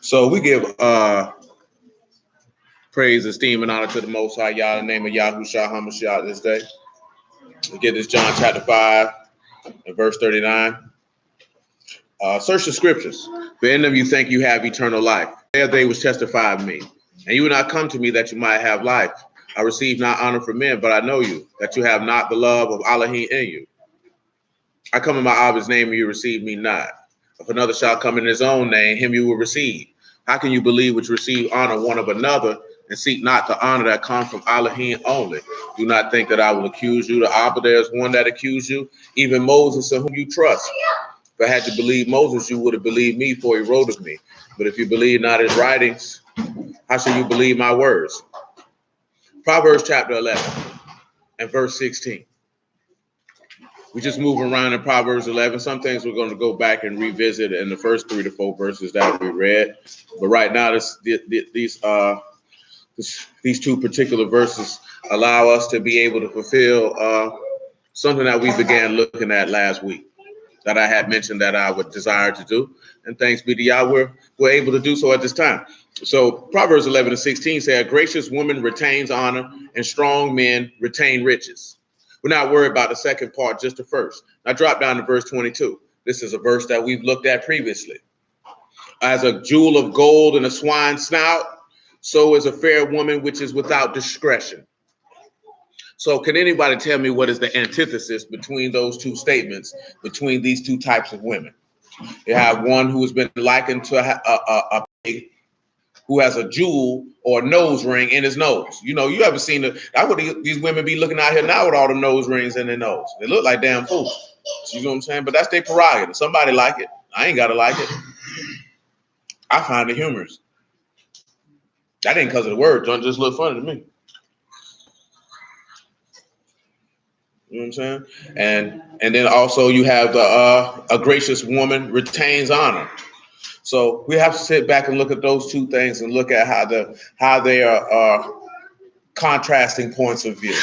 So we give praise, esteem, and honor to the Most High Yah in the name of Yahushua HaMashiach this day. We get this John chapter 5 and verse 39. Search the scriptures, for in them you think you have eternal life. They which testify of me. And you will not come to me that you might have life. I receive not honor from men, but I know you, that you have not the love of Elohim in you. I come in my Abba's name, and you receive me not. If another shall come in his own name, him you will receive. How can you believe which receive honor one of another, and seek not the honor that comes from Elohim only? Do not think that I will accuse you. The Abba, there is one that accused you, even Moses, in whom you trust. If I had to believe Moses, you would have believed me, for he wrote of me. But if you believe not his writings, how shall you believe my words? Proverbs chapter 11 and verse 16. We just move around in Proverbs 11. Some things we're going to go back and revisit in the first 3 to 4 verses that we read. But right now, these two particular verses allow us to be able to fulfill something that we began looking at last week, that I had mentioned that I would desire to do. And thanks be to Yah, we're able to do so at this time. So Proverbs 11 and 16 say, a gracious woman retains honor, and strong men retain riches. We're not worried about the second part, just the first. Now drop down to verse 22. This is a verse that we've looked at previously. As a jewel of gold in a swine's snout, so is a fair woman which is without discretion. So can anybody tell me what is the antithesis between those two statements, between these two types of women? You have one who has been likened to a pig who has a jewel or a nose ring in his nose. You know, you ever seen these women be looking out here now with all the nose rings in their nose. They look like damn fools. You know what I'm saying? But that's their prerogative. Somebody like it. I ain't got to like it. I find it humorous. That ain't because of the word. Don't just look funny to me. You know what I'm saying? And then also you have a gracious woman retains honor. So we have to sit back and look at those two things and look at how they are contrasting points of view.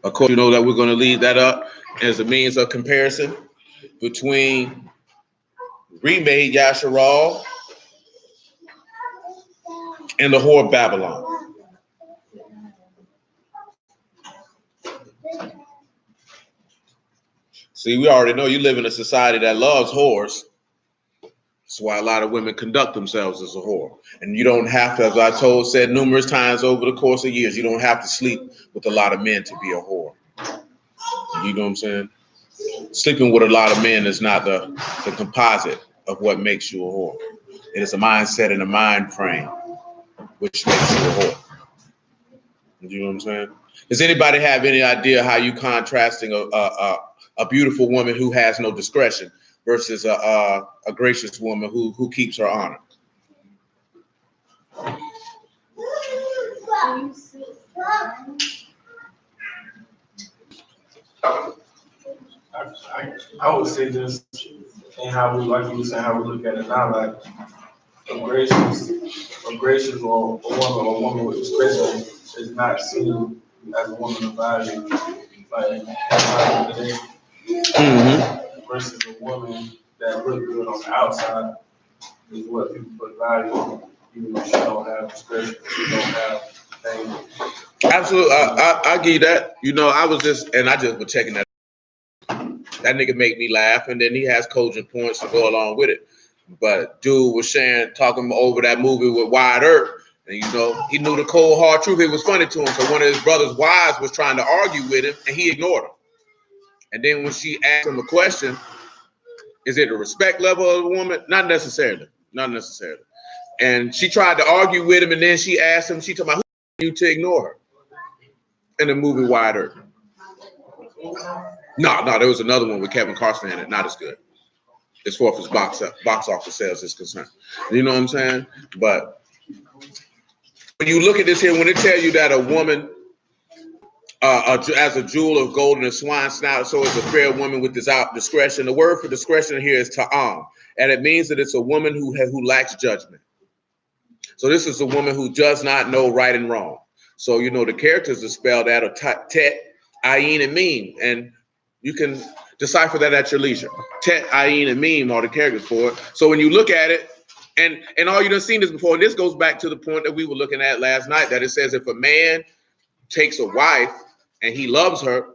Of course, you know that we're going to leave that up as a means of comparison between remade Yasharal and the whore of Babylon. See, we already know you live in a society that loves whores. That's why a lot of women conduct themselves as a whore. And you don't have to, as I said numerous times over the course of years, you don't have to sleep with a lot of men to be a whore. You know what I'm saying? Sleeping with a lot of men is not the composite of what makes you a whore. It is a mindset and a mind frame which makes you a whore. You know what I'm saying? Does anybody have any idea how you contrasting a beautiful woman who has no discretion versus a gracious woman who keeps her honor? I would say just in how we, like you were saying, how we look at it now, like a gracious or a woman with discretion is not seen as a woman of value, like at the end of the day, versus a woman that looks good on the outside is what people put value on, even though she don't have discretion, she don't have things. Absolutely, I give you that. You know, I just was checking that. That nigga make me laugh, and then he has cogent points to go along with it. But dude was talking over that movie with Wyatt Earp, and you know, he knew the cold hard truth. It was funny to him. So one of his brother's wives was trying to argue with him, and he ignored her. And then when she asked him a question, is it the respect level of the woman? Not necessarily. And she tried to argue with him, and then she asked him, she told me, who you to ignore her? In the movie Wyatt Earp. No, there was another one with Kevin Costner in it. Not as good, as far as box office sales is concerned. You know what I'm saying? But when you look at this here, when they tell you that a woman, as a jewel of gold in a swine's snout, so is a fair woman with without discretion. The word for discretion here is ta'am, and it means that it's a woman who lacks judgment. So this is a woman who does not know right and wrong. So, the characters are spelled out of Tet, Ayin, and Meme. And you can decipher that at your leisure. Tet, Ayin, and Meme are the characters for it. So when you look at it, and all you done seen this before, and this goes back to the point that we were looking at last night, that it says if a man takes a wife and he loves her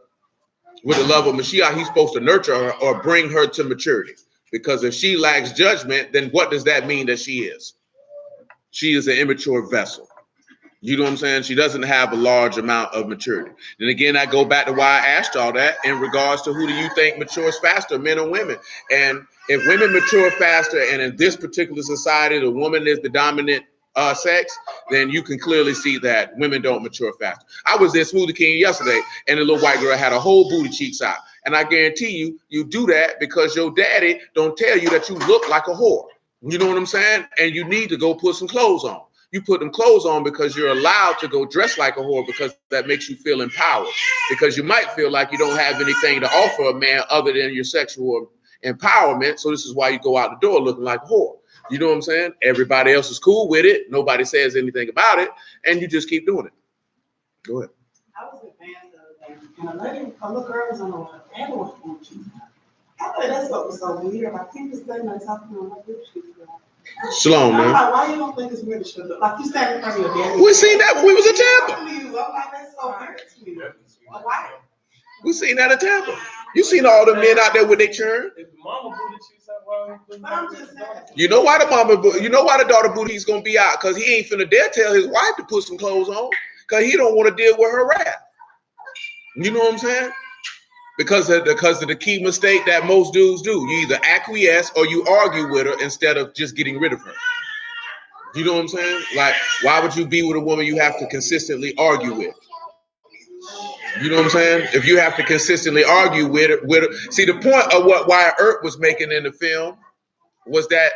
with the love of Mashiach, he's supposed to nurture her or bring her to maturity. Because if she lacks judgment, then what does that mean that she is? She is an immature vessel. You know what I'm saying? She doesn't have a large amount of maturity. Then again, I go back to why I asked y'all that in regards to who do you think matures faster, men or women? And if women mature faster, and in this particular society, the woman is the dominant sex, then you can clearly see that women don't mature faster. I was at Smoothie King yesterday, and the little white girl had a whole booty cheeks out. And I guarantee you, you do that because your daddy don't tell you that you look like a whore. You know what I'm saying? And you need to go put some clothes on. You put them clothes on because you're allowed to go dress like a whore, because that makes you feel empowered. Because you might feel like you don't have anything to offer a man other than your sexual empowerment. So this is why you go out the door looking like a whore. You know what I'm saying? Everybody else is cool with it. Nobody says anything about it. And you just keep doing it. Go ahead. I was a fan the other day, and a little girl was on the ambulance. I thought that's what was so weird. Like, people standing there talking on my good shit. Shalom, man. Like, why you don't think it's weird to show up? Like, you standing in front of your daddy. We seen that when we was in Tampa. I'm like, that's so weird to me. Why? We seen that in Tampa. You seen all the men out there with their churn. You know why the daughter booty is gonna be out? Because he ain't finna dare tell his wife to put some clothes on. Because he don't want to deal with her wrath. You know what I'm saying? Because of the key mistake that most dudes do. You either acquiesce or you argue with her instead of just getting rid of her. You know what I'm saying? Like, why would you be with a woman you have to consistently argue with? You know what I'm saying? If you have to consistently argue with her. See, the point of what Wyatt Earp was making in the film was that,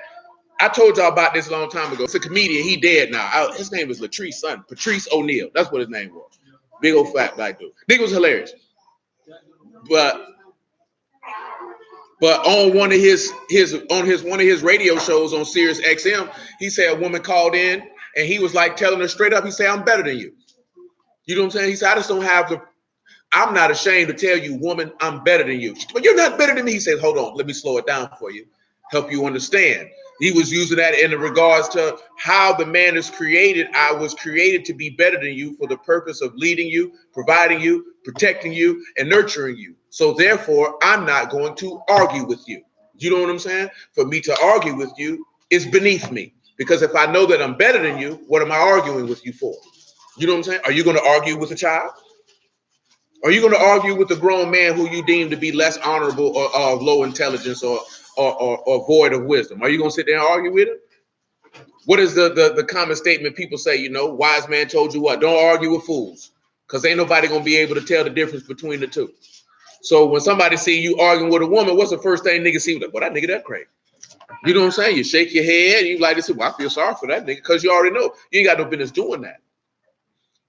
I told y'all about this a long time ago. It's a comedian. He dead now. His name was Latrice son, Patrice O'Neal. That's what his name was. Big old fat black dude. Nigga was hilarious. But on one of his radio shows on Sirius XM, he said a woman called in and he was like telling her straight up. He said, "I'm better than you." You know what I'm saying? He said, I'm not ashamed to tell you, woman, I'm better than you. But you're not better than me. He said, hold on, let me slow it down for you, help you understand. He was using that in regards to how the man is created. I was created to be better than you for the purpose of leading you, providing you, protecting you, and nurturing you. So therefore, I'm not going to argue with you. You know what I'm saying? For me to argue with you is beneath me. Because if I know that I'm better than you, what am I arguing with you for? You know what I'm saying? Are you going to argue with a child? Are you going to argue with a grown man who you deem to be less honorable or of low intelligence or void of wisdom? Are you going to sit there and argue with him? What is the common statement people say, wise man told you what? Don't argue with fools, because ain't nobody going to be able to tell the difference between the two. So when somebody see you arguing with a woman, what's the first thing niggas see? Like, well, that nigga, that crazy. You know what I'm saying? You shake your head and you like to say, well, I feel sorry for that nigga, because you already know you ain't got no business doing that.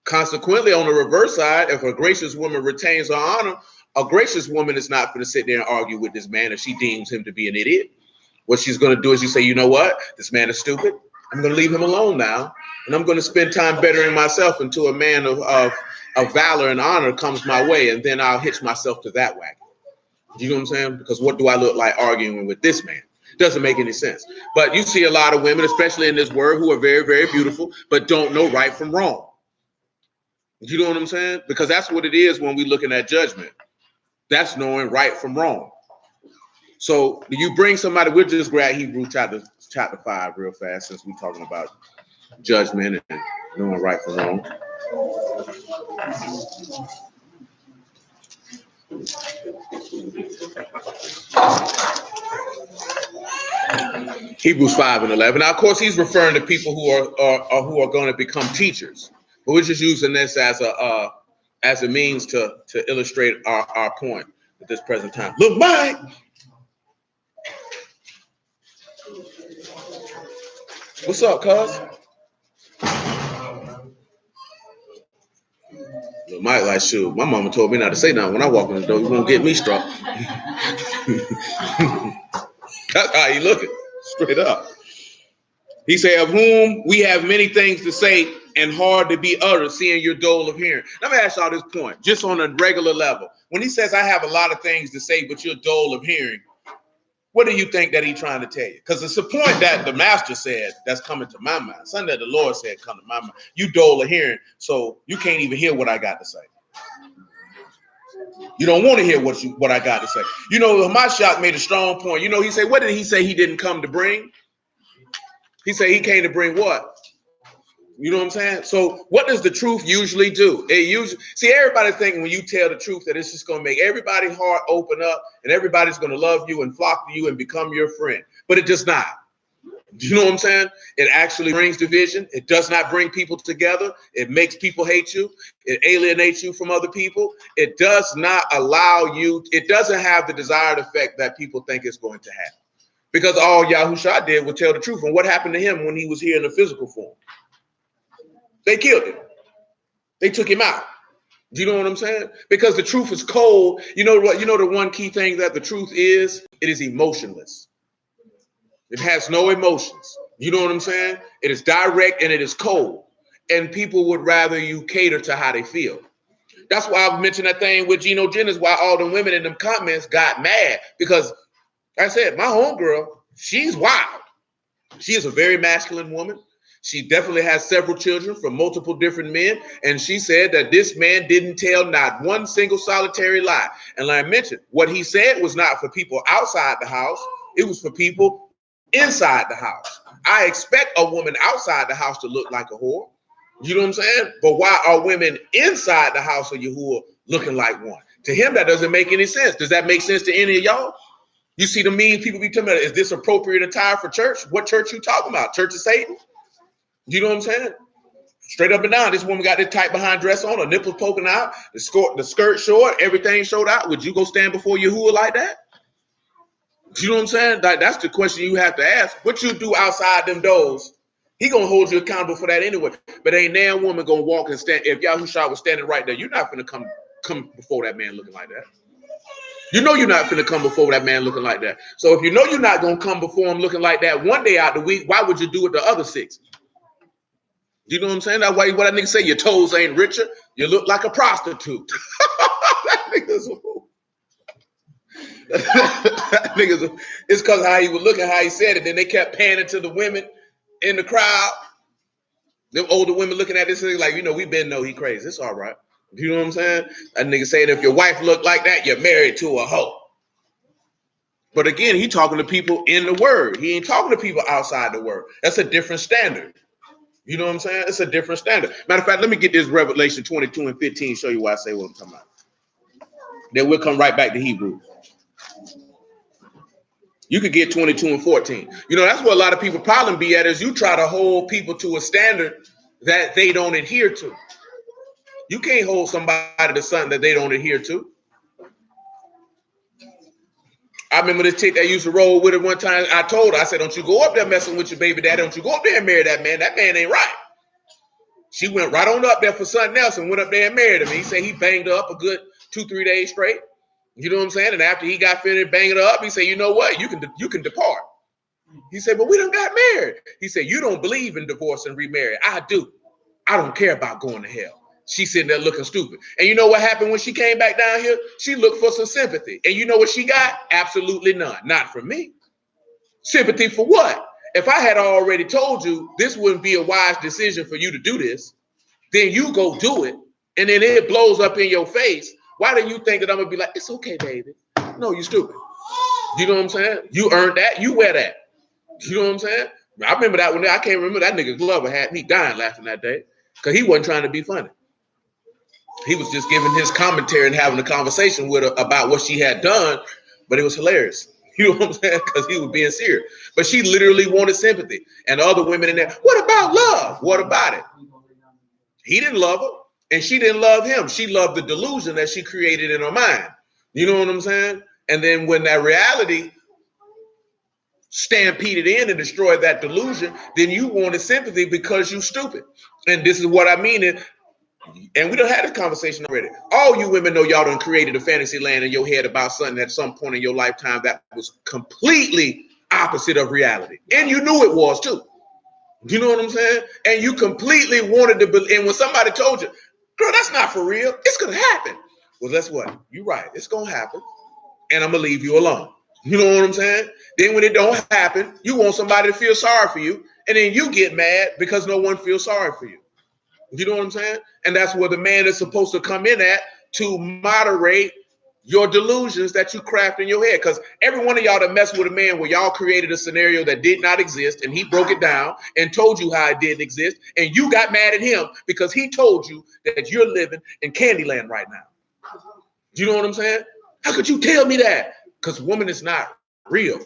Consequently, on the reverse side, if a gracious woman retains her honor, a gracious woman is not going to sit there and argue with this man if she deems him to be an idiot. What she's going to do is you say, you know what? This man is stupid. I'm going to leave him alone now. And I'm going to spend time bettering myself until a man of valor and honor comes my way. And then I'll hitch myself to that wagon. You know what I'm saying? Because what do I look like arguing with this man? Doesn't make any sense. But you see a lot of women, especially in this world, who are very, very beautiful, but don't know right from wrong. You know what I'm saying? Because that's what it is when we're looking at judgment. That's knowing right from wrong. So you bring somebody, we'll just grab Hebrews chapter 5 real fast, since we're talking about judgment and knowing right from wrong. Hebrews 5 and 11. Now, of course, he's referring to people who are going to become teachers. But we're just using this as a means to illustrate our point at this present time. Look, Mike. What's up, cuz? Look, Mike, like, shoot, my mama told me not to say nothing when I walk in the door. You won't get me struck. That's how you looking, straight up. He said, of whom we have many things to say and hard to be uttered, seeing your dull of hearing. Let me ask y'all this point, just on a regular level. When he says, I have a lot of things to say, but you're dull of hearing, what do you think that he's trying to tell you? Because it's a point that the master said that's coming to my mind. Something that the Lord said come to my mind. You dull of hearing, so you can't even hear what I got to say. You don't want to hear what I got to say. You know, Mashal made a strong point. You know, he said, what did he say he didn't come to bring? He said he came to bring what? You know what I'm saying? So what does the truth usually do? It usually, see, everybody thinking when you tell the truth that it's just going to make everybody's heart open up and everybody's going to love you and flock to you and become your friend. But it does not. You know what I'm saying? It actually brings division. It does not bring people together. It makes people hate you. It alienates you from other people. It does not allow you, it doesn't have the desired effect that people think it's going to have. Because all Yahushua did was tell the truth. And what happened to him when he was here in the physical form? They killed him. They took him out. Do you know what I'm saying? Because the truth is cold. You know what? You know the one key thing that the truth is? It is emotionless. It has no emotions. You know what I'm saying? It is direct and it is cold. And people would rather you cater to how they feel. That's why I mentioned that thing with Geno Jennings, why all the women in them comments got mad. Because like I said, my homegirl, she's wild. She is a very masculine woman. She definitely has several children from multiple different men. And she said that this man didn't tell not one single solitary lie. And like I mentioned, what he said was not for people outside the house. It was for people inside the house. I expect a woman outside the house to look like a whore. You know what I'm saying? But why are women inside the house of Yahuwah looking like one? To him, that doesn't make any sense. Does that make sense to any of y'all? You see the mean people be telling me, is this appropriate attire for church? What church you talking about? Church of Satan? You know what I'm saying? Straight up and down. This woman got this tight behind dress on, her nipples poking out, the skirt short, everything showed out. Would you go stand before Yahuwah like that? You know what I'm saying? That's the question you have to ask. What you do outside them doors, he gonna hold you accountable for that anyway. But ain't damn woman gonna walk and stand. If Yahushua was standing right there, you're not gonna come before that man looking like that. You know you're not gonna come before that man looking like that. So if you know you're not gonna come before him looking like that one day out the week, why would you do it the other 6? You know what I'm saying? That's why what that nigga say, your toes ain't richer. You look like a prostitute. That nigga's a fool. That nigga's a, it's because how he was looking, how he said it. Then they kept panning to the women in the crowd. Them older women looking at this thing like, you know, we been know he crazy. It's all right. You know what I'm saying? That nigga saying if your wife look like that, you're married to a hoe. But again, he talking to people in the word. He ain't talking to people outside the word. That's a different standard. You know what I'm saying? It's a different standard. Matter of fact, let me get this Revelation 22 and 15, show you why I say what I'm talking about. Then we'll come right back to Hebrews. You could get 22 and 14. You know, that's what a lot of people problem be at is you try to hold people to a standard that they don't adhere to. You can't hold somebody to something that they don't adhere to. I remember this chick that used to roll with it one time. I told her, I said, don't you go up there messing with your baby daddy. Don't you go up there and marry that man. That man ain't right. She went right on up there for something else and went up there and married him. He said he banged her up a good 2-3 days straight. You know what I'm saying? And after he got finished banging her up, he said, you know what? You can depart. He said, but we done got married. He said, you don't believe in divorce and remarry. I do. I don't care about going to hell. She's sitting there looking stupid. And you know what happened when she came back down here? She looked for some sympathy. And you know what she got? Absolutely none. Not from me. Sympathy for what? If I had already told you this wouldn't be a wise decision for you to do this, then you go do it. And then it blows up in your face. Why do you think that I'm going to be like, it's okay, baby? No, you stupid. You know what I'm saying? You earned that. You wear that. You know what I'm saying? I remember that one day. I can't remember that nigga Glover had me dying laughing that day because he wasn't trying to be funny. He was just giving his commentary and having a conversation with her about what she had done, but it was hilarious. You know what I'm saying? Because he was being serious. But she literally wanted sympathy. And the other women in there, what about love? What about it? He didn't love her, and she didn't love him. She loved the delusion that she created in her mind. You know what I'm saying? And then when that reality stampeded in and destroyed that delusion, then you wanted sympathy because you stupid. And this is what I mean. And we done had this conversation already. All you women know y'all done created a fantasy land in your head about something at some point in your lifetime that was completely opposite of reality. And you knew it was too. You know what I'm saying? And you completely wanted to believe. And when somebody told you, girl, that's not for real, it's going to happen. Well, guess what? You're right. It's going to happen. And I'm going to leave you alone. You know what I'm saying? Then when it don't happen, you want somebody to feel sorry for you. And then you get mad because no one feels sorry for you. You know what I'm saying? And that's where the man is supposed to come in at to moderate your delusions that you craft in your head. Because every one of y'all that mess with a man where y'all created a scenario that did not exist and he broke it down and told you how it didn't exist, and you got mad at him because he told you that you're living in Candyland right now. You know what I'm saying? How could you tell me that? Because woman is not real.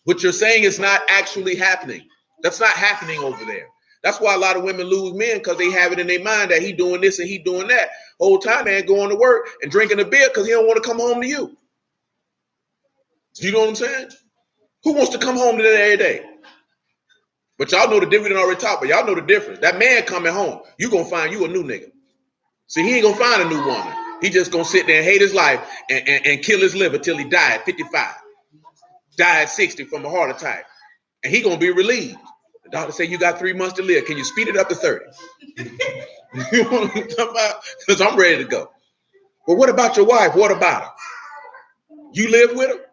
What you're saying is not actually happening. That's not happening over there. That's why a lot of women lose men, because they have it in their mind that he doing this and he doing that. Whole time man going to work and drinking a beer because he don't want to come home to you. You know what I'm saying? Who wants to come home to that every day? But y'all know the difference. We didn't already talk, but y'all know the difference. That man coming home, you gonna find you a new nigga. See, he ain't gonna find a new woman. He just gonna sit there and hate his life and kill his liver till he die at 55. Die at 60 from a heart attack. And he gonna be relieved. The doctor say you got 3 months to live. Can you speed it up to 30? You know what I'm talking about? Because I'm ready to go. But what about your wife? What about her? You live with her?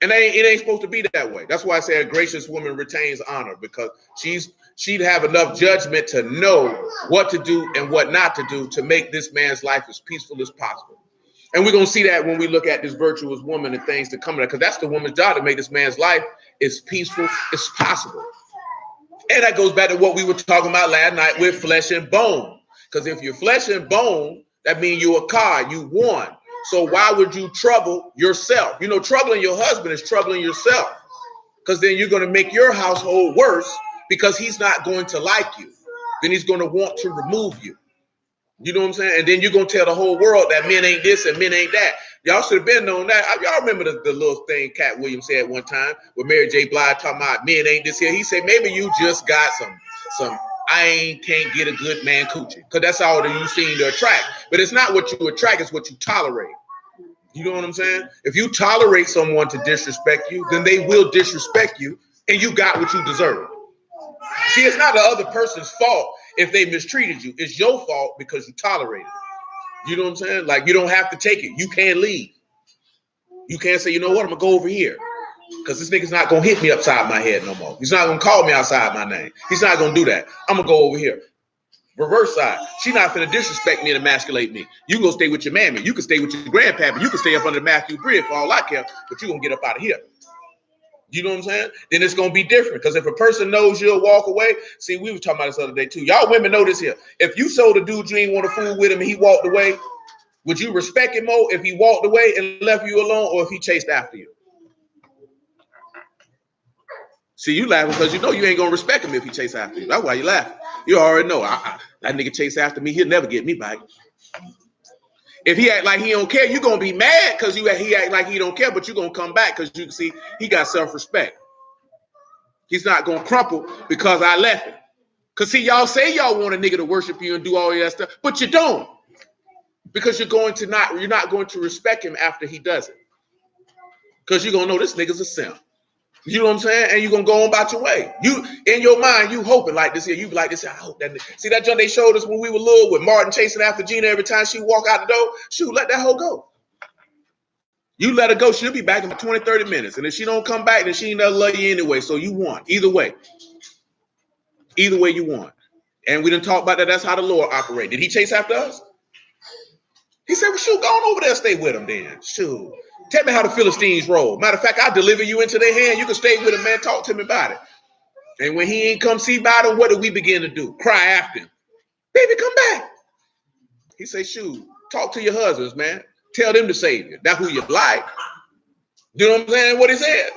And it ain't supposed to be that way. That's why I say a gracious woman retains honor, because she'd have enough judgment to know what to do and what not to do to make this man's life as peaceful as possible. And we're going to see that when we look at this virtuous woman and things to come, because that's the woman's job, to make this man's life as peaceful as possible. And that goes back to what we were talking about last night with flesh and bone. Because if you're flesh and bone, that means you're a car, you won. So why would you trouble yourself? You know, troubling your husband is troubling yourself, because then you're going to make your household worse, because he's not going to like you. Then he's going to want to remove you. You know what I'm saying? And then you're going to tell the whole world that men ain't this and men ain't that. Y'all should have been known that. Y'all remember the little thing Cat Williams said one time with Mary J. Blige talking about men ain't this here. He said, maybe you just got some can't get a good man coochie. Because that's all that you seem to attract. But it's not what you attract, it's what you tolerate. You know what I'm saying? If you tolerate someone to disrespect you, then they will disrespect you, and you got what you deserve. See, it's not the other person's fault if they mistreated you. It's your fault because you tolerated it. You know what I'm saying? Like, you don't have to take it. You can't leave. You can't say, you know what, I'm going to go over here, because this nigga's not going to hit me upside my head no more. He's not going to call me outside my name. He's not going to do that. I'm going to go over here. Reverse side. She's not going to disrespect me and emasculate me. You can go stay with your mammy. You can stay with your grandpappy. You can stay up under the Matthew Bridge for all I care, but you're going to get up out of here. You know what I'm saying? Then it's going to be different, because if a person knows you'll walk away, see, we were talking about this other day too. Y'all women know this here. If you sold a dude you ain't want to fool with him and he walked away, would you respect him more if he walked away and left you alone, or if he chased after you? See, you laughing because you know you ain't going to respect him if he chased after you. That's why you laughing. You already know. That nigga chase after me, he'll never get me back. If he act like he don't care, you're going to be mad because he act like he don't care, but you're going to come back because you can see he got self-respect. He's not going to crumple because I left him. Because see, y'all say y'all want a nigga to worship you and do all that stuff, but you don't. Because you're not going to respect him after he does it. Because you're going to know this nigga's a simp. You know what I'm saying? And you're going to go on about your way. You, in your mind, you hoping like this here. You be like this, I hope that. See that junk they showed us when we were little with Martin chasing after Gina every time she walk out the door? Shoot, let that hoe go. You let her go, she'll be back in 20, 30 minutes. And if she don't come back, then she ain't never love you anyway. So you won. Either way. Either way you won. And we didn't talk about that. That's how the Lord operated. Did he chase after us? He said, well, shoot, go on over there and stay with them then. Shoot. Tell me how the Philistines roll. Matter of fact, I'll deliver you into their hand. You can stay with him, man. Talk to me about it. And when he ain't come see about him, what do we begin to do? Cry after him. Baby, come back. He say, shoot, talk to your husbands, man. Tell them to save you. That's who you like. You know what I'm saying? What he said.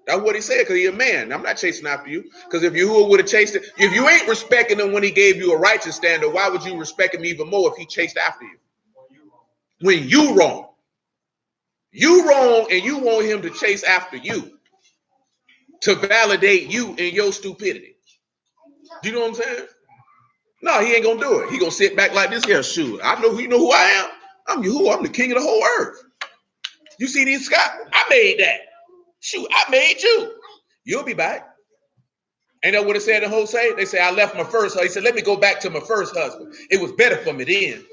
That's what he said, because he's a man. I'm not chasing after you. Because if you would have chased it, if you ain't respecting him when he gave you a righteous standard, why would you respect him even more if he chased after you? When you wrong. You wrong, and you want him to chase after you to validate you in your stupidity. You know what I'm saying? No, he ain't gonna do it. He gonna sit back like this here. Shoot, I know who I am. I'm the king of the whole earth. You see these skies? I made that. Shoot, I made you. You'll be back. Ain't that what it said in Jose? They say, I left my first husband. He said, let me go back to my first husband. It was better for me then.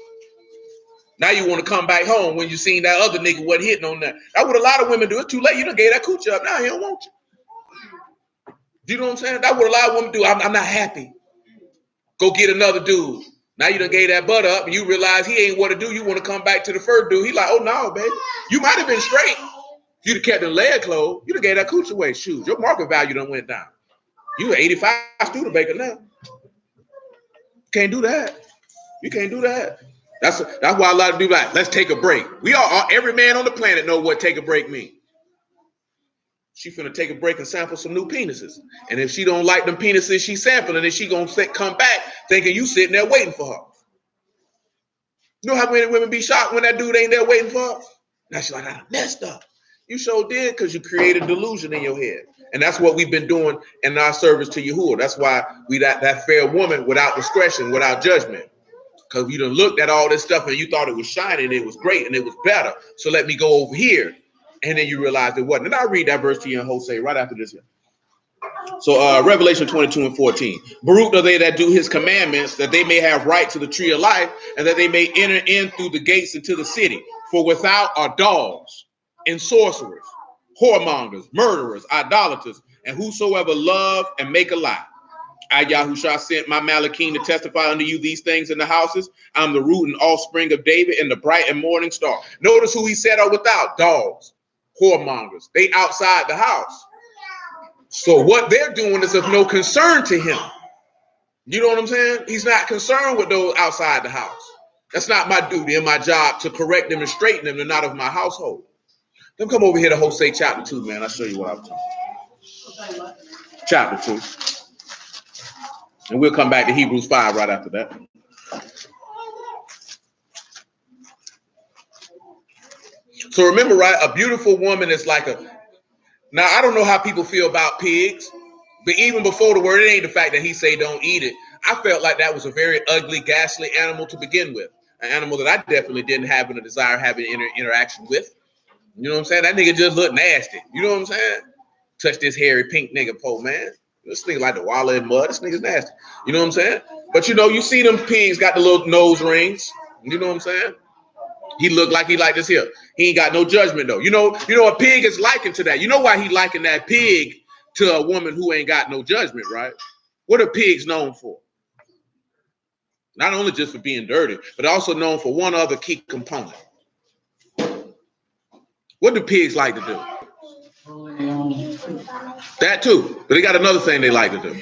Now you want to come back home when you seen that other nigga wasn't hitting on that. That's what a lot of women do. It's too late. You done gave that coochie up. Now he don't want you. Do you know what I'm saying? That's what a lot of women do. I'm not happy. Go get another dude. Now you done gave that butt up and you realize he ain't what to do. You want to come back to the first dude. He like, oh no, baby. You might have been straight. If you'd have kept the leg closed, you'd have gave that coochie away. Shoes. Your market value done went down. You 85 Studebaker now. Can't do that. You can't do that. That's why a lot of people like, let's take a break. We all, every man on the planet know what take a break means. She finna take a break and sample some new penises. And if she don't like them penises she sampling, then she gonna come back thinking you sitting there waiting for her. You know how many women be shocked when that dude ain't there waiting for her? Now she's like, I messed up. You sure did, because you created delusion in your head. And that's what we've been doing in our service to Yahuwah. That's why we that fair woman without discretion, without judgment. Because you done looked at all this stuff and you thought it was shining, and it was great, and it was better. So let me go over here. And then you realize it wasn't. And I'll read that verse to you in Hosea right after this here. So Revelation 22 and 14. Baruch are they that do his commandments, that they may have right to the tree of life, and that they may enter in through the gates into the city. For without are dogs and sorcerers, whoremongers, murderers, idolaters, and whosoever love and make a lie. I, Yahushua, sent my Malachim to testify unto you these things in the houses. I'm the root and offspring of David and the bright and morning star. Notice who he said are without. Dogs, whoremongers. They outside the house. So what they're doing is of no concern to him. You know what I'm saying? He's not concerned with those outside the house. That's not my duty and my job to correct them and straighten them. They're not of my household. Then come over here to Hosea chapter 2, man. I'll show you what I'm talking about. Chapter 2. And we'll come back to Hebrews 5 right after that. So remember, right, a beautiful woman is like a... Now, I don't know how people feel about pigs, but even before the word, it ain't the fact that he say don't eat it. I felt like that was a very ugly, ghastly animal to begin with. An animal that I definitely didn't have a desire having interaction with. You know what I'm saying? That nigga just looked nasty. You know what I'm saying? Touch this hairy pink nigga pole, man. This nigga like the wallow in mud. This nigga's nasty. You know what I'm saying? But you know, you see them pigs got the little nose rings. You know what I'm saying? He looked like he like this here. He ain't got no judgment though. You know, a pig is likened to that. You know why he likened that pig to a woman who ain't got no judgment, right? What are pigs known for? Not only just for being dirty, but also known for one other key component. What do pigs like to do? That too. But they got another thing they like to do.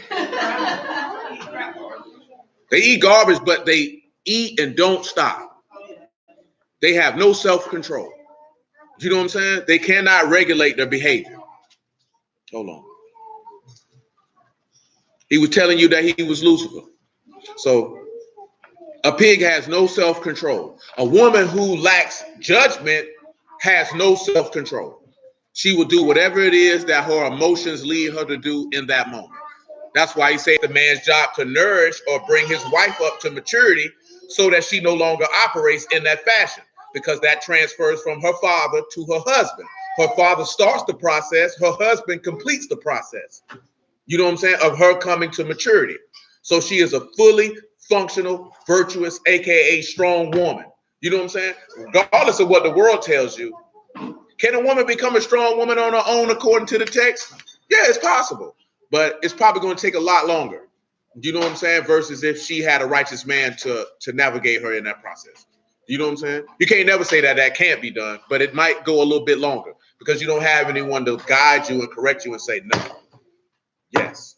They eat garbage, but they eat and don't stop. They have no self-control. You know what I'm saying? They cannot regulate their behavior. Hold on. He was telling you that he was Lucifer. So a pig has no self-control. A woman who lacks judgment has no self-control. She will do whatever it is that her emotions lead her to do in that moment. That's why he said the man's job to nourish or bring his wife up to maturity so that she no longer operates in that fashion, because that transfers from her father to her husband. Her father starts the process. Her husband completes the process. You know what I'm saying? Of her coming to maturity. So she is a fully functional, virtuous, AKA strong woman. You know what I'm saying? Regardless of what the world tells you, can a woman become a strong woman on her own according to the text? Yeah, it's possible, but it's probably going to take a lot longer. You know what I'm saying? Versus if she had a righteous man to navigate her in that process. You know what I'm saying? You can't never say that can't be done, but it might go a little bit longer because you don't have anyone to guide you and correct you and say, no, yes,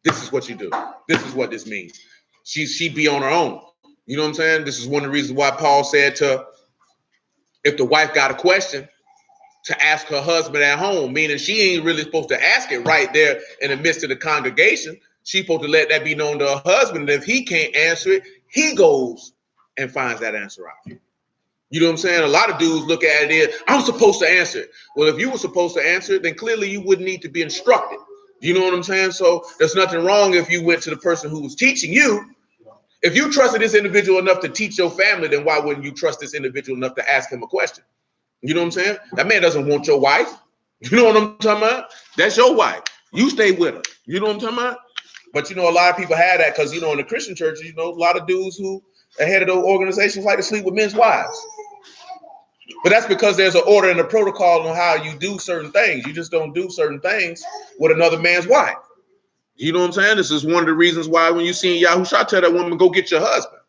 this is what you do. This is what this means. She'd be on her own. You know what I'm saying? This is one of the reasons why Paul said if the wife got a question, to ask her husband at home, meaning she ain't really supposed to ask it right there in the midst of the congregation. She's supposed to let that be known to her husband. And if he can't answer it, he goes and finds that answer out. You know what I'm saying? A lot of dudes look at it as, I'm supposed to answer it. Well, if you were supposed to answer it, then clearly you wouldn't need to be instructed. You know what I'm saying? So there's nothing wrong if you went to the person who was teaching you. If you trusted this individual enough to teach your family, then why wouldn't you trust this individual enough to ask him a question? You know what I'm saying? That man doesn't want your wife. You know what I'm talking about? That's your wife. You stay with her. You know what I'm talking about? But a lot of people have that because in the Christian churches, a lot of dudes who are head of those organizations like to sleep with men's wives. But that's because there's an order and a protocol on how you do certain things. You just don't do certain things with another man's wife. You know what I'm saying? This is one of the reasons why when you see Yahusha tell that woman, go get your husband.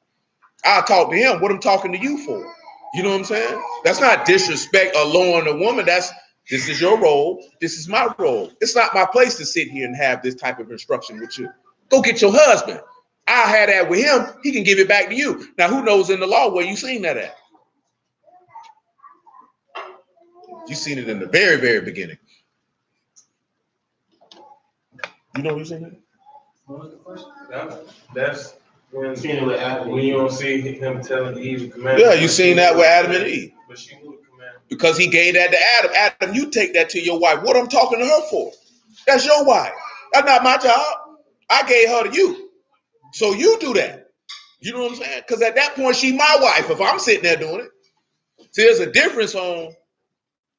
I'll talk to him. What I'm talking to you for? You know what I'm saying? That's not disrespect or lowering a woman. This is your role. This is my role. It's not my place to sit here and have this type of instruction with you. Go get your husband. I had that with him. He can give it back to you. Now, who knows in the law where you seen that at? You seen it in the very, very beginning. You know what you seen it? What was the question? That's when you don't see him telling Eve to command. Yeah, you seen that with Adam and Eve. But she knew the command. Because he gave that to Adam. Adam, you take that to your wife. What I'm talking to her for? That's your wife. That's not my job. I gave her to you. So you do that. You know what I'm saying? Because at that point, she's my wife if I'm sitting there doing it. See, there's a difference on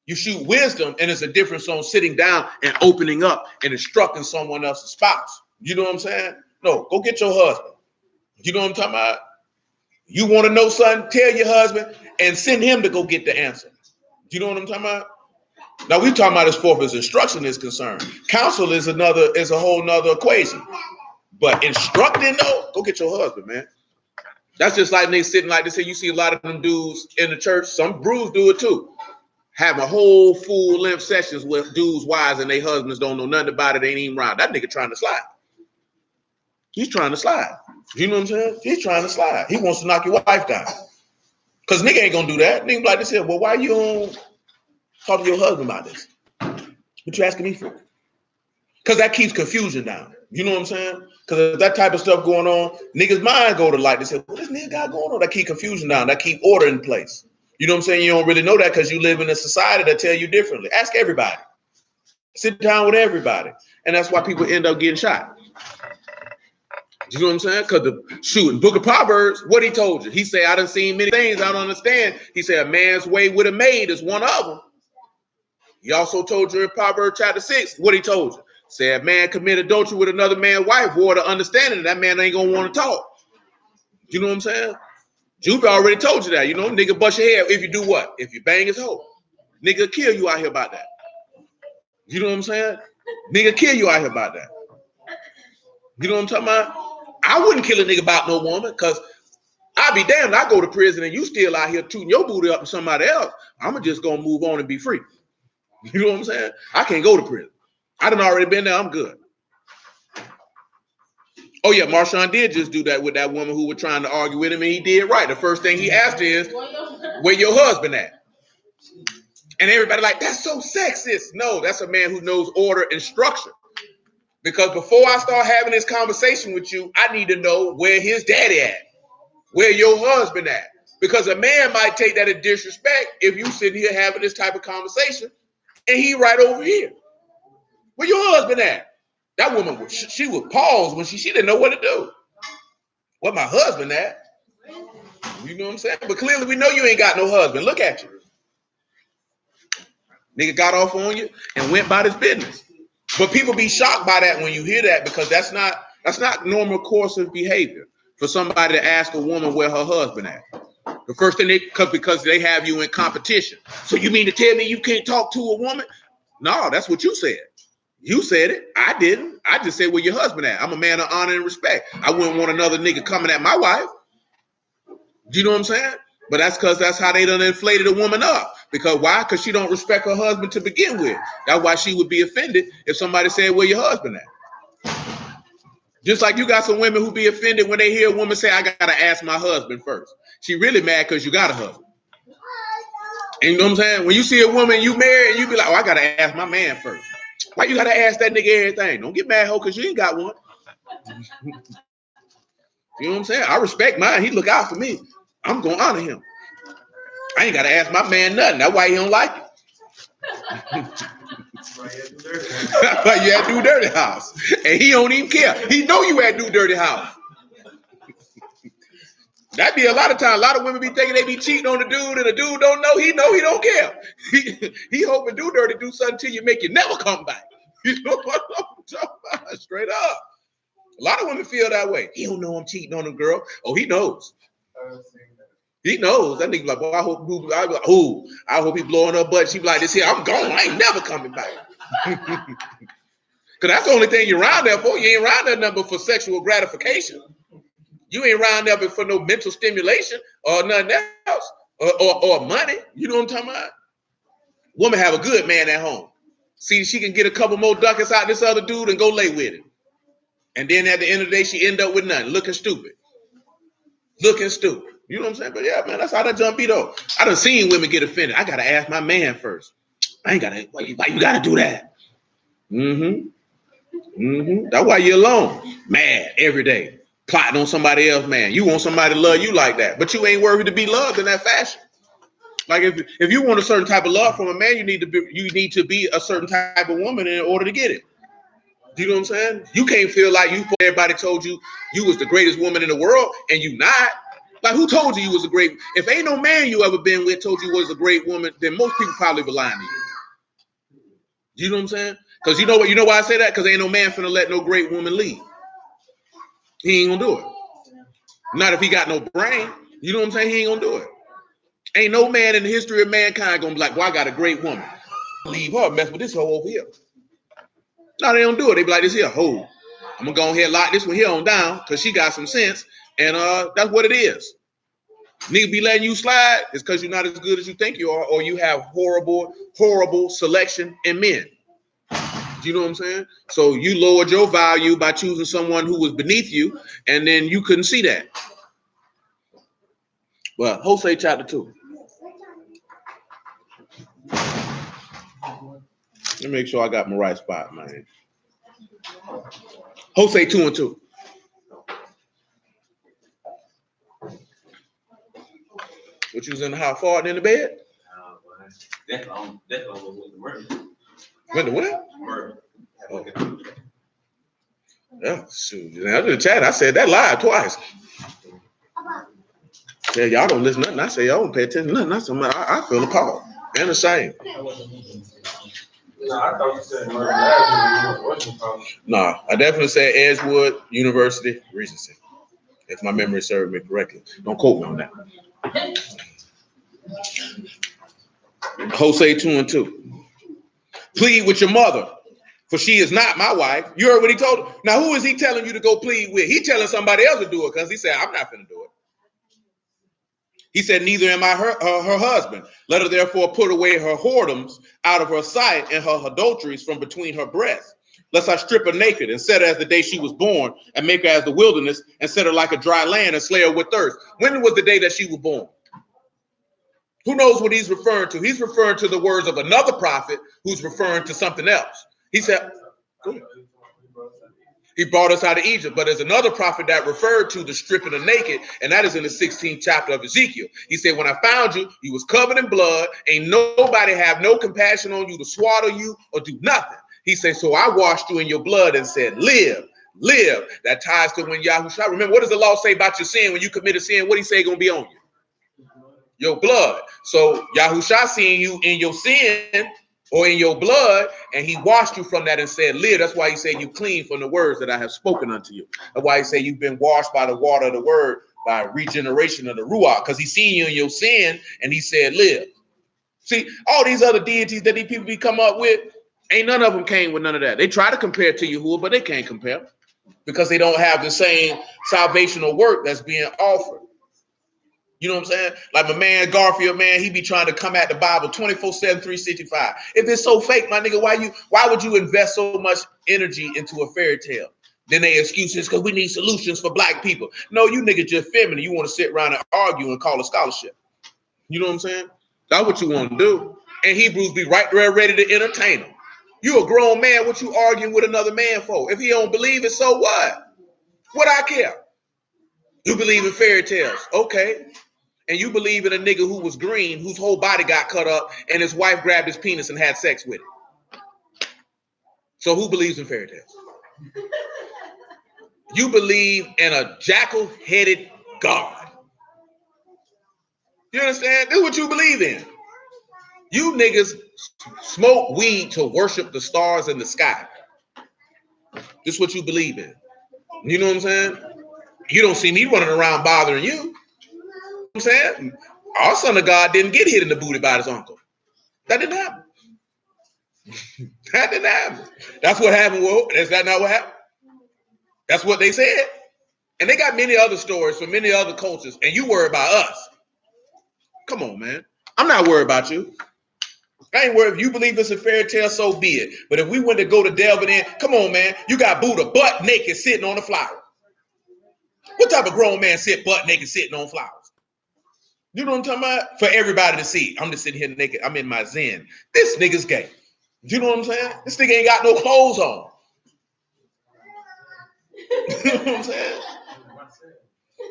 you shoot wisdom, and there's a difference on sitting down and opening up and instructing someone else's spouse. You know what I'm saying? No, go get your husband. You know what I'm talking about? You want to know something? Tell your husband and send him to go get the answer. You know what I'm talking about? Now we talking about as far as instruction is concerned. Counsel is a whole nother equation. But instructing, no, go get your husband, man. That's just like they sitting like they say. You see a lot of them dudes in the church. Some brews do it too. Having whole full length sessions with dudes' wives and their husbands don't know nothing about it. Ain't even around. That nigga trying to slide. He's trying to slide. You know what I'm saying? He's trying to slide. He wants to knock your wife down. Because nigga ain't gonna do that. Nigga like this here. Well, why you don't talk to your husband about this? What you asking me for? Because that keeps confusion down. You know what I'm saying? Because that type of stuff going on, niggas' mind go to like this. What this nigga got going on? That keep confusion down. That keep order in place. You know what I'm saying? You don't really know that because you live in a society that tell you differently. Ask everybody. Sit down with everybody. And that's why people end up getting shot. You know what I'm saying? Because the Book of Proverbs, what he told you? He said, I done seen many things I don't understand. He said, a man's way with a maid is one of them. He also told you in Proverbs chapter 6, what he told you. Said, a man commit adultery with another man's wife, war to understanding that man ain't going to want to talk. You know what I'm saying? Jupe already told you that. You know, nigga bust your head if you do what? If you bang his hoe. Nigga kill you out here about that. You know what I'm saying? Nigga kill you out here about that. You know what I'm talking about? I wouldn't kill a nigga about no woman because I'd be damned. I go to prison and you still out here tooting your booty up to somebody else. I'm just going to move on and be free. You know what I'm saying? I can't go to prison. I done already been there. I'm good. Oh, yeah, Marshawn did just do that with that woman who was trying to argue with him, and he did right. The first thing he asked is, where your husband at? And everybody like, that's so sexist. No, that's a man who knows order and structure. Because before I start having this conversation with you, I need to know where his daddy at, where your husband at. Because a man might take that as disrespect if you sitting here having this type of conversation, and he right over here. Where your husband at? That woman, she would pause when she didn't know what to do. Where my husband at? You know what I'm saying? But clearly we know you ain't got no husband. Look at you. Nigga got off on you and went about his business. But people be shocked by that when you hear that because that's not normal course of behavior for somebody to ask a woman where her husband at. The first thing because they have you in competition. So you mean to tell me you can't talk to a woman? No, that's what you said. You said it. I didn't. I just said where your husband at. I'm a man of honor and respect. I wouldn't want another nigga coming at my wife. You know what I'm saying? But that's because that's how they done inflated a woman up. Because why? Because she don't respect her husband to begin with. That's why she would be offended if somebody said where your husband at. Just like you got some women who be offended when they hear a woman say, I got to ask my husband first. She really mad because you got a husband. And you know what I'm saying? When you see a woman you married, and you be like, oh, I got to ask my man first. Why you got to ask that nigga everything? Don't get mad, ho, because you ain't got one. You know what I'm saying? I respect mine. He look out for me. I'm going to honor him. I ain't got to ask my man nothing. That's why he don't like it. That's why you at Do Dirty House. And he don't even care. He know you at Do Dirty House. That be a lot of times. A lot of women be thinking they be cheating on the dude, and the dude don't know. He know he don't care. He hoping Do Dirty do something to you, make you never come back. You know what I'm talking about? Straight up. A lot of women feel that way. He don't know I'm cheating on a girl. Oh, he knows. He knows. That nigga like, well, I hope he blowing her butt. She be like, this here, I'm gone. I ain't never coming back. Because that's the only thing you're around there for. You ain't around there number for sexual gratification. You ain't around there for no mental stimulation or nothing else. Or money. You know what I'm talking about? Woman have a good man at home. See, she can get a couple more ducats out this other dude and go lay with him. And then at the end of the day, she end up with nothing. Looking stupid. Looking stupid. You know what I'm saying? But yeah, man, that's how that jump be though. I done seen women get offended. I gotta ask my man first. I ain't gotta, why you gotta do that? That's why you're alone. Mad every day. Plotting on somebody else, man. You want somebody to love you like that, but you ain't worthy to be loved in that fashion. Like if you want a certain type of love from a man, you need to be a certain type of woman in order to get it. Do you know what I'm saying? You can't feel like everybody told you was the greatest woman in the world and you not. Like who told you was a great? If ain't no man you ever been with told you was a great woman, then most people probably be lying to you. You know what I'm saying? Because you know what? You know why I say that? Because ain't no man finna let no great woman leave. He ain't gonna do it. Not if he got no brain. You know what I'm saying? He ain't gonna do it. Ain't no man in the history of mankind gonna be like, well, I got a great woman. Leave her, mess with this hoe over here. No, they don't do it. They be like, this here, hoe. I'm gonna go ahead and lock this one here on down because she got some sense. And that's what it is. Nigga be letting you slide is because you're not as good as you think you are, or you have horrible selection in men. Do you know what I'm saying? So you lowered your value by choosing someone who was beneath you, and then you couldn't see that. Well, Hosea chapter 2. Let me make sure I got my right spot, man. Hosea 2:2. What you was in the house farting in the bed? That's went to what? Murder. Oh. Yeah, shoot. I was in the chat. I said that live twice. Yeah, y'all don't listen to nothing. I say y'all don't pay attention to nothing. I feel appalled and ashamed. No, I thought you said murder. No, I definitely said Edgewood University, Regency. If my memory serves me correctly. Don't quote me on that. Hosea 2:2. Plead with your mother, for she is not my wife. You heard what he told her? Now, who is he telling you to go plead with? He telling somebody else to do it because he said, I'm not going to do it. He said, neither am I her husband. Let her therefore put away her whoredoms out of her sight and her adulteries from between her breasts. Lest I strip her naked and set her as the day she was born and make her as the wilderness and set her like a dry land and slay her with thirst. When was the day that she was born? Who knows what he's referring to? He's referring to the words of another prophet who's referring to something else. He said, he brought us out of Egypt, but there's another prophet that referred to the stripping of naked, and that is in the 16th chapter of Ezekiel. He said, when I found you, you was covered in blood, ain't nobody have no compassion on you to swaddle you or do nothing. He said, so I washed you in your blood and said, live. That ties to when Yahushua, remember, what does the law say about your sin? When you commit a sin, what do he say gonna be on you? Your blood. So Yahushua seeing you in your sin or in your blood, and he washed you from that and said, live. That's why he said you clean from the words that I have spoken unto you. That's why he said you've been washed by the water of the word, by regeneration of the Ruach, because he seen you in your sin and he said, live. See, all these other deities that these people be come up with, ain't none of them came with none of that. They try to compare to Yahuwah, but they can't compare because they don't have the same salvational work that's being offered. You know what I'm saying? Like my man Garfield, man, he be trying to come at the Bible 24/7, 365. If it's so fake, my nigga, why would you invest so much energy into a fairy tale? Then they excuses because we need solutions for black people. No, you niggas just feminine. You want to sit around and argue and call it scholarship. You know what I'm saying? That's what you want to do. And Hebrews be right there ready to entertain them. You a grown man, what you arguing with another man for? If he don't believe it, so what? What I care? You believe in fairy tales. Okay. And you believe in a nigga who was green, whose whole body got cut up, and his wife grabbed his penis and had sex with it. So who believes in fairy tales? You believe in a jackal-headed God. You understand? This is what you believe in. You niggas smoke weed to worship the stars in the sky. This is what you believe in. You know what I'm saying? You don't see me running around bothering you. You know what I'm saying? Our son of God didn't get hit in the booty by his uncle. That didn't happen. That didn't happen. That's what happened. Well, is that not what happened? That's what they said. And they got many other stories from many other cultures, and you worry about us. Come on, man. I'm not worried about you. I ain't worried. If you believe it's a fairy tale, so be it. But if we went to go to delving in, come on, man. You got Buddha butt naked sitting on a flower. What type of grown man sit butt naked sitting on flowers? You know what I'm talking about? For everybody to see. I'm just sitting here naked. I'm in my zen. This nigga's gay. You know what I'm saying? This nigga ain't got no clothes on. You know what I'm saying?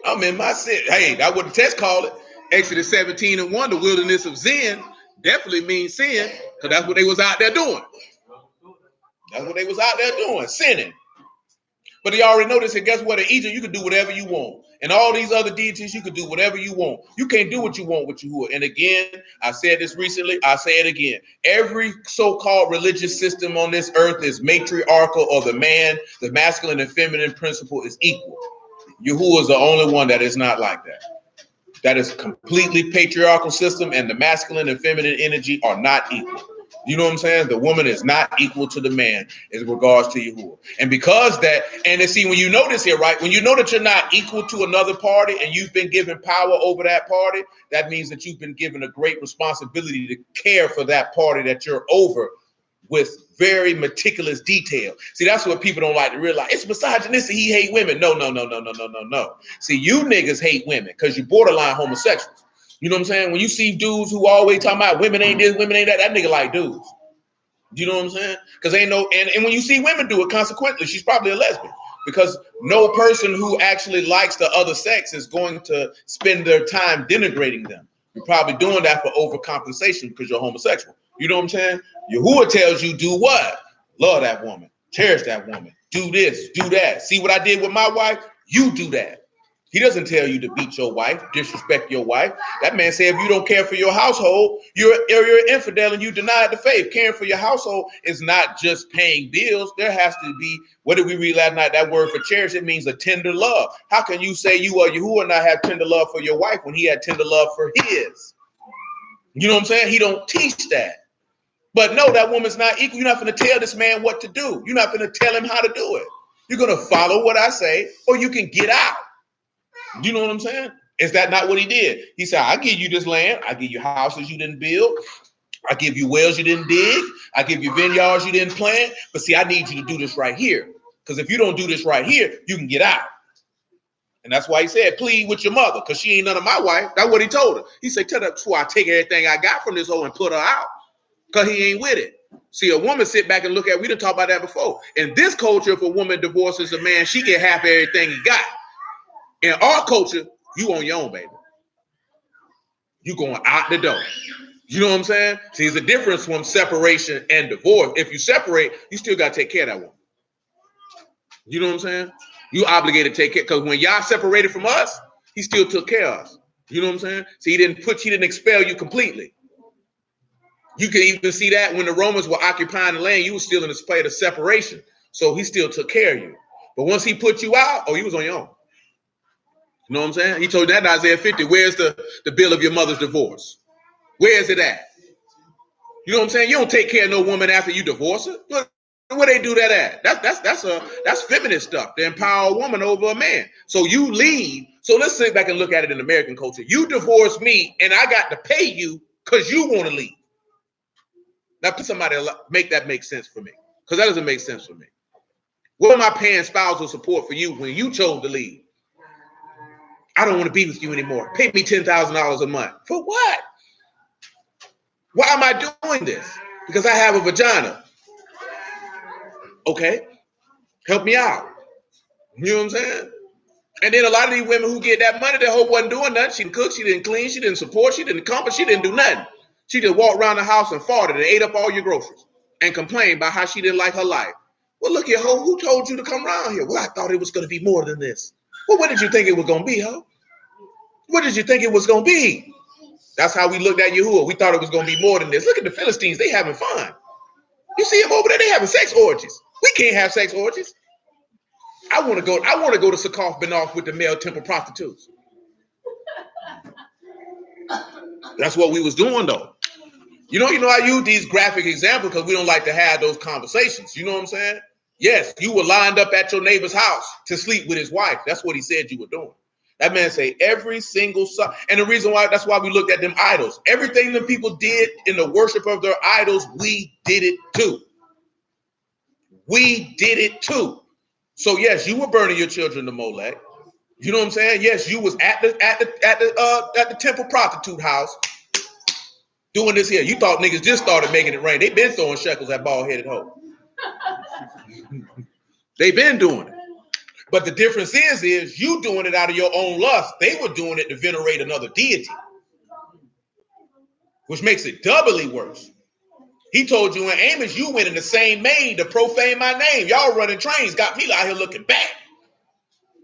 I'm in my sin. Hey, that's what the text called it. Exodus 17:1, the wilderness of Zen, definitely means sin, because that's what they was out there doing. That's what they was out there doing, sinning. But you already noticed that guess what? In Egypt, you can do whatever you want. And all these other deities, you can do whatever you want. You can't do what you want with Yahuwah. And again, I said this recently, I say it again. Every so-called religious system on this earth is matriarchal, or the man, the masculine and feminine principle is equal. Yahuwah is the only one that is not like that. That is a completely patriarchal system, and the masculine and feminine energy are not equal. You know what I'm saying? The woman is not equal to the man in regards to Yahuwah. And because that, and then see, when you know this here, right? When you know that you're not equal to another party and you've been given power over that party, that means that you've been given a great responsibility to care for that party that you're over with very meticulous detail. See, that's what people don't like to realize. It's misogynistic. He hate women. No. See, you niggas hate women because you borderline homosexuals. You know what I'm saying? When you see dudes who always talking about women ain't this, women ain't that, that nigga like dudes. You know what I'm saying? Because ain't no, and when you see women do it, consequently, she's probably a lesbian. Because no person who actually likes the other sex is going to spend their time denigrating them. You're probably doing that for overcompensation because you're homosexual. You know what I'm saying? Yahuwah tells you do what? Love that woman. Cherish that woman. Do this, do that. See what I did with my wife? You do that. He doesn't tell you to beat your wife, disrespect your wife. That man said if you don't care for your household, you're an infidel and you denied the faith. Caring for your household is not just paying bills. There has to be, what did we read last night? That word for cherish, it means a tender love. How can you say you are Yahuwah and not have tender love for your wife when he had tender love for his? You know what I'm saying? He don't teach that. But no, that woman's not equal. You're not going to tell this man what to do. You're not going to tell him how to do it. You're going to follow what I say, or you can get out. You know what I'm saying? Is that not what he did? He said, I give you this land. I give you houses you didn't build. I give you wells you didn't dig. I give you vineyards you didn't plant. But see, I need you to do this right here. Because if you don't do this right here, you can get out. And that's why he said, plead with your mother, because she ain't none of my wife. That's what he told her. He said, tell her before I take everything I got from this hoe and put her out. Because he ain't with it. See, a woman sit back and look at, we done talked about that before. In this culture, if a woman divorces a man, she get half everything he got. In our culture, you on your own, baby. You going out the door. You know what I'm saying? See, there's a difference from separation and divorce. If you separate, you still got to take care of that woman. You know what I'm saying? You obligated to take care, because when y'all separated from us, he still took care of us. You know what I'm saying? See, he didn't expel you completely. You can even see that when the Romans were occupying the land, you were still in the state of separation. So he still took care of you. But once he put you out, oh, you was on your own. You know what I'm saying? He told that in Isaiah 50. Where's the bill of your mother's divorce? Where is it at? You know what I'm saying? You don't take care of no woman after you divorce her. Where they do that at? That's feminist stuff. To empower a woman over a man. So you leave. So let's sit back and look at it in American culture. You divorce me, and I got to pay you because you want to leave. Now, somebody make that make sense for me, because that doesn't make sense for me. What am I paying spousal support for you when you chose to leave? I don't want to be with you anymore. Pay me $10,000 a month. For what? Why am I doing this? Because I have a vagina. Okay. Help me out. You know what I'm saying? And then a lot of these women who get that money, their hoe wasn't doing nothing. She didn't cook, she didn't clean, she didn't support, she didn't comfort, she didn't do nothing. She just walked around the house and farted and ate up all your groceries and complained about how she didn't like her life. Well, look here, hoe, who told you to come around here? Well, I thought it was going to be more than this. Well, what did you think it was going to be, hoe? What did you think it was going to be? That's how we looked at Yahuwah. We thought it was going to be more than this. Look at the Philistines. They having fun. You see them over there. They having sex orgies. We can't have sex orgies. I want to go to Sakaf Benoff with the male temple prostitutes. That's what we was doing though. You know, I use these graphic examples because we don't like to have those conversations. You know what I'm saying? Yes, you were lined up at your neighbor's house to sleep with his wife. That's what he said you were doing. That man say every single son. And the reason why, that's why we looked at them idols. Everything that people did in the worship of their idols, we did it too. We did it too. So yes, you were burning your children to Molech. You know what I'm saying? Yes, you was at the temple prostitute house doing this here. You thought niggas just started making it rain. They been throwing shekels at bald-headed hoe. They been doing it. But the difference is you doing it out of your own lust. They were doing it to venerate another deity, which makes it doubly worse. He told you in Amos, you went in the same maid to profane my name. Y'all running trains, got me out here looking bad.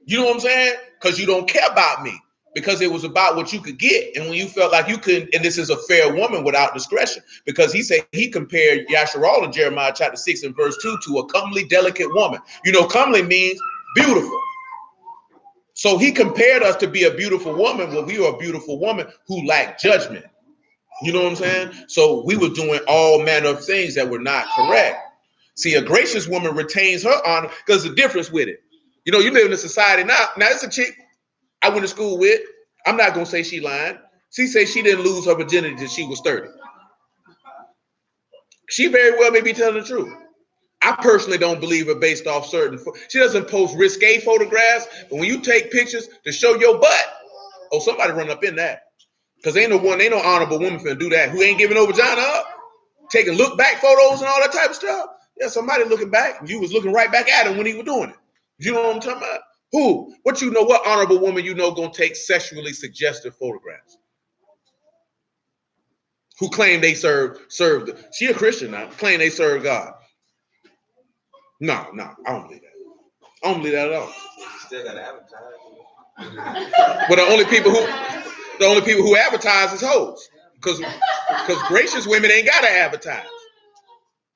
You know what I'm saying? Because you don't care about me. Because it was about what you could get. And when you felt like you couldn't, and this is a fair woman without discretion, because he said he compared Yasharal in Jeremiah chapter 6 and verse 2 to a comely, delicate woman. You know, comely means beautiful. So he compared us to be a beautiful woman when we were a beautiful woman who lacked judgment. You know what I'm saying? So we were doing all manner of things that were not correct. See, a gracious woman retains her honor because there's a difference with it. You know, you live in a society now. Now, it's a chick I went to school with. I'm not going to say she lying. She says she didn't lose her virginity until she was 30. She very well may be telling the truth. I personally don't believe her based off certain. She doesn't post risque photographs, but when you take pictures to show your butt, oh, somebody run up in that. Because ain't no honorable woman finna do that. Who ain't giving over vagina up, taking look back photos and all that type of stuff. Yeah, somebody looking back, and you was looking right back at him when he was doing it. You know what I'm talking about? Who? What you know? What honorable woman you know gonna take sexually suggestive photographs? Who claim they served? She a Christian now. Claim they serve God. No, I don't believe that. I don't believe that at all. Still got to advertise. But the only people who advertise is hoes, because gracious women ain't gotta advertise.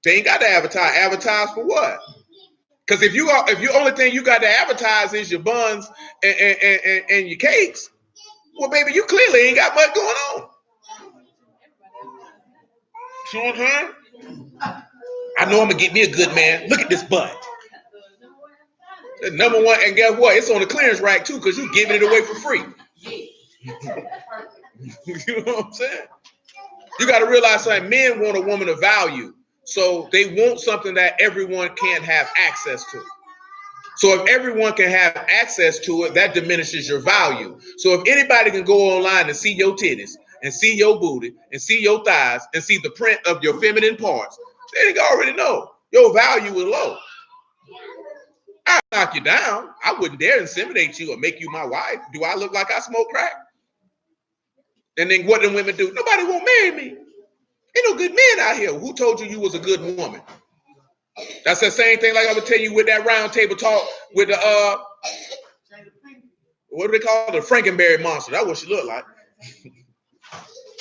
They ain't got to advertise. Advertise for what? Because if you only thing you got to advertise is your buns and your cakes, well, baby, you clearly ain't got much going on. See what I'm saying? I know I'm gonna get me a good man. Look at this butt. Number one, and guess what? It's on the clearance rack too, because you giving it away for free. You know what I'm saying? You got to realize something. Men want a woman of value, so they want something that everyone can't have access to. So if everyone can have access to it, that diminishes your value. So if anybody can go online and see your titties and see your booty and see your thighs and see the print of your feminine parts, they already know your value is low. I'll knock you down. I wouldn't dare inseminate you or make you my wife. Do I look like I smoke crack? And then what do women do? Nobody won't marry me. Ain't no good men out here. Who told you was a good woman? That's the same thing like I would tell you with that round table talk with the what do they call it? The Frankenberry monster. That's what she looked like.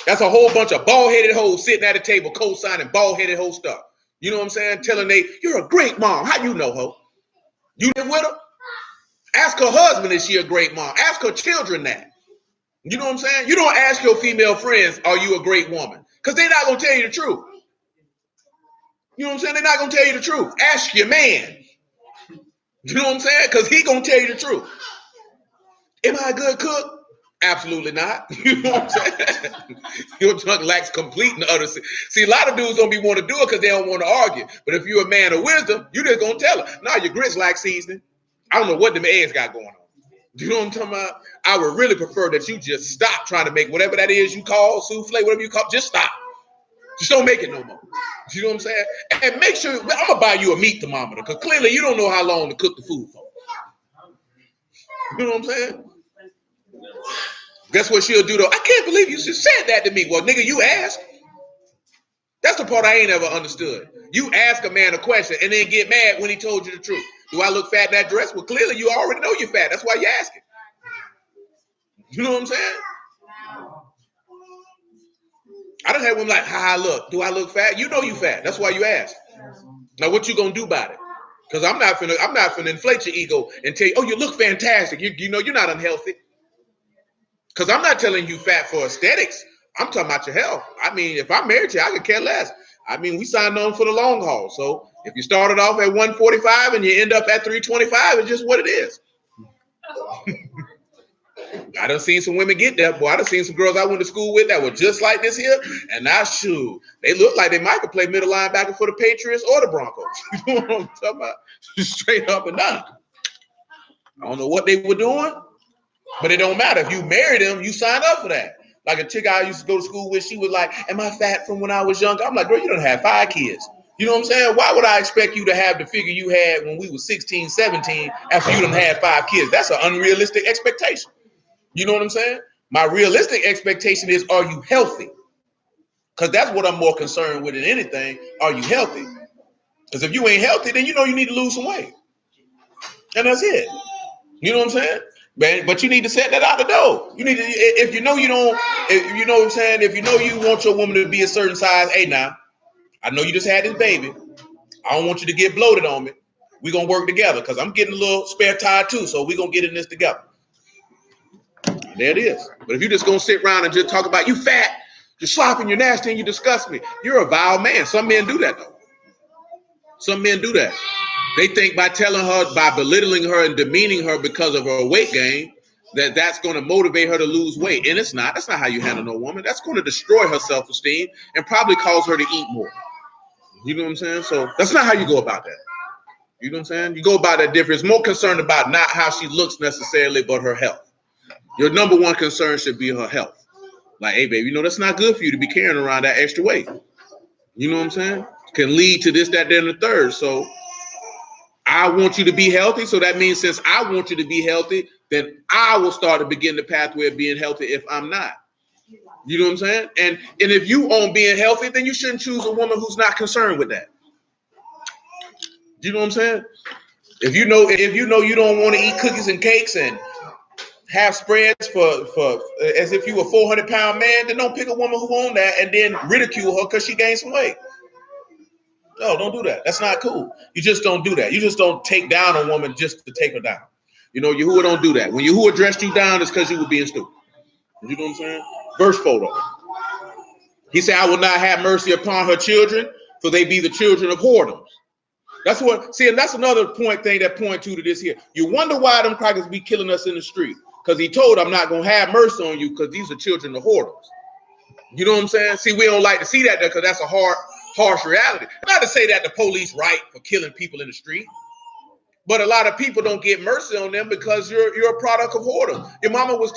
That's a whole bunch of bald-headed hoes sitting at a table co-signing bald-headed hoe stuff. You know what I'm saying? Telling you're a great mom. How you know, ho? You live with her? Ask her husband, is she a great mom? Ask her children that. You know what I'm saying? You don't ask your female friends, are you a great woman? Because they're not going to tell you the truth. You know what I'm saying? They're not going to tell you the truth. Ask your man. You know what I'm saying? Because he's going to tell you the truth. Am I a good cook? Absolutely not. You know what I'm saying? Your tongue lacks complete and utter. See, a lot of dudes don't be want to do it because they don't want to argue. But if you're a man of wisdom, you just going to tell her, nah, your grits lack seasoning. I don't know what them eggs got going on. Do you know what I'm talking about? I would really prefer that you just stop trying to make whatever that is you call souffle, whatever you call, just stop. Just don't make it no more. You know what I'm saying? And make sure, I'm going to buy you a meat thermometer because clearly you don't know how long to cook the food for. You know what I'm saying? Guess what she'll do though? I can't believe you just said that to me. Well, nigga, you asked. That's the part I ain't ever understood. You ask a man a question and then get mad when he told you the truth. Do I look fat in that dress? Well, clearly you already know you're fat. That's why you're asking. You know what I'm saying? I done had women like, how I look. Do I look fat? You know you fat. That's why you ask. Now, what you gonna do about it? Because I'm not finna inflate your ego and tell you, oh, you look fantastic. You know you're not unhealthy. Because I'm not telling you fat for aesthetics. I'm talking about your health. I mean, if I'm married to you, I could care less. I mean, we signed on for the long haul. So if you started off at 145 and you end up at 325, it's just what it is. I done seen some women get there, boy. I done seen some girls I went to school with that were just like this here. And now, shoot, they look like they might could play middle linebacker for the Patriots or the Broncos. You know what I'm talking about? Straight up and down. I don't know what they were doing, but it don't matter. If you marry them, you sign up for that. Like a chick I used to go to school with, she was like, am I fat from when I was younger? I'm like, girl, you don't have 5 kids. You know what I'm saying? Why would I expect you to have the figure you had when we were 16, 17 after you done had 5 kids? That's an unrealistic expectation. You know what I'm saying? My realistic expectation is, are you healthy? Because that's what I'm more concerned with than anything. Are you healthy? Because if you ain't healthy, then you know you need to lose some weight. And that's it. You know what I'm saying? But you need to set that out the door. You need to, if you know you don't, if you know what I'm saying, if you know you want your woman to be a certain size, hey now, I know you just had this baby. I don't want you to get bloated on me. We're going to work together because I'm getting a little spare tire too, so we're going to get in this together. And there it is. But if you're just going to sit around and just talk about you fat, you're sloppy, you're nasty, and you disgust me, you're a vile man. Some men do that though. Some men do that. They think by telling her, by belittling her and demeaning her because of her weight gain, that's going to motivate her to lose weight. And it's not. That's not how you handle no woman. That's going to destroy her self-esteem and probably cause her to eat more. You know what I'm saying? So that's not how you go about that. You know what I'm saying? You go about that different. It's more concerned about not how she looks necessarily, but her health. Your number one concern should be her health. Like, hey, baby, you know, that's not good for you to be carrying around that extra weight. You know what I'm saying? Can lead to this, that, then, and the third. So I want you to be healthy. So that means since I want you to be healthy, then I will start to begin the pathway of being healthy if I'm not. You know what I'm saying? And if you own being healthy, then you shouldn't choose a woman who's not concerned with that. You know what I'm saying? If you know you don't want to eat cookies and cakes and have spreads for as if you were a 400-pound man, then don't pick a woman who own that and then ridicule her because she gained some weight. No, don't do that. That's not cool. You just don't do that. You just don't take down a woman just to take her down. You know, Yahuwah don't do that. When Yahuwah dressed you down, it's because you were being stupid. You know what I'm saying? Verse photo. He said, I will not have mercy upon her children, for they be the children of whoredoms. That's what, see, and that's another thing that point to this here. You wonder why them crackers be killing us in the street. Because he told, I'm not going to have mercy on you because these are children of whoredoms. You know what I'm saying? See, we don't like to see that there because that's a harsh reality. Not to say that the police right for killing people in the street, but a lot of people don't get mercy on them because you're a product of whoredom. Your mama was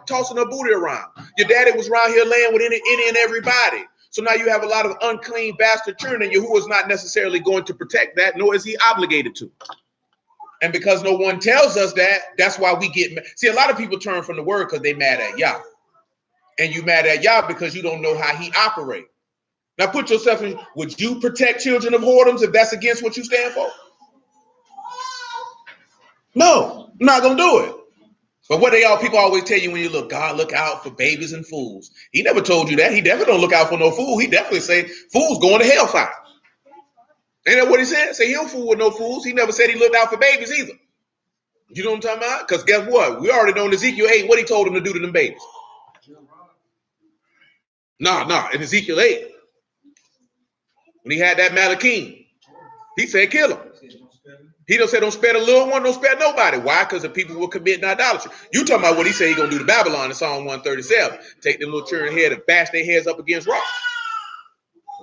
tossing her booty around. Your daddy was around here laying with any and everybody. So now you have a lot of unclean bastard children, and Yahuwah is not necessarily going to protect that, nor is he obligated to. And because no one tells us that, that's why we get mad. See, a lot of people turn from the word because they mad at Yah. And you mad at Yah because you don't know how he operates. Now put yourself in, would you protect children of whoredoms if that's against what you stand for? No, I'm not going to do it. But what people always tell you when you look, God, look out for babies and fools. He never told you that. He definitely don't look out for no fool. He definitely say fools going to hellfire. Ain't that what he said? Say he don't fool with no fools. He never said he looked out for babies either. You know what I'm talking about? Because guess what? We already know in Ezekiel 8 what he told him to do to them babies. No, in Ezekiel 8, when he had that Malachim, he said kill him. He don't say don't spare the little one, don't spare nobody. Why? Because the people will commit idolatry. You talking about what he said he gonna do to Babylon in Psalm 137. Take them little children head and bash their heads up against rocks.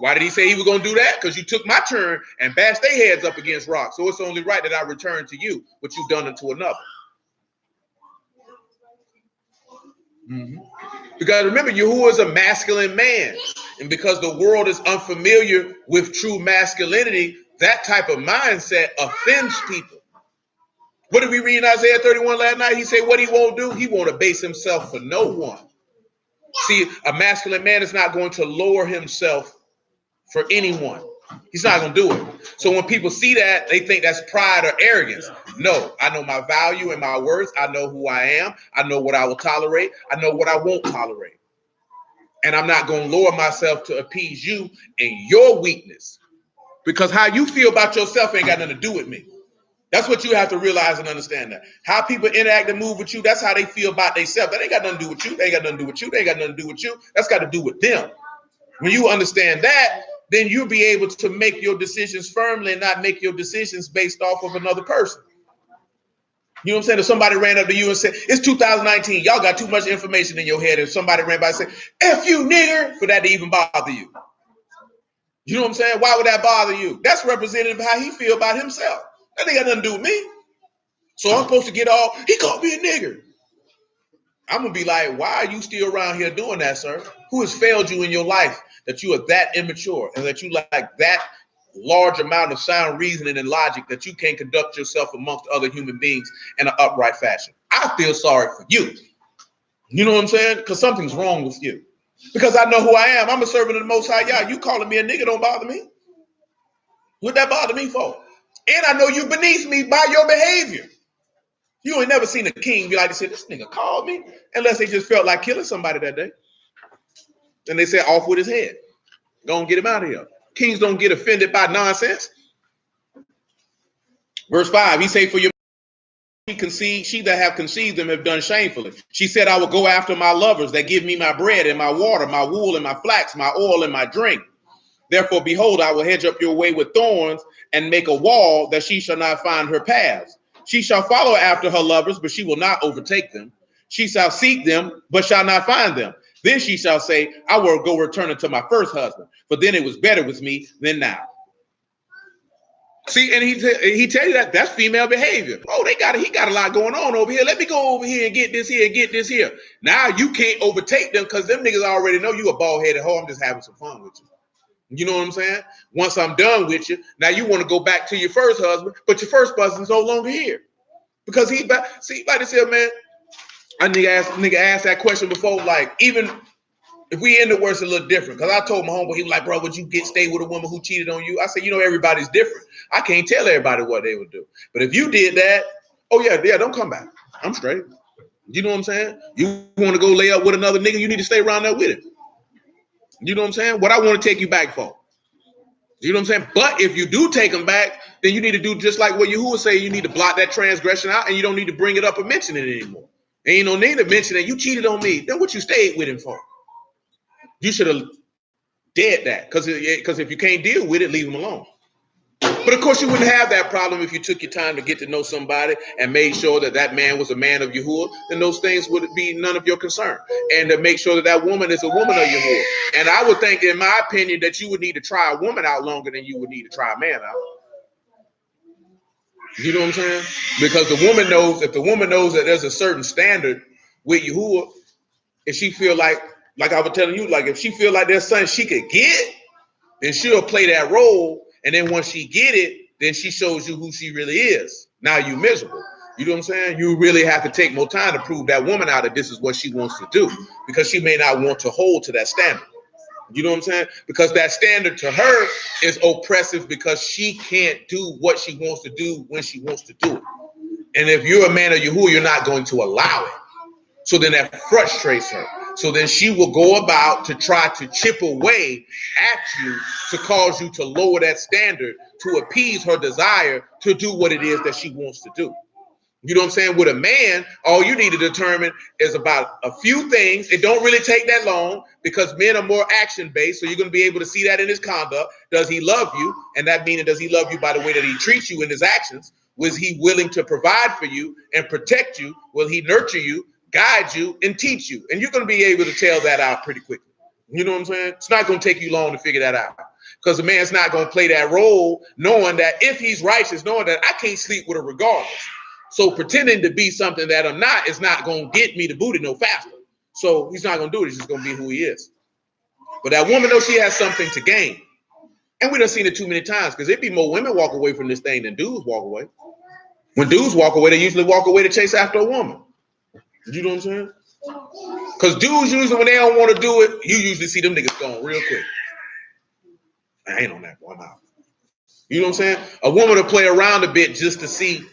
Why did he say he was gonna do that? Because you took my children and bashed their heads up against rocks. So it's only right that I return to you what you've done unto another. Mm-hmm. Because remember, Yahuwah is a masculine man. And because the world is unfamiliar with true masculinity, that type of mindset offends people. What did we read in Isaiah 31 last night? He said what he won't do, he won't abase himself for no one. See, a masculine man is not going to lower himself for anyone. He's not going to do it. So when people see that, they think that's pride or arrogance. No, I know my value and my worth. I know who I am. I know what I will tolerate. I know what I won't tolerate. And I'm not going to lower myself to appease you and your weakness. Because how you feel about yourself ain't got nothing to do with me. That's what you have to realize and understand that. How people interact and move with you, that's how they feel about themselves. That ain't got nothing to do with you. They ain't got nothing to do with you. They ain't got nothing to do with you. That's got to do with them. When you understand that, then you'll be able to make your decisions firmly and not make your decisions based off of another person. You know what I'm saying? If somebody ran up to you and said, it's 2019, y'all got too much information in your head. If somebody ran by and said, F you, nigger, for that to even bother you. You know what I'm saying? Why would that bother you? That's representative of how he feel about himself. That ain't got nothing to do with me. So I'm supposed to get all, he called me a nigger. I'm going to be like, why are you still around here doing that, sir? Who has failed you in your life that you are that immature and that you lack that large amount of sound reasoning and logic that you can't conduct yourself amongst other human beings in an upright fashion? I feel sorry for you. You know what I'm saying? Because something's wrong with you. Because I know who I am. I'm a servant of the Most High Yah. You calling me a nigga don't bother me. What that bother me for? And I know you beneath me by your behavior. You ain't never seen a king be like, they said, this nigga called me, unless they just felt like killing somebody that day. And they said, off with his head. Go and get him out of here. Kings don't get offended by nonsense. Verse 5, he say, for your she that have conceived them have done shamefully. She said, I will go after my lovers that give me my bread and my water, my wool and my flax, my oil and my drink. Therefore, behold, I will hedge up your way with thorns and make a wall that she shall not find her paths. She shall follow after her lovers, but she will not overtake them. She shall seek them, but shall not find them. Then she shall say, I will go return unto my first husband, for then it was better with me than now. See, and he tell you that that's female behavior. Oh, he got a lot going on over here. Let me go over here and get this here and get this here. Now you can't overtake them because them niggas already know you a bald-headed hoe. I'm just having some fun with you. You know what I'm saying? Once I'm done with you, now you want to go back to your first husband, but your first husband's no longer here. Because he back. See, like I said, man, a nigga asked that question before, like, even if we end the worst a little different. Because I told my homeboy, he was like, bro, would you stay with a woman who cheated on you? I said, you know, everybody's different. I can't tell everybody what they would do. But if you did that, oh yeah, don't come back. I'm straight. You know what I'm saying? You want to go lay up with another nigga, you need to stay around there with him. You know what I'm saying? What I want to take you back for. You know what I'm saying? But if you do take them back, then you need to do just like what Yahuwah say. You need to blot that transgression out, and you don't need to bring it up or mention it anymore. Ain't no need to mention that you cheated on me. Then what you stayed with him for? You should have dead that, because if you can't deal with it, leave him alone. But of course, you wouldn't have that problem if you took your time to get to know somebody and made sure that that man was a man of Yahuwah. Then those things would be none of your concern. And to make sure that that woman is a woman of Yahuwah. And I would think, in my opinion, that you would need to try a woman out longer than you would need to try a man out. You know what I'm saying? Because the woman knows, if the woman knows that there's a certain standard with Yahuwah, if she feel like I was telling you, like if she feel like there's something she could get, then she'll play that role. And then once she get it, then she shows you who she really is. Now you miserable. You know what I'm saying? You really have to take more time to prove that woman out that this is what she wants to do, because she may not want to hold to that standard. You know what I'm saying? Because that standard to her is oppressive, because she can't do what she wants to do when she wants to do it. And if you're a man of Yahuwah, you're not going to allow it. So then that frustrates her. So then she will go about to try to chip away at you to cause you to lower that standard to appease her desire to do what it is that she wants to do. You know what I'm saying? With a man, all you need to determine is about a few things. It don't really take that long, because men are more action-based. So you're going to be able to see that in his conduct. Does he love you? And that meaning, does he love you by the way that he treats you in his actions? Was he willing to provide for you and protect you? Will he nurture you, guide you, and teach you? And you're going to be able to tell that out pretty quickly. You know what I'm saying? It's not going to take you long to figure that out, because the man's not going to play that role knowing that if he's righteous, knowing that I can't sleep with her regardless. So pretending to be something that I'm not is not going to get me the booty no faster. So he's not going to do it. He's just going to be who he is. But that woman knows she has something to gain. And we done seen it too many times, because it'd be more women walk away from this thing than dudes walk away. When dudes walk away, they usually walk away to chase after a woman. You know what I'm saying? Because dudes usually, when they don't want to do it, you usually see them niggas going real quick. I ain't on that one out. You know what I'm saying? A woman will play around a bit just to see,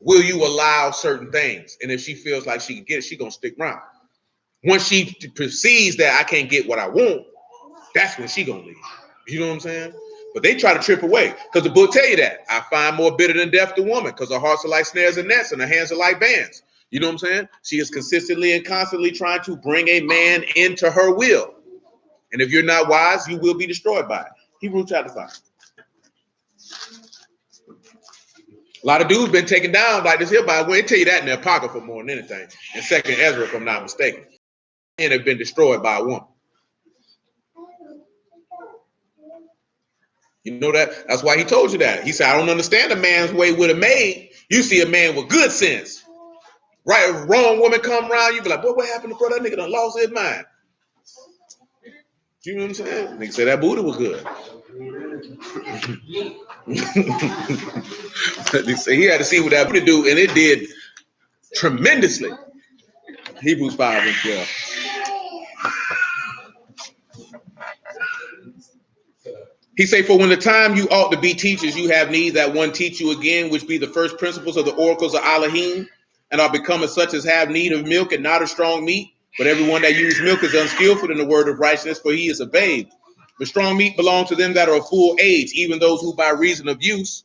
will you allow certain things? And if she feels like she can get it, she's going to stick around. Once she perceives that I can't get what I want, that's when she going to leave. You know what I'm saying? But they try to trip away because the book tell you that. I find more bitter than death the woman because her hearts are like snares and nets and her hands are like bands. You know what I'm saying? She is consistently and constantly trying to bring a man into her will. And if you're not wise, you will be destroyed by it. Hebrews chapter 5. A lot of dudes been taken down like this here by, well, they tell you that in the Apocrypha more than anything. In 2nd Ezra, if I'm not mistaken. And have been destroyed by a woman. You know that? That's why he told you that. He said, I don't understand a man's way with a maid. You see a man with good sense. Right? A wrong woman come around, you be like, boy, what happened to brother? That nigga done lost his mind. You know what I'm saying? Nigga said that booty was good. They say he had to see what that booty do, and it did tremendously. Hebrews 5 and 12. He say, for when the time you ought to be teachers, you have need that one teach you again, which be the first principles of the oracles of Elohim, and are becoming such as have need of milk and not of strong meat. But everyone that uses milk is unskillful in the word of righteousness, for he is a babe. But strong meat belongs to them that are of full age, even those who by reason of use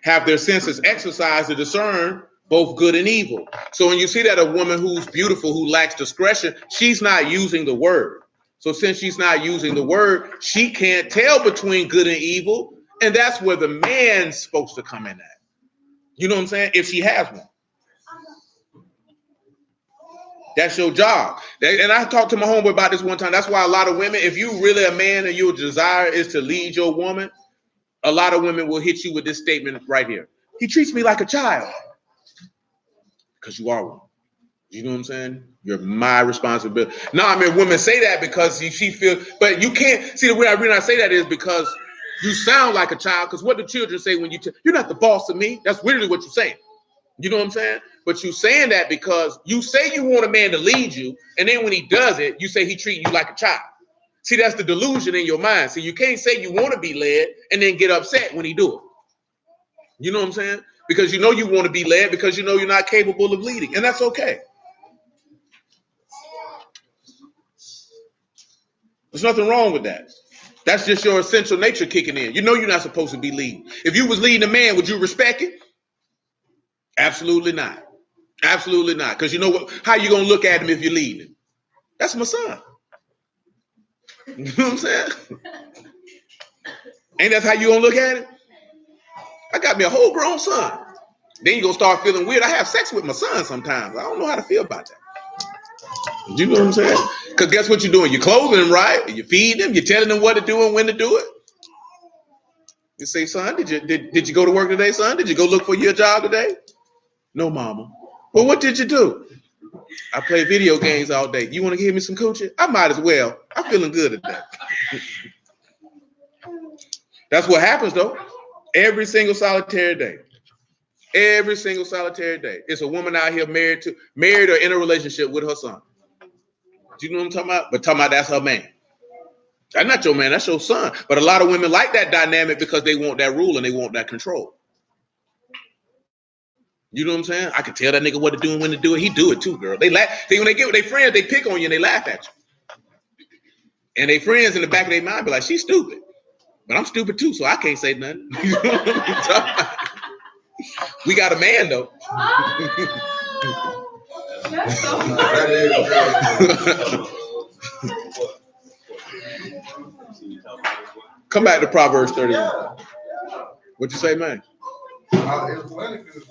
have their senses exercised to discern both good and evil. So when you see that a woman who's beautiful, who lacks discretion, she's not using the word. So since she's not using the word, she can't tell between good and evil. And that's where the man's supposed to come in at. You know what I'm saying? If she has one. That's your job. And I talked to my homeboy about this one time. That's why a lot of women, if you really a man and your desire is to lead your woman, a lot of women will hit you with this statement right here. He treats me like a child. Because you are one. You know what I'm saying? You're my responsibility. No, I mean, women say that because she feels, but you can't see the way I say that is because you sound like a child. Because what do children say when you're not the boss of me? That's literally what you're saying. You know what I'm saying? But you're saying that because you say you want a man to lead you, and then when he does it, you say he treating you like a child. See, that's the delusion in your mind. So you can't say you want to be led and then get upset when he do it. You know what I'm saying? Because you know you want to be led because you know you're not capable of leading, and that's okay. There's nothing wrong with that. That's just your essential nature kicking in. You know you're not supposed to be leading. If you was leading a man, would you respect it? Absolutely not. Absolutely not. Because you know what? How you gonna look at him if you're leading him? That's my son. You know what I'm saying? Ain't that how you gonna look at him? I got me a whole grown son. Then you gonna start feeling weird. I have sex with my son sometimes. I don't know how to feel about that. You know what I'm saying? Because guess what you're doing? You're clothing him right. You're feeding him. You're telling him what to do and when to do it. You say, son, did you go to work today, son? Did you go look for your job today? No, mama. Well, what did you do? I play video games all day. You want to give me some coochie? I might as well. I'm feeling good today. That's what happens, though. Every single solitary day. Every single solitary day. It's a woman out here married or in a relationship with her son. Do you know what I'm talking about? But talking about that's her man. That's not your man, that's your son. But a lot of women like that dynamic because they want that rule and they want that control. You know what I'm saying? I can tell that nigga what to do and when to do it. He do it too, girl. When they get with their friends, they pick on you and they laugh at you. And their friends in the back of their mind be like, she's stupid. But I'm stupid too, so I can't say nothing. You know what I'm talking about? We got a man though. That's so Come back to Proverbs 31. What you say, man? It was funny because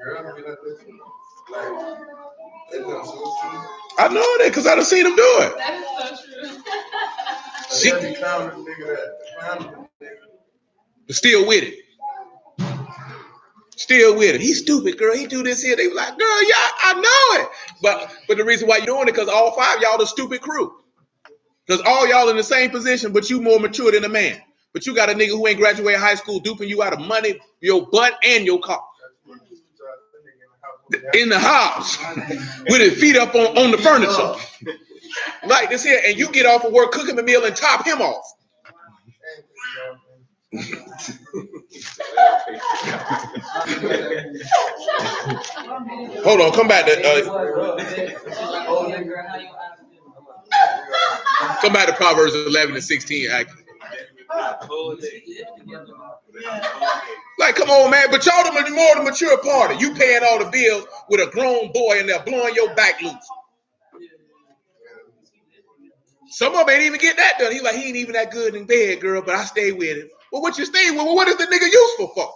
girls be like this. Like, they done so true. I know that because I done seen them do it. That is so true. They be clowning the nigga that. Still with it. Still with it. He's stupid, girl. He do this here. They be like, girl, yeah, I know it. But the reason why you're doing it because all five y'all the stupid crew. Because all y'all in the same position, but you more mature than a man. But you got a nigga who ain't graduated high school duping you out of money, your butt, and your car. In the house. With his feet up on the furniture. Like this here. And you get off of work, cook him a meal, and top him off. Hold on, come back to Proverbs 11 and 16. Actually. Like, come on, man. But y'all the more the mature party. You paying all the bills with a grown boy in there blowing your back loose. Some of them ain't even get that done. He's like, he ain't even that good in bed, girl, but I stay with him. Well, what you stay with? Well, what is the nigga useful for?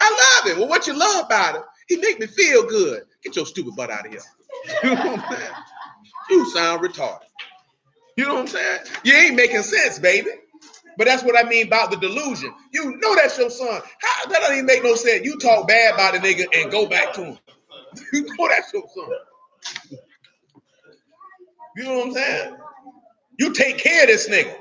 I love him. Well, what you love about him? He make me feel good. Get your stupid butt out of here. You know what I'm saying? You sound retarded. You know what I'm saying? You ain't making sense, baby. But that's what I mean about the delusion. You know that's your son. How, that don't even make no sense. You talk bad about a nigga and go back to him. You know that's your son. You know what I'm saying? You take care of this nigga.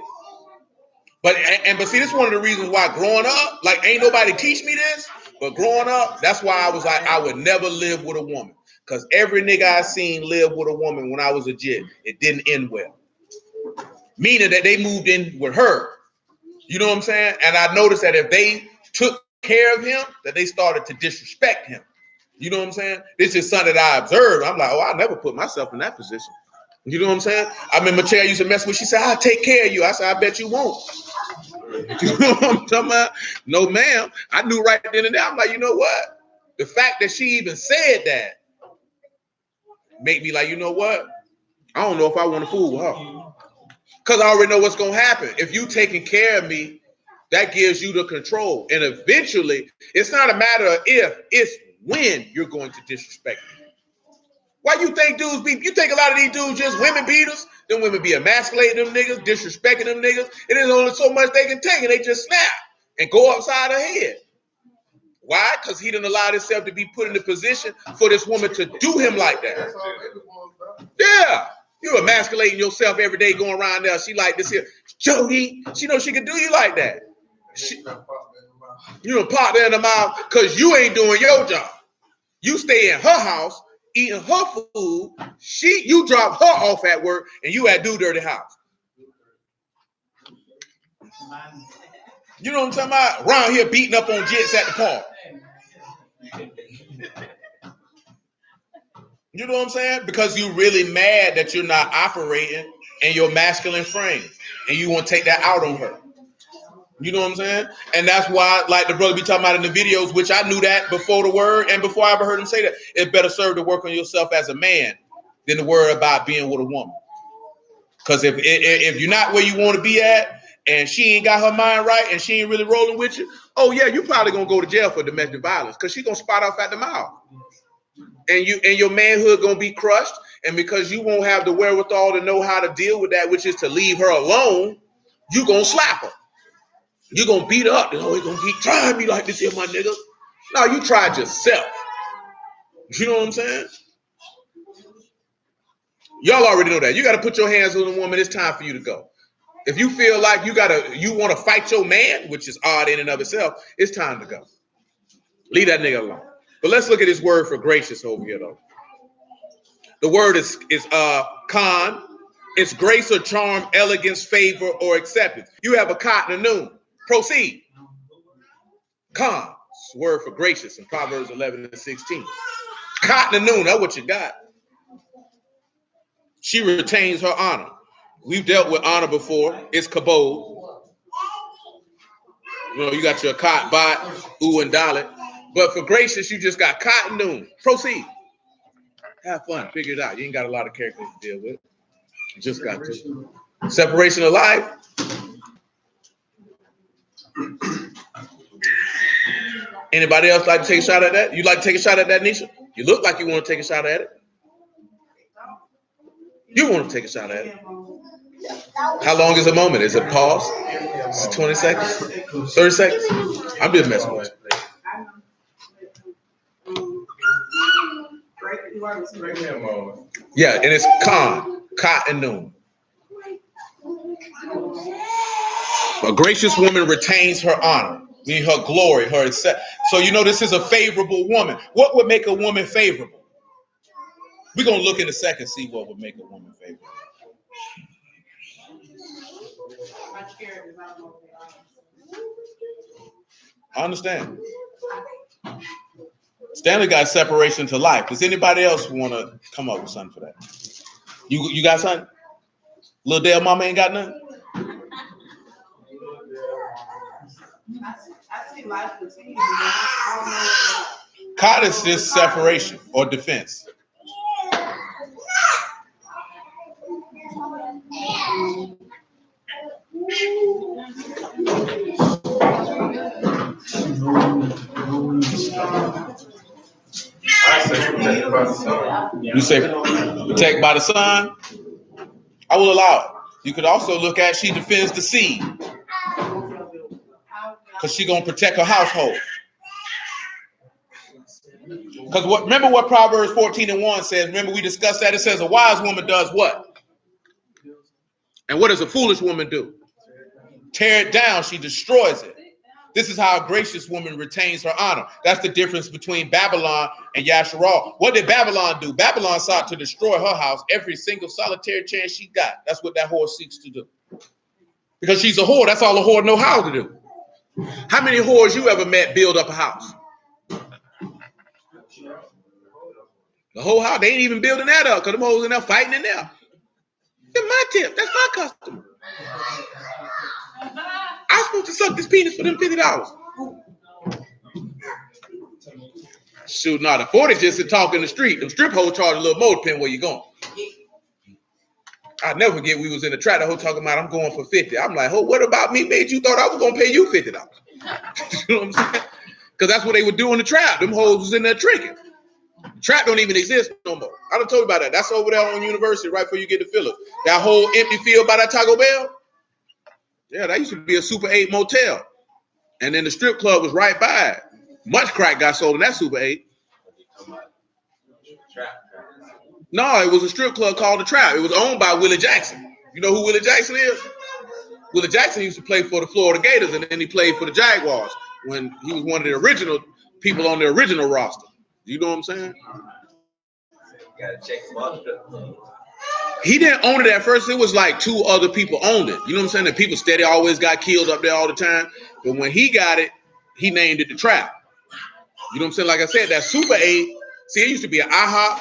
But see, this is one of the reasons why growing up, like ain't nobody teach me this, but growing up, that's why I was like, I would never live with a woman. Because every nigga I seen live with a woman when I was a jit, it didn't end well. Meaning that they moved in with her. You know what I'm saying? And I noticed that if they took care of him, that they started to disrespect him. You know what I'm saying? This is something that I observed. I'm like, oh, I never put myself in that position. You know what I'm saying? I remember Chair used to mess with. She said, I'll take care of you. I said, I bet you won't. You know what I'm talking about? No, ma'am. I knew right then and there. I'm like, you know what? The fact that she even said that made me like, you know what? I don't know if I want to fool with her. Because I already know what's going to happen. If you taking care of me, that gives you the control. And eventually, it's not a matter of if, it's when you're going to disrespect me. Why you think dudes be, you think a lot of these dudes just women beaters? Them women be emasculating them niggas, disrespecting them niggas. It is only so much they can take and they just snap and go upside her head. Why? Because he didn't allow himself to be put in the position for this woman to do him like that. Yeah. You emasculating yourself every day going around there. She like this here. Jody, she knows she can do you like that. You don't pop there in the mouth because you ain't doing your job. You stay in her house, eating her food. You drop her off at work and you at do dirty house. You know what I'm talking about? Around here beating up on jits at the park. You know what I'm saying? Because you really mad that you're not operating in your masculine frame. And you want to take that out on her. You know what I'm saying? And that's why, like the brother be talking about in the videos, which I knew that before the word and before I ever heard him say that, it better serve to work on yourself as a man than to worry about being with a woman. Because if you're not where you want to be at and she ain't got her mind right and she ain't really rolling with you, oh yeah, you probably going to go to jail for domestic violence because she's going to spot off at the mouth. And your manhood gonna be crushed, and because you won't have the wherewithal to know how to deal with that, which is to leave her alone, you gonna slap her. You gonna beat her up. Oh, he gonna keep trying me like this here, my nigga. No, you tried yourself. You know what I'm saying? Y'all already know that. You gotta put your hands on the woman. It's time for you to go. If you feel like you want to fight your man, which is odd in and of itself, it's time to go. Leave that nigga alone. But let's look at this word for gracious over here, though. The word is con. It's grace or charm, elegance, favor, or acceptance. You have a cotton and noon. Proceed. Con. It's the word for gracious in Proverbs 11 and 16. Cotton and noon. That's what you got. She retains her honor. We've dealt with honor before. It's kabod. You know, you got your cot, bot, ooh, and dollar. But for gracious, you just got cotton noon. Proceed. Have fun. Figure it out. You ain't got a lot of characters to deal with. You just got to. Separation of life. Anybody else like to take a shot at that? You like to take a shot at that, Nisha? You look like you want to take a shot at it. You want to take a shot at it. How long is a moment? Is it pause? Is it 20 seconds? 30 seconds? I'm just messing with you. Yeah, and it's con, cotton noon. A gracious woman retains her honor, meaning her glory, her accept. So you know this is a favorable woman. What would make a woman favorable? We're gonna look in a second, see what would make a woman favorable. I understand. Stanley got separation to life. Does anybody else want to come up with something for that? You got something? Little Dale mama ain't got nothing? I see life continue. I don't know. Caught is just separation or defense. I say protected by the sun. You say protect by the sun. I will allow it. You could also look at she defends the seed because she's gonna protect her household. Because remember what Proverbs 14:1 says. Remember we discussed that. It says a wise woman does what? And what does a foolish woman do? Tear it down. She destroys it. This is how a gracious woman retains her honor. That's the difference between Babylon and Yasharal. What did Babylon do? Babylon sought to destroy her house every single solitary chance she got. That's what that whore seeks to do. Because she's a whore. That's all a whore know how to do. How many whores you ever met build up a house? The whole house. They ain't even building that up because them hoes in there fighting in there. That's my tip. That's my customer. I'm supposed to suck this penis for them $50. Shoot, nah, the 40 just to talk in the street. Them strip hoes charge a little more depending where you going. I'll never forget we was in the trap, the hoe talking about I'm going for 50. I'm like, oh, what about me made you thought I was gonna pay you $50? You know what I'm saying? Because that's what they would do in the trap. Them hoes was in there tricking. Trap don't even exist no more. I done told you about that. That's over there on University right before you get to Phillips. That whole empty field by that Taco Bell. Yeah, that used to be a Super 8 motel. And then the strip club was right by it. Much crack got sold in that Super 8. No, it was a strip club called The Trap. It was owned by Willie Jackson. You know who Willie Jackson is? Willie Jackson used to play for the Florida Gators, and then he played for the Jaguars when he was one of the original people on the original roster. You know what I'm saying? He didn't own it at first. It was like two other people owned it. You know what I'm saying? The people steady always got killed up there all the time. But when he got it, he named it The Trap. You know what I'm saying? Like I said, that Super 8, see, it used to be an IHOP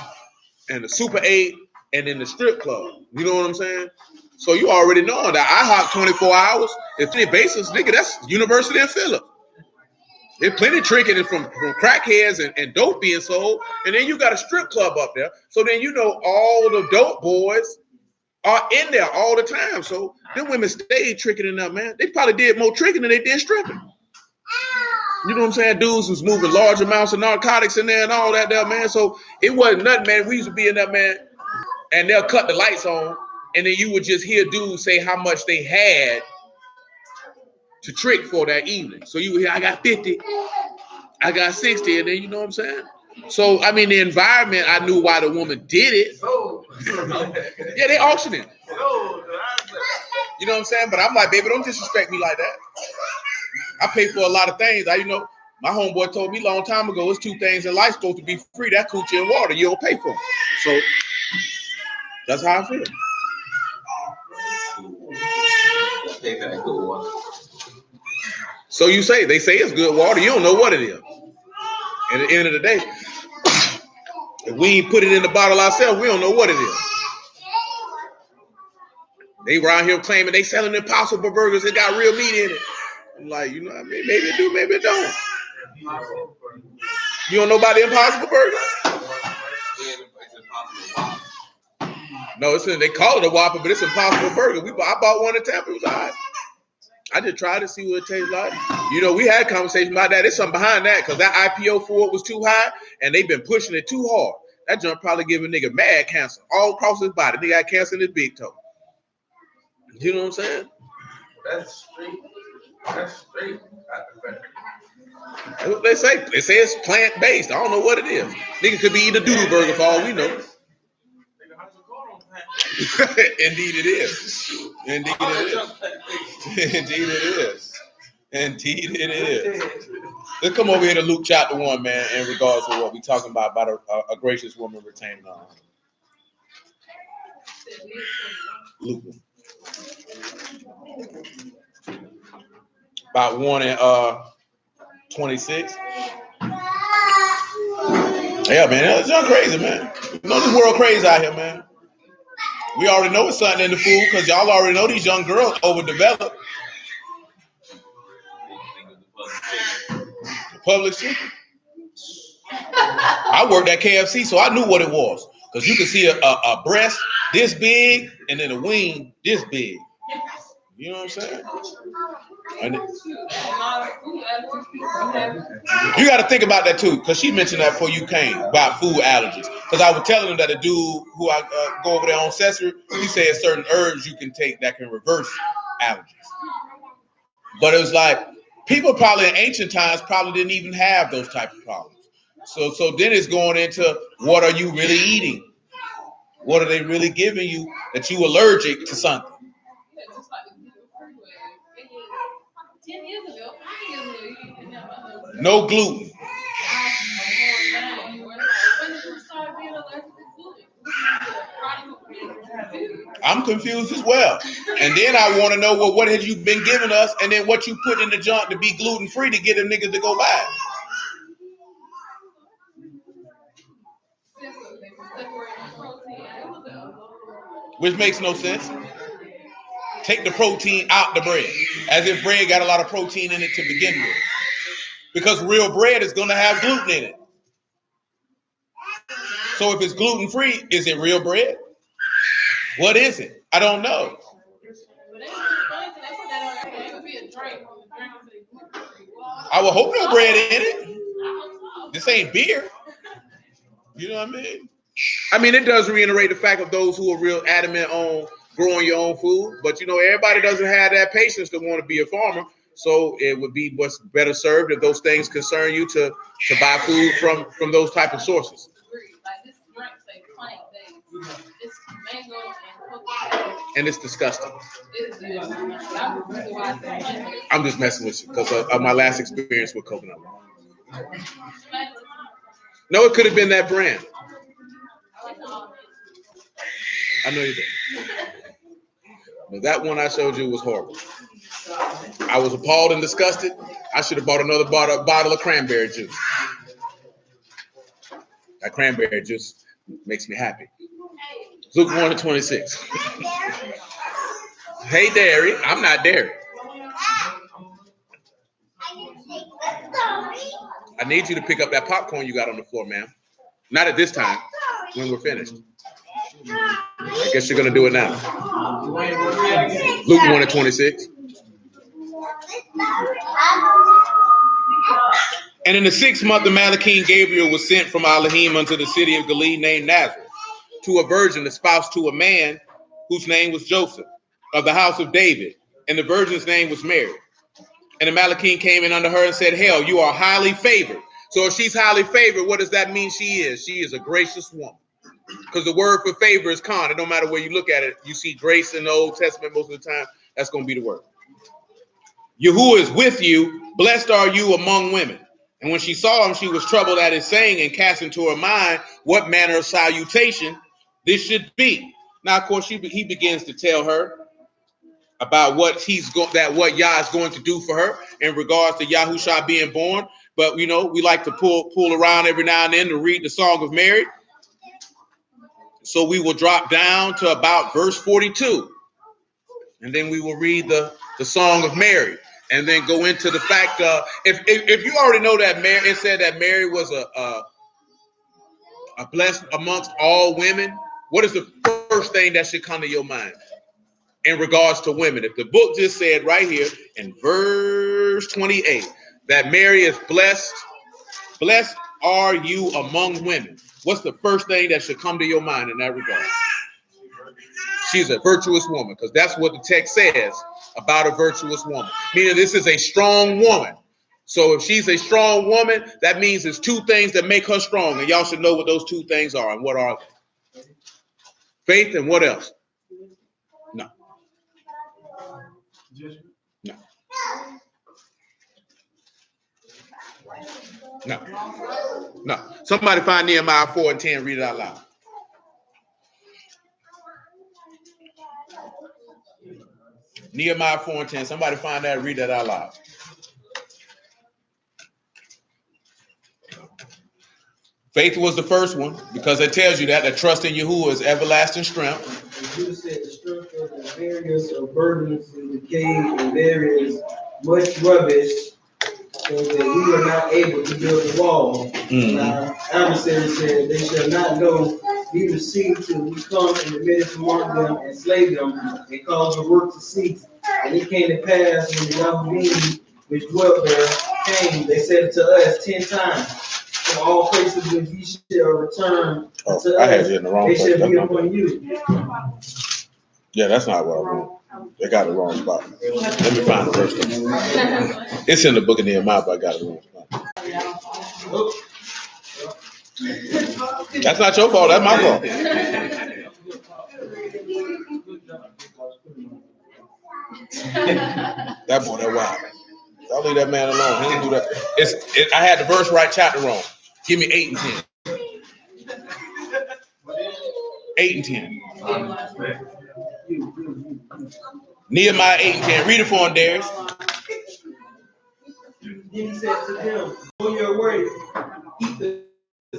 and the Super 8 and then the strip club. You know what I'm saying? So you already know that IHOP 24 hours, if any basis, nigga, that's University of Phillips. There's plenty of tricking from crackheads and dope being sold. And then you got a strip club up there. So then you know all the dope boys are in there all the time. So them women stayed tricking enough, man. They probably did more tricking than they did stripping. You know what I'm saying? Dudes was moving large amounts of narcotics in there and all that there, man. So it wasn't nothing, man. We used to be in there, man, and they'll cut the lights on, and then you would just hear dudes say how much they had to trick for that evening. So you would hear, I got 50, I got 60, and then you know what I'm saying? So, I mean, the environment, I knew why the woman did it. Yeah, they auctioned it. You know what I'm saying? But I'm like, baby, don't disrespect me like that. I pay for a lot of things. My homeboy told me a long time ago, it's two things in life supposed to be free. That coochie and water. You don't pay for them. So that's how I feel. So they say it's good water. You don't know what it is. And at the end of the day, if we ain't put it in the bottle ourselves, we don't know what it is. They around here claiming they selling Impossible Burgers. It got real meat in it. I'm like, you know what I mean? Maybe it do, maybe it don't. You don't know about the Impossible Burger? No, they call it a Whopper, but it's Impossible Burger. I bought one at Tampa. It was all right. I just tried to see what it tastes like. You know, we had conversations about that. There's something behind that because that IPO for it was too high, and they've been pushing it too hard. That junk probably give a nigga mad cancer all across his body. Nigga got cancer in his big toe. You know what I'm saying? That's straight. That's what they say. They say it's plant-based. I don't know what it is. Nigga could be eating a doodle burger for all we know. Indeed it is. Indeed it is. Let's come over here to Luke chapter 1, man, in regards to what we're talking about a gracious woman retaining honor. Luke. About 1 and 26. Yeah, man, that's just crazy, man. You know this world crazy out here, man. We already know it's something in the food because y'all already know these young girls overdeveloped. Public chicken. I worked at KFC, so I knew what it was. Because you could see a breast this big and then a wing this big. You know what I'm saying? And you got to think about that too, because she mentioned that before you came about food allergies. Because I was telling them that a dude who I go over there on Sesame, he said certain herbs you can take that can reverse allergies. But it was like people probably in ancient times probably didn't even have those type of problems. So then it's going into what are you really eating? What are they really giving you that you allergic to something? No gluten. I'm confused as well. And then I want to know, well, what have you been giving us? And then what you put in the junk to be gluten free to get them niggas to go buy it. Which makes no sense. Take the protein out the bread. As if bread got a lot of protein in it to begin with. Because real bread is going to have gluten in it. So if it's gluten free, is it real bread? What is it? I don't know. I would hope no bread in it. This ain't beer. You know what I mean? I mean, it does reiterate the fact of those who are real adamant on growing your own food. But, you know, everybody doesn't have that patience to want to be a farmer. So it would be what's better served if those things concern you to buy food from those type of sources. And it's disgusting. I'm just messing with you because of my last experience with coconut water. No, it could have been that brand. I know you did. But that one I showed you was horrible. I was appalled and disgusted. I should have bought another bottle of cranberry juice. That cranberry juice makes me happy. Luke 1:26. Hey, dairy. I'm not dairy. I need you to pick up that popcorn you got on the floor, ma'am. Not at this time, when we're finished. I guess you're going to do it now. Luke 1:26. And in the 6th month, the Malachine Gabriel was sent from Elohim unto the city of Galilee named Nazareth, to a virgin espoused to a man whose name was Joseph, of the house of David, and the virgin's name was Mary. And the Malachine came in unto her and said, Hail, you are highly favored. So if she's highly favored, what does that mean she is? She is a gracious woman. Because the word for favor is con. It don't matter where you look at it. You see grace in the Old Testament most of the time. That's going to be the word. Yahuwah is with you. Blessed are you among women. And when she saw him, she was troubled at his saying and cast into her mind what manner of salutation this should be. Now, of course, he begins to tell her about what what Yah is going to do for her in regards to Yahushua being born. But, you know, we like to pull around every now and then to read the Song of Mary. So we will drop down to about verse 42. And then we will read the Song of Mary. And then go into the fact of, if you already know that Mary, it said that Mary was a blessed amongst all women. What is the first thing that should come to your mind in regards to women? If the book just said right here in verse 28 that Mary is blessed are you among women. What's the first thing that should come to your mind in that regard? She's a virtuous woman, because that's what the text says about a virtuous woman. Meaning this is a strong woman. So if she's a strong woman, that means there's two things that make her strong. And y'all should know what those two things are. And what are they? Faith and what else? No. No. No. No. Somebody find Nehemiah 4:10, read it out loud. Nehemiah 4:10. Somebody find that, read that out loud. Faith was the first one, because it tells you that trust in Yahuwah is everlasting strength. You said the strength of the various burdens in the cave, and there is much rubbish says that we are not able to build the wall. And our adversary said, they shall not know, neither seek to come in the midst among them and slay them, and cause the work to cease. And it came to pass when the Yahudim which dwelt there came, they said to us 10 times, from all places which ye shall return to us, they shall be upon you. Yeah, that's not what I want. They got the wrong spot. Let me find the verse. It's in the book of Nehemiah, but I got it wrong spot. That's not your fault. That's my fault. That boy, that wild. I'll leave that man alone. He didn't do that. I had the verse right, chapter wrong. Give me 8 and 10. 8 and 10. Nehemiah 8 and 10. Read it for him, Darius. Then he said to them, go your way, eat the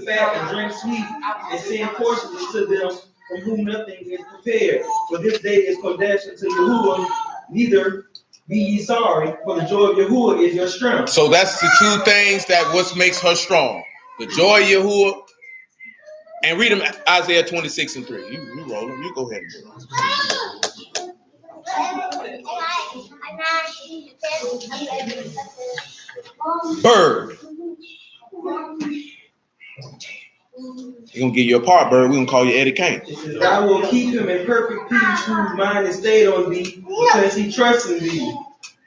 fat and drink sweet, and send portions to them from whom nothing is prepared. For this day is Kodesh unto Yahuwah, neither be ye sorry, for the joy of Yahuwah is your strength. So that's the two things that what makes her strong. The joy of Yahuwah. And read them Isaiah 26 and 3. You roll them. You go ahead and do it. Bird. You're going to get you a part, Bird. We're going to call you Eddie Kane. Thou will keep him in perfect peace whose mind is stayed on thee, because he trusts in thee.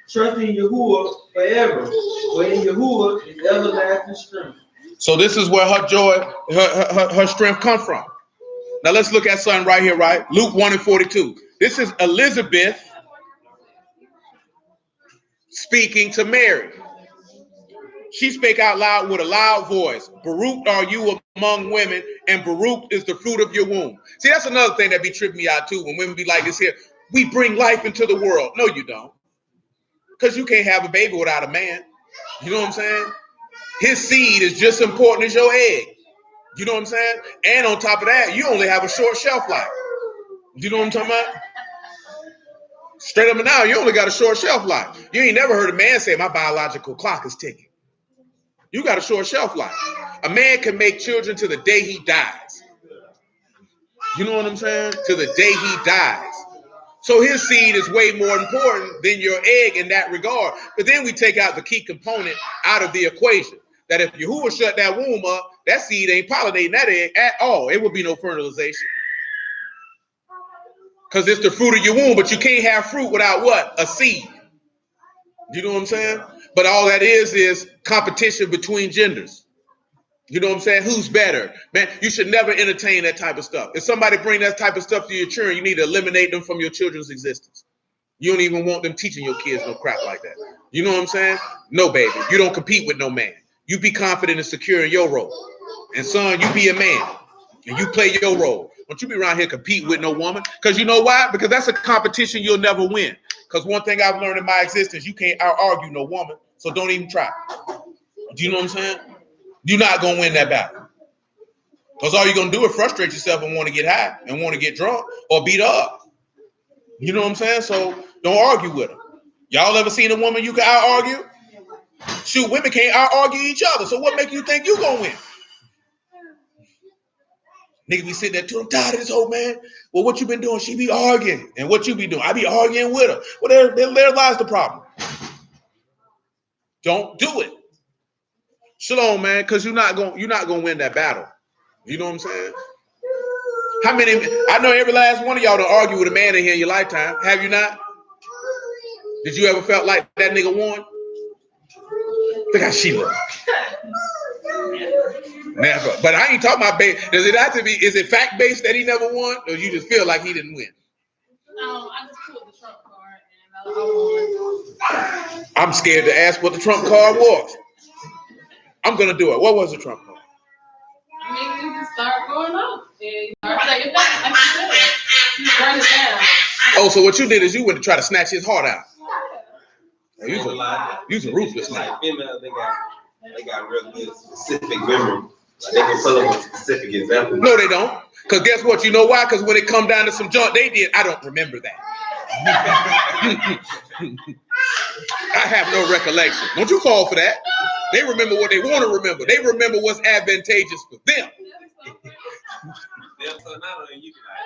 Trust in Yahuwah forever, for in Yahuwah is everlasting strength. So this is where her joy, her strength comes from. Now let's look at something right here, right? Luke 1 and 42. This is Elizabeth speaking to Mary. She spake out loud with a loud voice. Baruch are you among women, and Baruch is the fruit of your womb. See, that's another thing that be tripping me out too. When women be like this here, we bring life into the world. No, you don't. Because you can't have a baby without a man. You know what I'm saying? His seed is just as important as your egg. You know what I'm saying? And on top of that, you only have a short shelf life. You know what I'm talking about? Straight up and down, you only got a short shelf life. You ain't never heard a man say, my biological clock is ticking. You got a short shelf life. A man can make children to the day he dies. You know what I'm saying? To the day he dies. So his seed is way more important than your egg in that regard. But then we take out the key component out of the equation. That if Yahuwah shut that womb up, that seed ain't pollinating that egg at all. It would be no fertilization. Because it's the fruit of your womb, but you can't have fruit without what? A seed. You know what I'm saying? But all that is competition between genders. You know what I'm saying? Who's better? Man, you should never entertain that type of stuff. If somebody bring that type of stuff to your children, you need to eliminate them from your children's existence. You don't even want them teaching your kids no crap like that. You know what I'm saying? No, baby. You don't compete with no man. You be confident and secure in your role. And son, you be a man. And you play your role. Don't you be around here competing with no woman. Because you know why? Because that's a competition you'll never win. Because one thing I've learned in my existence, you can't out-argue no woman. So don't even try. Do you know what I'm saying? You're not going to win that battle. Because all you're going to do is frustrate yourself and want to get high and want to get drunk or beat up. You know what I'm saying? So don't argue with her. Y'all ever seen a woman you can out-argue? Shoot, women can't out-argue each other. So what make you think you going to win? Nigga be sitting there too, I'm tired of this old man. Well, what you been doing? She be arguing. And what you be doing? I be arguing with her. Well, there lies the problem. Don't do it. Shalom, man, because you're not gonna win that battle. You know what I'm saying? How many? I know every last one of y'all don't argue with a man in here in your lifetime. Have you not? Did you ever felt like that nigga won? Look how she look. Never. But I ain't talking about base. Does it have to be? Is it fact based that he never won, or you just feel like he didn't win? I just pulled the Trump card and I won. I'm scared to ask what the Trump card was. I'm gonna do it. What was the Trump card? I mean, you just start going up. And start saying that, like you said. You burn it down. Oh, so what you did is you went to try to snatch his heart out. You was a ruthless man. Like females, they got real good specific memory. Like they can pull up a specific example. No, they don't. Because guess what? You know why? Because when it come down to some junk they did, I don't remember that. I have no recollection. Don't you fall for that. They remember what they want to remember. They remember what's advantageous for them. So not only you be like,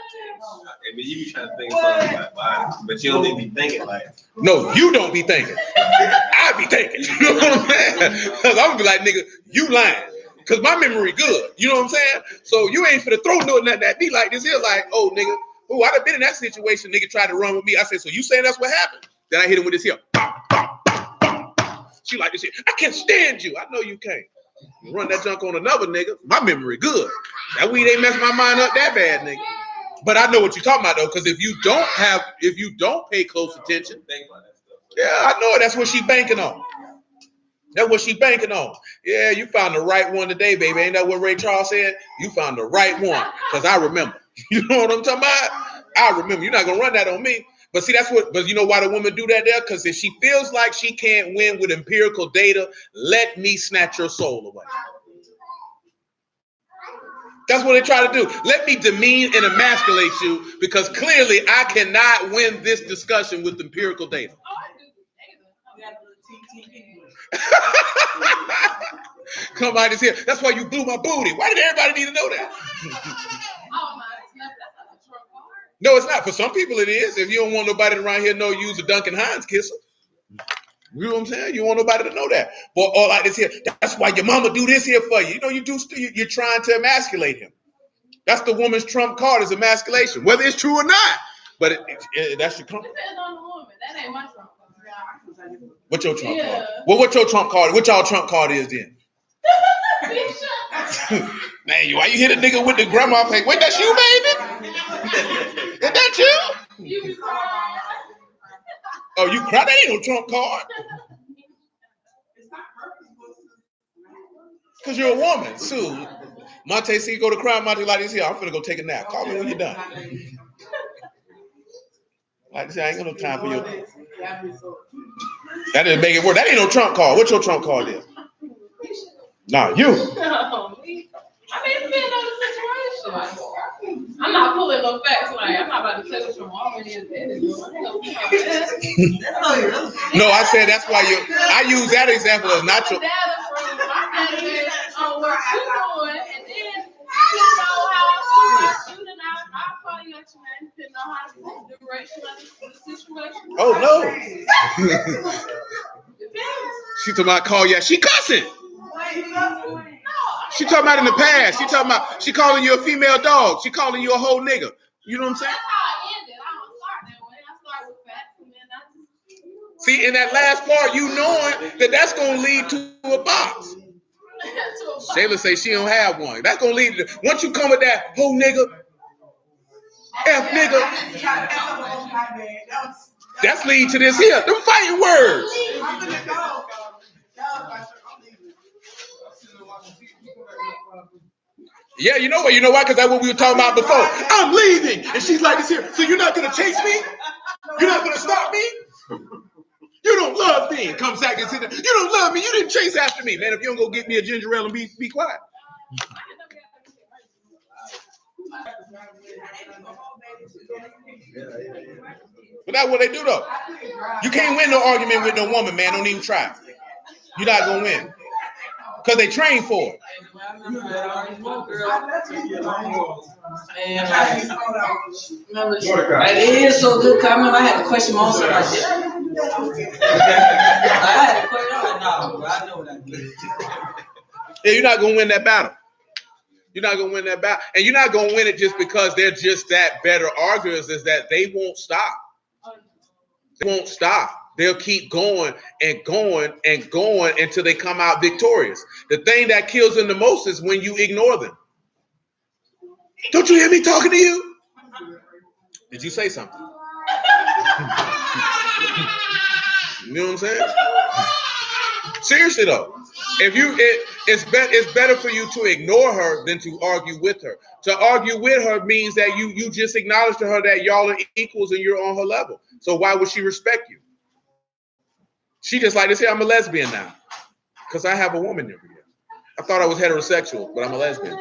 I mean, you be trying to think something like, wow, but you don't even be thinking like. No, you don't be thinking. I be thinking. You know what I'm saying? Because I'm gonna be like, nigga, you lying. Because my memory good. You know what I'm saying? So you ain't finna throw nothing at me like this here, like, oh, nigga, oh, I'd have been in that situation. Nigga tried to run with me. I said, so you saying that's what happened? Then I hit him with this here. She like this here. I can't stand you. I know you can't. You run that junk on another nigga. My memory good. That weed ain't messing my mind up that bad, nigga. But I know what you're talking about though, because if you don't pay close attention, yeah, I know it. That's what she banking on. That's what she banking on. Yeah, you found the right one today, baby. Ain't that what Ray Charles said? You found the right one, because I remember. You know what I'm talking about? I remember. You're not gonna run that on me. But see, but you know why the woman do that there? Because if she feels like she can't win with empirical data, let me snatch your soul away. That's what they try to do. Let me demean and emasculate you because clearly I cannot win this discussion with empirical data. Come on, this here. That's why you blew my booty. Why did everybody need to know that? No, it's not. For some people it is. If you don't want nobody around here to know you use a Duncan Hines kisser. You know what I'm saying? You want nobody to know that. Or like this here. That's why your mama do this here for you. You know, you're trying to emasculate him. That's the woman's trump card is emasculation, whether it's true or not. But that's your trump. Depends on the woman. That ain't my trump card. What's your trump card? Well, what's your trump card? What y'all trump card is then? Man, why you hit a nigga with the grandma face? Wait, that's you, baby? Is that you? Oh, you cry? That ain't no trump card. Because you're a woman, Sue. Monte, see, go to cry. Monte, like this here. I'm finna go take a nap. Call me when you're done. Like I said, I ain't got no time for you. That didn't make it work. That ain't no trump card. What's your trump card is? Nah, you. I mean, it depends on the situation. I'm not pulling no facts. Like, I'm not about to tell you from already is dead. No, I said that's why I use that example as not your. Data from my database on what you're doing, and then you know how to shoot, and I'll call you at your name, depending on how the duration of the situation. Oh no. She talking about call you. She cussing. She talking about in the past. She talking about she calling you a female dog. She calling you a whole nigga. You know what I'm saying? That's how I ended. I don't start that way. I start with facts, and then I just. See, in that last part, you knowing that's gonna lead to a box. Shayla say she don't have one. That's gonna lead to once you come with that whole nigga, F nigga. That's lead to this here. Them fighting words. Yeah, you know what? You know why? Because that's what we were talking about before. I'm leaving. And she's like this here. So you're not going to chase me? You're not going to stop me? You don't love me. And comes back and says, you don't love me. You didn't chase after me. Man, if you don't go get me a ginger ale and be quiet. But that's what they do, though. You can't win no argument with no woman, man. Don't even try. You're not going to win. Because they train for it. It is so good. I remember I had to question myself like that. I had to question. I know what I did. Yeah, you're not gonna win that battle. You're not gonna win that battle, and you're not gonna win it just because they're just that better arguers. Is that they won't stop. They won't stop. They'll keep going and going and going until they come out victorious. The thing that kills them the most is when you ignore them. Don't you hear me talking to you? Did you say something? You know what I'm saying? Seriously though, it's better for you to ignore her than to argue with her. To argue with her means that you just acknowledge to her that y'all are equals and you're on her level. So why would she respect you? She just like to say, I'm a lesbian now. Because I have a woman over here. I thought I was heterosexual, but I'm a lesbian.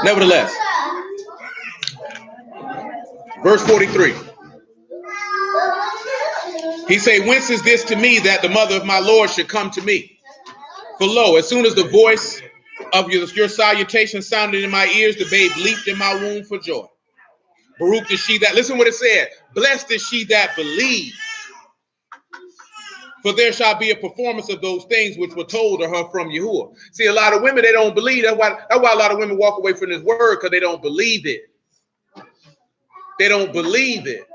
Nevertheless, verse 43. He say, whence is this to me that the mother of my Lord should come to me? For lo, as soon as the voice of your salutation sounded in my ears, the babe leaped in my womb for joy. Baruch is she that, listen what it said, blessed is she that believes. For there shall be a performance of those things which were told to her from Yahuwah. See, a lot of women, they don't believe. That's why a lot of women walk away from this word, because they don't believe it. They don't believe it.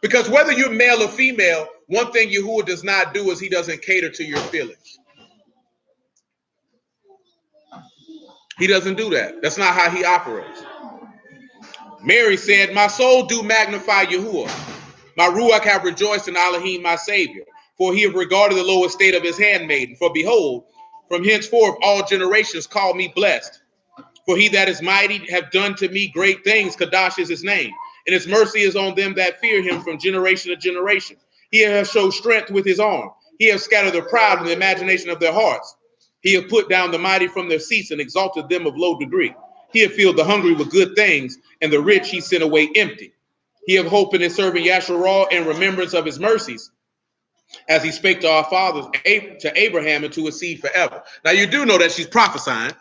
Because whether you're male or female, one thing Yahuwah does not do is he doesn't cater to your feelings. He doesn't do that. That's not how he operates. Mary said, my soul do magnify Yahuwah. My Ruach have rejoiced in Elohim, my Savior. For he have regarded the low estate of his handmaiden. For behold, from henceforth all generations call me blessed. For he that is mighty have done to me great things. Kadash is his name. And his mercy is on them that fear him from generation to generation. He has showed strength with his arm. He has scattered the proud in the imagination of their hearts. He have put down the mighty from their seats and exalted them of low degree. He have filled the hungry with good things, and the rich he sent away empty. He have hope in his servant Yasharal in remembrance of his mercies, as he spake to our fathers, to Abraham, and to his seed forever. Now you do know that she's prophesying.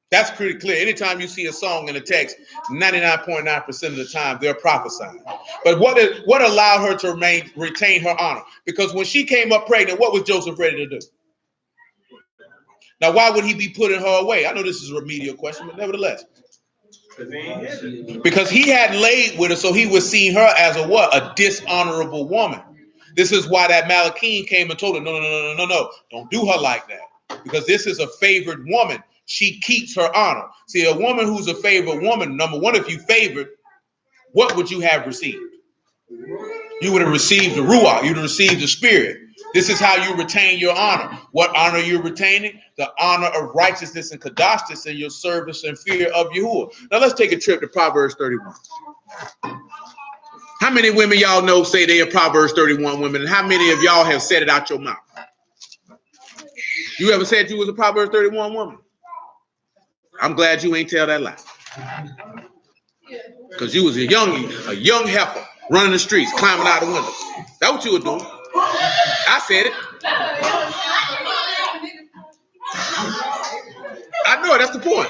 That's pretty clear. Anytime you see a song in a text, 99.9% of the time they're prophesying. But what allowed her to retain her honor? Because when she came up pregnant, what was Joseph ready to do? Now, why would he be putting her away? I know this is a remedial question, but nevertheless. Because he hadn't laid with her, so he was seeing her as a what? A dishonorable woman. This is why that Malachim came and told her, no, don't do her like that. Because this is a favored woman. She keeps her honor. See, a woman who's a favored woman, number one, if you favored, what would you have received? You would have received the Ruach. You would have received the Spirit. This is how you retain your honor. What honor you're retaining? The honor of righteousness and kadashtis in your service and fear of Yahuwah. Now let's take a trip to Proverbs 31. How many women y'all know say they are Proverbs 31 women? And how many of y'all have said it out your mouth? You ever said you was a Proverbs 31 woman? I'm glad you ain't tell that lie. Because you was a young heifer running the streets, climbing out the windows. That's what you were doing. I said it. I know it. That's the point.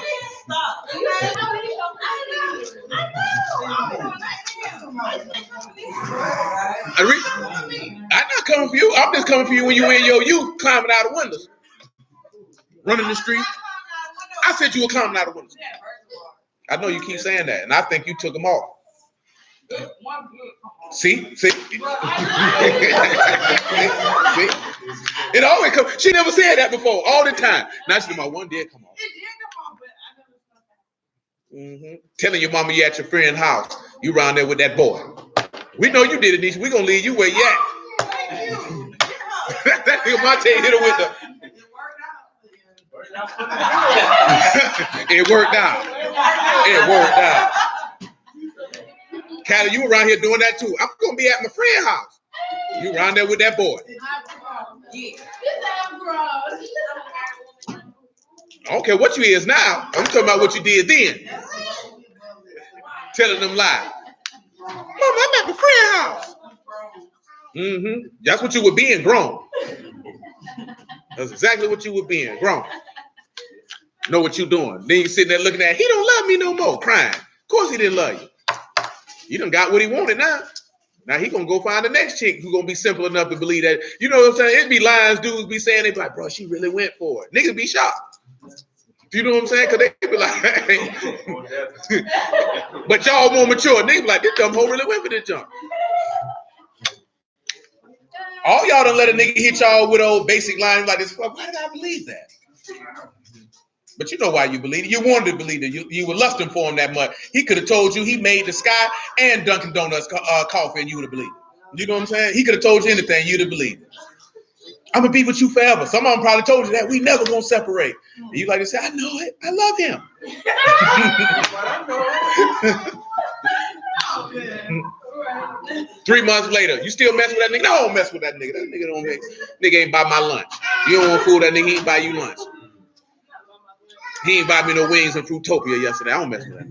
I'm not coming for you. I'm just coming for you when you were in your youth, climbing out of windows, running the street. I said you were climbing out of windows. I know you keep saying that, and I think you took them off. See? See? It always comes. She never said that before, all the time. Now she's my one did come off. Telling your mama you at your friend's house. You around there with that boy. We know you did it, Nisha. We gonna leave you where you at. That nigga Monte hit her with the. It worked out. It worked out. Callie, you around here doing that too. I'm gonna be at my friend's house. You around there with that boy. I don't care what you is now. I'm talking about what you did then. Telling them lies. Mama, I'm at my friend's house. That's what you were being, grown. That's exactly what you were being, grown. Know what you doing. Then you sitting there looking at, he don't love me no more, crying. Of course he didn't love you. You done got what he wanted now. Now he gonna go find the next chick who gonna be simple enough to believe that. You know what I'm saying? It'd be lies dudes be saying, they be like, bro, she really went for it. Niggas be shocked. You know what I'm saying? Cause they be like, hey. But y'all more mature. Niggas be like, this dumb hoe really went for this junk. All y'all done let a nigga hit y'all with old basic lines like this. Why did I believe that? But you know why you believe it. You wanted to believe it. You were lusting for him that much. He could have told you he made the sky and Dunkin' Donuts coffee and you would have believed it. You know what I'm saying? He could have told you anything, you'd have believed it. I'm going to be with you forever. Some of them probably told you that. We never going to separate. And you like to say, I know it. I love him. 3 months later, you still mess with that nigga? No, I don't mess with that nigga. That nigga don't make. Nigga ain't buy my lunch. You don't want food, that nigga, he ain't buy you lunch. He ain't buy me no wings and Fruitopia yesterday. I don't mess with that.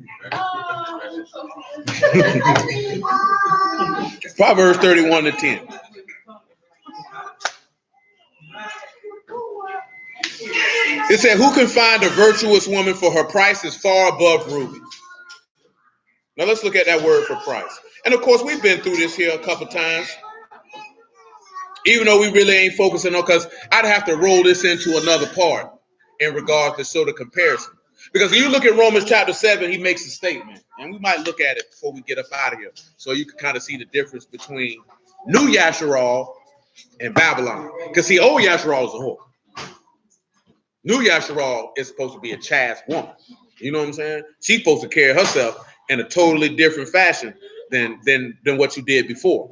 Proverbs 31:10. It said, who can find a virtuous woman, for her price is far above rubies. Now let's look at that word for price. And of course, we've been through this here a couple times, even though we really ain't focusing on, because I'd have to roll this into another part in regards to show the comparison. Because when you look at Romans chapter 7, he makes a statement, and we might look at it before we get up out of here, so you can kind of see the difference between New Yasharal and Babylon. Because see, old Yasharal is a whore. New Yasharal is supposed to be a chaste woman. You know what I'm saying? She's supposed to carry herself in a totally different fashion than what you did before.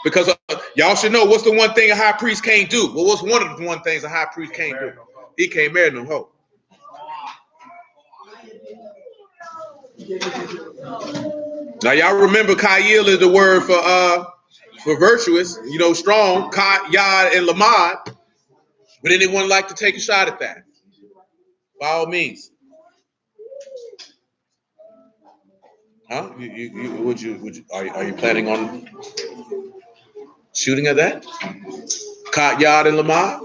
Because y'all should know, what's the one thing a high priest can't do? Well, what's one of the one things a high priest can't do? He can't marry no hoe. Now y'all remember Kayil is the word for virtuous, you know, strong, Yad and Lamad. Would anyone like to take a shot at that? By all means. Huh? Would you are you planning on shooting at that? Yad and Lamad?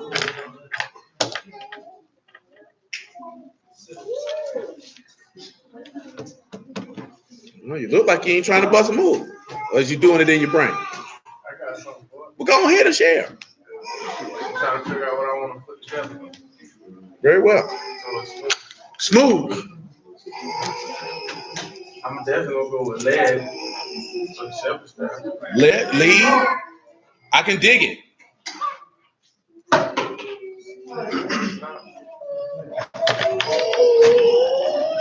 No, you look like you ain't trying to bust a move. Or is you doing it in your brain? I got something for it. Well, go ahead and share. I'm trying to figure out what I want to put together. Very well. So it's Smooth. I'm definitely gonna go with lead for the shepherd staff. Lead. I can dig it.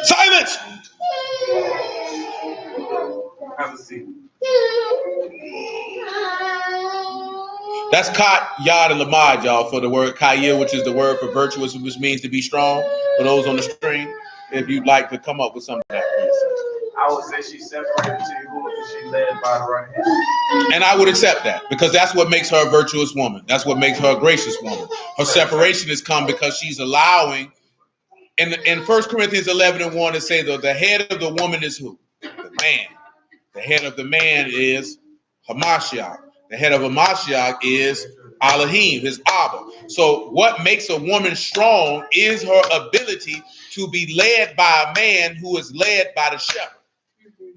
Silence. Have a seat. That's Kat, Yad, and Lamad, y'all, for the word Kayil, which is the word for virtuous, which means to be strong. For those on the stream, if you'd like to come up with something like that. I would say she's separated to you, and she's led by the right hand. And I would accept that, because that's what makes her a virtuous woman. That's what makes her a gracious woman. Her separation has come because she's allowing. In 1 Corinthians 11:1, it says that the head of the woman is who? The man. The head of the man is Hamashiach. The head of Hamashiach is Elohim, his Abba. So what makes a woman strong is her ability to be led by a man who is led by the shepherd.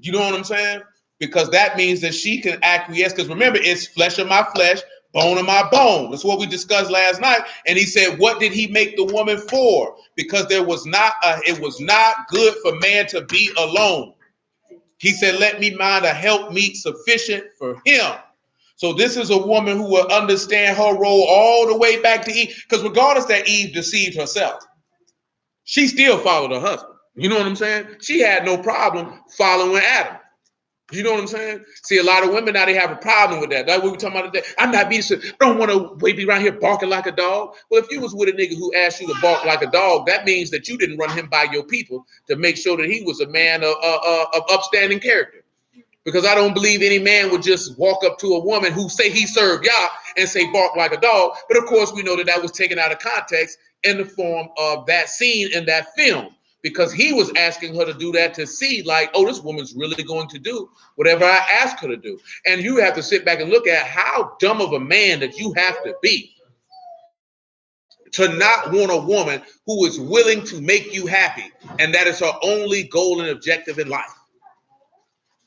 You know what I'm saying? Because that means that she can acquiesce. Because remember, it's flesh of my flesh, bone of my bone. That's what we discussed last night. And he said, what did he make the woman for? Because it was not good for man to be alone. He said, let me find a helpmeet sufficient for him. So this is a woman who will understand her role all the way back to Eve. Because regardless that Eve deceived herself, she still followed her husband. You know what I'm saying? She had no problem following Adam. You know what I'm saying? See, a lot of women now, they have a problem with that. That's what we talking about today. I'm not being, I don't want to be around here barking like a dog. Well, if you was with a nigga who asked you to bark like a dog, that means that you didn't run him by your people to make sure that he was a man of upstanding character. Because I don't believe any man would just walk up to a woman who say he served Yah and say bark like a dog. But of course, we know that that was taken out of context in the form of that scene in that film. Because he was asking her to do that to see, like, oh, this woman's really going to do whatever I ask her to do. And you have to sit back and look at how dumb of a man that you have to be to not want a woman who is willing to make you happy. And that is her only goal and objective in life.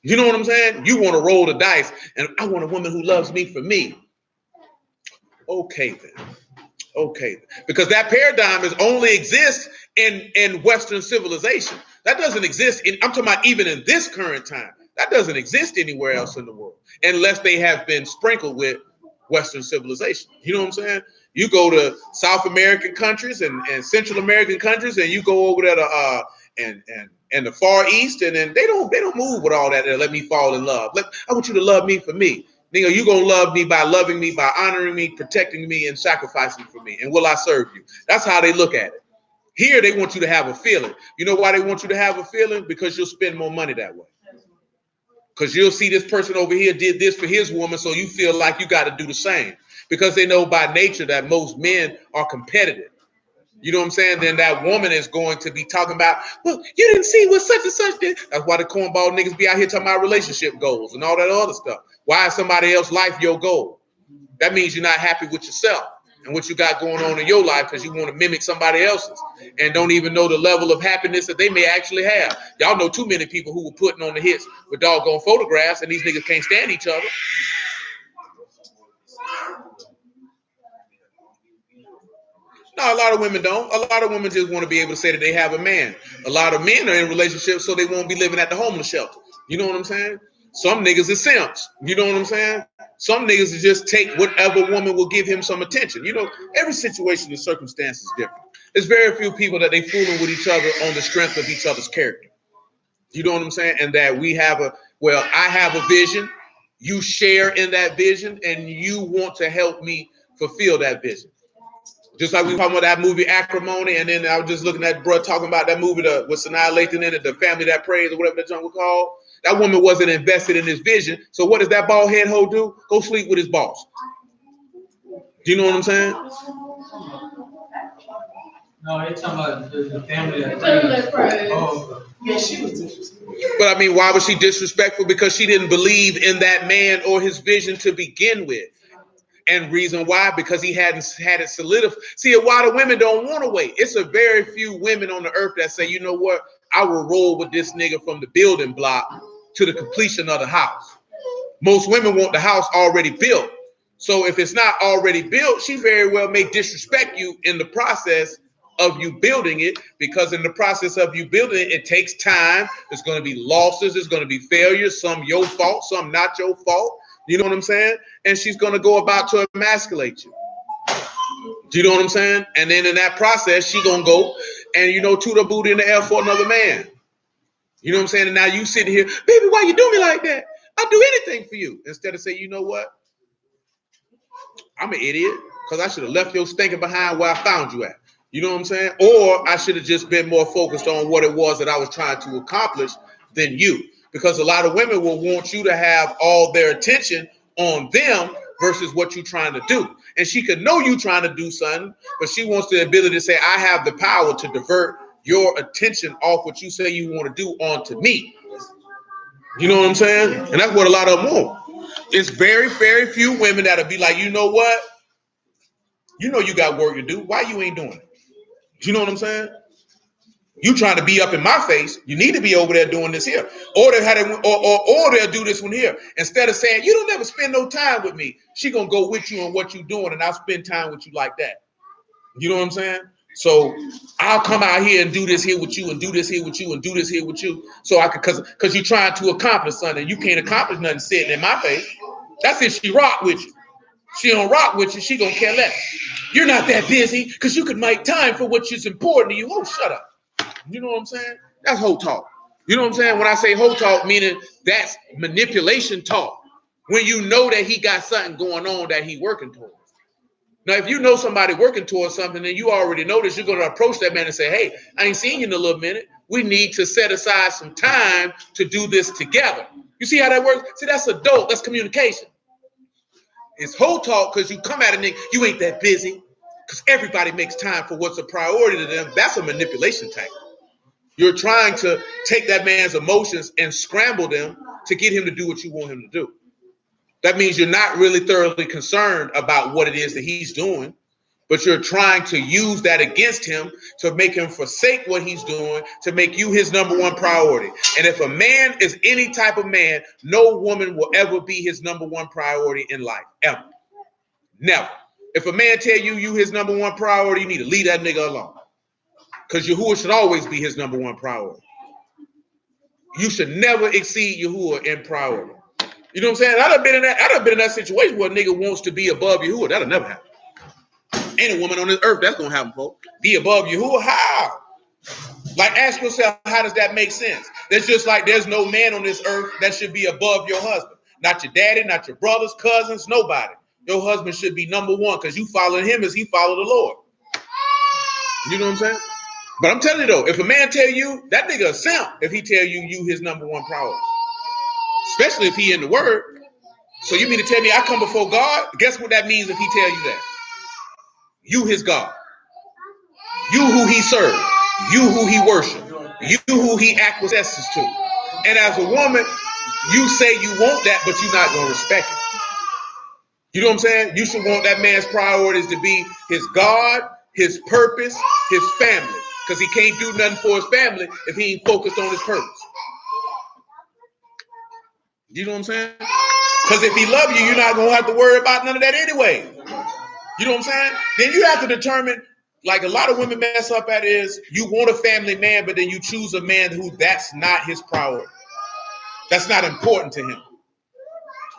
You know what I'm saying? You want to roll the dice, and I want a woman who loves me for me. Okay, then. Okay, because that paradigm is only exists in Western civilization. That doesn't exist I'm talking about even in this current time. That doesn't exist anywhere else in the world unless they have been sprinkled with Western civilization. You know what I'm saying? You go to South American countries and Central American countries, and you go over there to and the Far East, and then they don't move with all that. Let me fall in love. I want you to love me for me. Nigga, you gonna love me by loving me, by honoring me, protecting me, and sacrificing for me. And will I serve you? That's how they look at it. Here, they want you to have a feeling. You know why they want you to have a feeling? Because you'll spend more money that way. Because you'll see this person over here did this for his woman, so you feel like you got to do the same. Because they know by nature that most men are competitive. You know what I'm saying? Then that woman is going to be talking about, well, you didn't see what such and such did. That's why the cornball niggas be out here talking about relationship goals and all that other stuff. Why is somebody else's life your goal? That means you're not happy with yourself. and what you got going on in your life because you want to mimic somebody else's and don't even know the level of happiness that they may actually have. Y'all know too many people who were putting on the hits with doggone photographs, and these niggas can't stand each other. No, a lot of women don't. A lot of women just want to be able to say that they have a man. A lot of men are in relationships so they won't be living at the homeless shelter. You know what I'm saying? Some niggas is simps. You know what I'm saying? Some niggas just take whatever woman will give him some attention. You know, every situation and circumstance is different. There's very few people that they fooling with each other on the strength of each other's character. You know what I'm saying? And that we have I have a vision, you share in that vision, and you want to help me fulfill that vision. Just like we were talking about that movie Acrimony, and then I was just looking at bro talking about that movie with Sanaa Lathan in it, The Family That Prays, or whatever that junk was called. That woman wasn't invested in his vision. So what does that bald head hoe do? Go sleep with his boss. Do you know what I'm saying? No, they're talking about the family that prays. Oh, Yeah, she was disrespectful. But I mean, why was she disrespectful? Because she didn't believe in that man or his vision to begin with. And reason why? Because he hadn't had it solidified. See, a lot of women don't want to wait. It's a very few women on the earth that say, you know what? I will roll with this nigga from the building block to the completion of the house. Most women want the house already built. So if it's not already built, she very well may disrespect you in the process of you building it, because in the process of you building it, it takes time. There's going to be losses. There's going to be failures. Some your fault, some not your fault. You know what I'm saying? And she's going to go about to emasculate you. Do you know what I'm saying? And then in that process, she going to go and, toot her booty in the air for another man. You know what I'm saying? And now you sitting here, baby, why you do me like that? I'll do anything for you. Instead of saying, you know what? I'm an idiot because I should have left your stinking behind where I found you at. You know what I'm saying? Or I should have just been more focused on what it was that I was trying to accomplish than you. Because a lot of women will want you to have all their attention on them versus what you're trying to do. And she could know you trying to do something, but she wants the ability to say, I have the power to divert your attention off what you say you want to do onto me. You know what I'm saying? And that's what a lot of them want. It's very, very few women that'll be like, you know what? You know you got work to do. Why you ain't doing it? Do you know what I'm saying? You trying to be up in my face. You need to be over there doing this here. Or they'll do this one here. Instead of saying, you don't never spend no time with me, she gonna go with you on what you doing, and I'll spend time with you like that. You know what I'm saying? So I'll come out here and do this here with you, and do this here with you, and do this here with you. So I could, because you're trying to accomplish something. You can't accomplish nothing sitting in my face. That's if she rock with you. She don't rock with you, she gonna care less. You're not that busy because you could make time for what is important to you. Oh, shut up. You know what I'm saying? That's hoe talk. You know what I'm saying? When I say hoe talk, meaning that's manipulation talk. When you know that he got something going on that he working towards. Now, if you know somebody working towards something and you already know this, you're going to approach that man and say, hey, I ain't seen you in a little minute. We need to set aside some time to do this together. You see how that works? See, that's adult. That's communication. It's hoe talk because you come at a nigga, you ain't that busy. Because everybody makes time for what's a priority to them. That's a manipulation tactic. You're trying to take that man's emotions and scramble them to get him to do what you want him to do. That means you're not really thoroughly concerned about what it is that he's doing, but you're trying to use that against him to make him forsake what he's doing, to make you his number one priority. And if a man is any type of man, no woman will ever be his number one priority in life, ever. Never. If a man tell you his number one priority, you need to leave that nigga alone. Because Yahuwah should always be his number one priority. You should never exceed Yahuwah in priority. You know what I'm saying? I'd have been in that situation where a nigga wants to be above Yahuwah. That'll never happen. Ain't a woman on this earth that's gonna happen, folks. Be above Yahuwah? How? Like, ask yourself, how does that make sense? That's just like there's no man on this earth that should be above your husband. Not your daddy, not your brothers, cousins, nobody. Your husband should be number one because you follow him as he followed the Lord. You know what I'm saying? But I'm telling you though, if a man tell you, that nigga a simp if he tell you his number one priority. Especially if he in the word. So you mean to tell me I come before God? Guess what that means if he tell you that? You his God. You who he served. You who he worshiped. You who he acquiesces to. And as a woman, you say you want that, but you're not going to respect it. You know what I'm saying? You should want that man's priorities to be his God, his purpose, his family. Because he can't do nothing for his family if he ain't focused on his purpose. You know what I'm saying? Because if he love you, you're not going to have to worry about none of that anyway. You know what I'm saying? Then you have to determine, like a lot of women mess up at is, you want a family man, but then you choose a man who that's not his priority. That's not important to him.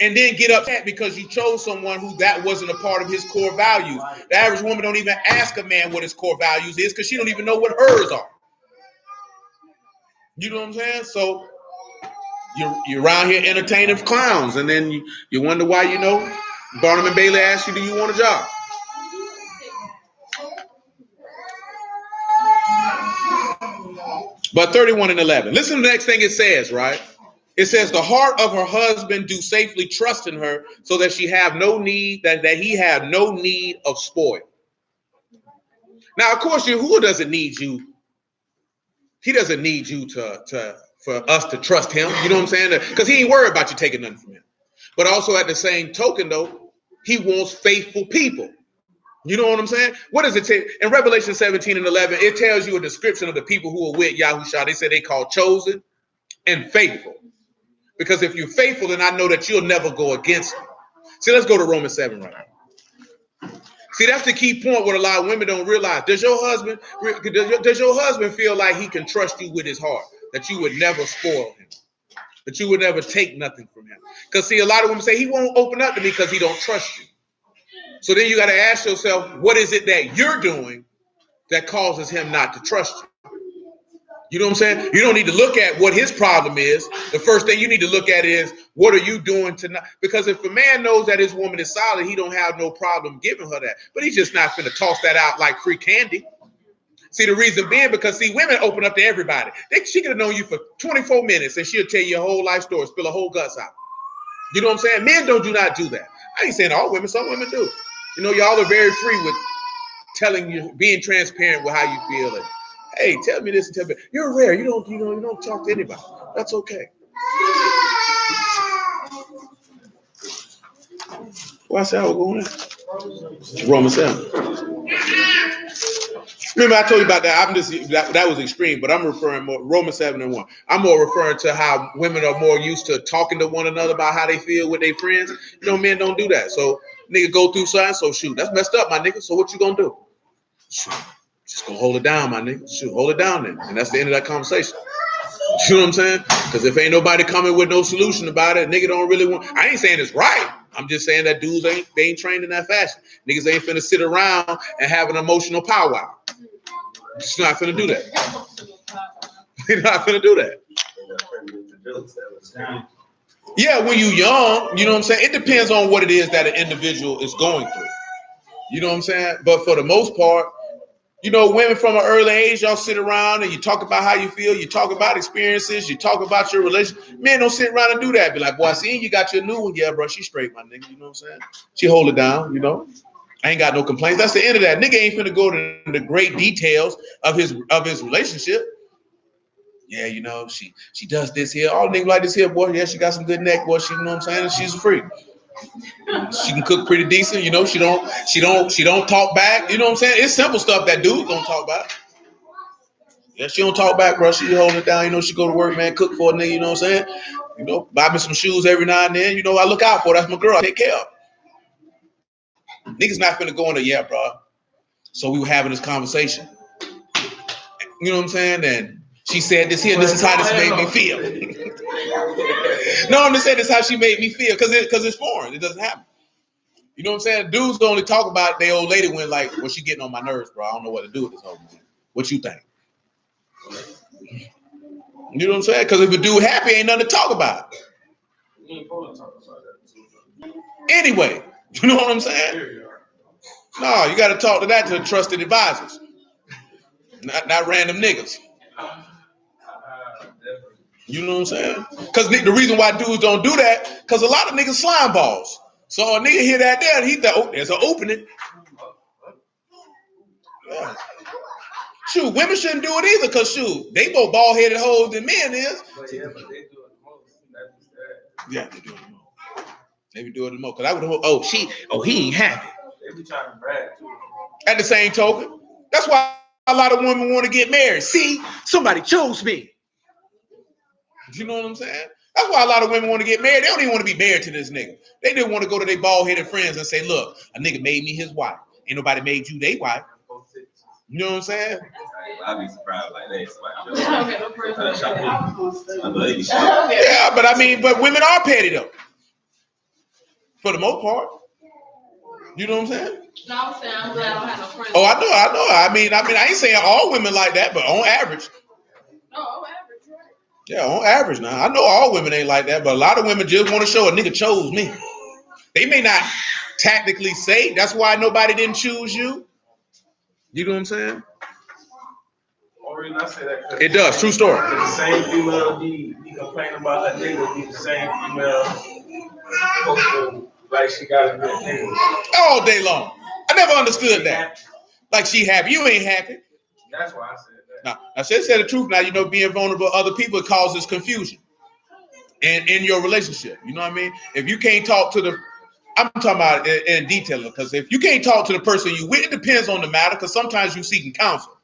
And then get upset because you chose someone who that wasn't a part of his core values. The average woman don't even ask a man what his core values is because she don't even know what hers are. You know what I'm saying? So you're around here entertaining clowns, and then you wonder why, Barnum and Bailey asked you, do you want a job? But 31 and 11. Listen to the next thing it says, right? It says, the heart of her husband do safely trust in her, so that she have no need, that he have no need of spoil. Now, of course, Yahuwah doesn't need you. He doesn't need you for us to trust him. You know what I'm saying? Because he ain't worried about you taking nothing from him. But also at the same token, though, he wants faithful people. You know what I'm saying? What does it say? In Revelation 17 and 11, it tells you a description of the people who are with Yahushua. They say they call chosen and faithful. Because if you're faithful, then I know that you'll never go against me. See, let's go to Romans 7 right now. See, that's the key point what a lot of women don't realize. Does your husband feel like he can trust you with his heart? That you would never spoil him? That you would never take nothing from him? Because see, a lot of women say he won't open up to me because he don't trust you. So then you got to ask yourself, what is it that you're doing that causes him not to trust you? You know what I'm saying? You don't need to look at what his problem is. The first thing you need to look at is, what are you doing tonight? Because if a man knows that his woman is solid, he don't have no problem giving her that. But he's just not going to toss that out like free candy. See, the reason being, because see, women open up to everybody. She could have known you for 24 minutes and she'll tell you a whole life story, spill a whole guts out. You know what I'm saying? Men do not do that. I ain't saying all women, some women do. Y'all are very free with telling you, being transparent with how you feel. And, hey, tell me this and tell me. You're rare. You don't talk to anybody. That's okay. Why I say I was going in? Romans 7. Remember, I told you about that. That was extreme, but I'm referring more Romans 7 and 1. I'm more referring to how women are more used to talking to one another about how they feel with their friends. Men don't do that. So nigga go through something. So shoot, that's messed up, my nigga. So what you gonna do? Shoot, just gonna hold it down, my nigga. Shoot, hold it down then, and that's the end of that conversation. You know what I'm saying? Because if ain't nobody coming with no solution about it, nigga don't really want. I ain't saying it's right. I'm just saying that dudes ain't trained in that fashion. Niggas ain't finna sit around and have an emotional powwow. Just not finna do that. They're not finna do that. Yeah, when you young, you know what I'm saying? It depends on what it is that an individual is going through. You know what I'm saying? But for the most part, women from an early age, y'all sit around and you talk about how you feel. You talk about experiences. You talk about your relationship. Men don't sit around and do that. Be like, boy, I seen you got your new one. Yeah, bro, she straight, my nigga. You know what I'm saying? She hold it down, I ain't got no complaints. That's the end of that. Nigga ain't finna go to the great details of his relationship. Yeah, she does this here. All niggas like this here, boy. Yeah, she got some good neck, boy. She, you know what I'm saying? She's a freak. She can cook pretty decent, She don't talk back. You know what I'm saying? It's simple stuff that dudes don't talk about. Yeah, she don't talk back, bro. She hold it down. She go to work, man, cook for a nigga. You know what I'm saying? Buy me some shoes every now and then. I look out for her. That's my girl. I take care of her. Niggas not finna go into, yeah, bro. So we were having this conversation. You know what I'm saying? And she said this here. This is how this made me feel. No, I'm just saying this is how she made me feel because it's foreign. It doesn't happen. You know what I'm saying? Dudes only talk about their old lady when she getting on my nerves, bro. I don't know what to do with this whole man. What you think? You know what I'm saying? Because if a dude happy, ain't nothing to talk about. Anyway, you know what I'm saying? No, you got to talk to trusted advisors, not random niggas. You know what I'm saying? Because the reason why dudes don't do that, because a lot of niggas slime balls. So a nigga hear that there, he thought, oh, there's an opening. Yeah. Shoot, women shouldn't do it either, because shoot, they more bald-headed hoes than men is. But they do it the most. Yeah, they do it the most. Maybe do it the most. Cause I would hope, he ain't happy. They be trying to brag. At the same token, that's why a lot of women want to get married. See, somebody chose me. You know what I'm saying? That's why a lot of women want to get married. They don't even want to be married to this nigga. They didn't want to go to their bald-headed friends and say, look, a nigga made me his wife. Ain't nobody made you their wife. You know what I'm saying? I'd be surprised like that. Yeah, but women are petty though. For the most part. You know what I'm saying? No, I'm saying I'm glad I don't have no friends. Oh, I know. I mean, I ain't saying all women like that, but on average. No, on average, right? Yeah, on average now. I know all women ain't like that, but a lot of women just want to show a nigga chose me. They may not tactically say that's why nobody didn't choose you. You know what I'm saying? Only reason I say that It does. True story. the same female be complaining about her nigga, be the same female posting like she got a good nigga. All day long. I never understood that. Like she happy. You ain't happy. That's why I said that. Now, I said the truth. Now, being vulnerable to other people causes confusion in your relationship. You know what I mean? If you can't talk to I'm talking about in detail, because if you can't talk to the person you with, it depends on the matter, because sometimes you're seeking counsel.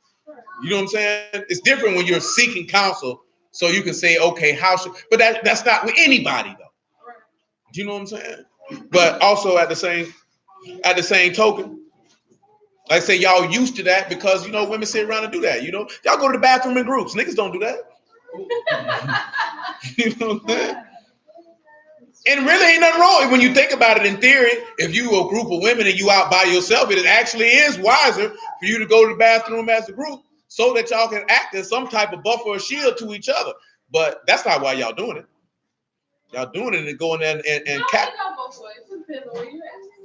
You know what I'm saying? It's different when you're seeking counsel, so you can say, okay, but that's not with anybody, though. Do you know what I'm saying? But also at the same token, like I say, y'all used to that because, women sit around and do that. Y'all go to the bathroom in groups. Niggas don't do that. You know what I'm saying? And really ain't nothing wrong. When you think about it in theory, if you a group of women and you out by yourself, it actually is wiser for you to go to the bathroom as a group so that y'all can act as some type of buffer or shield to each other. But that's not why y'all doing it. Y'all doing it and going there and cackle.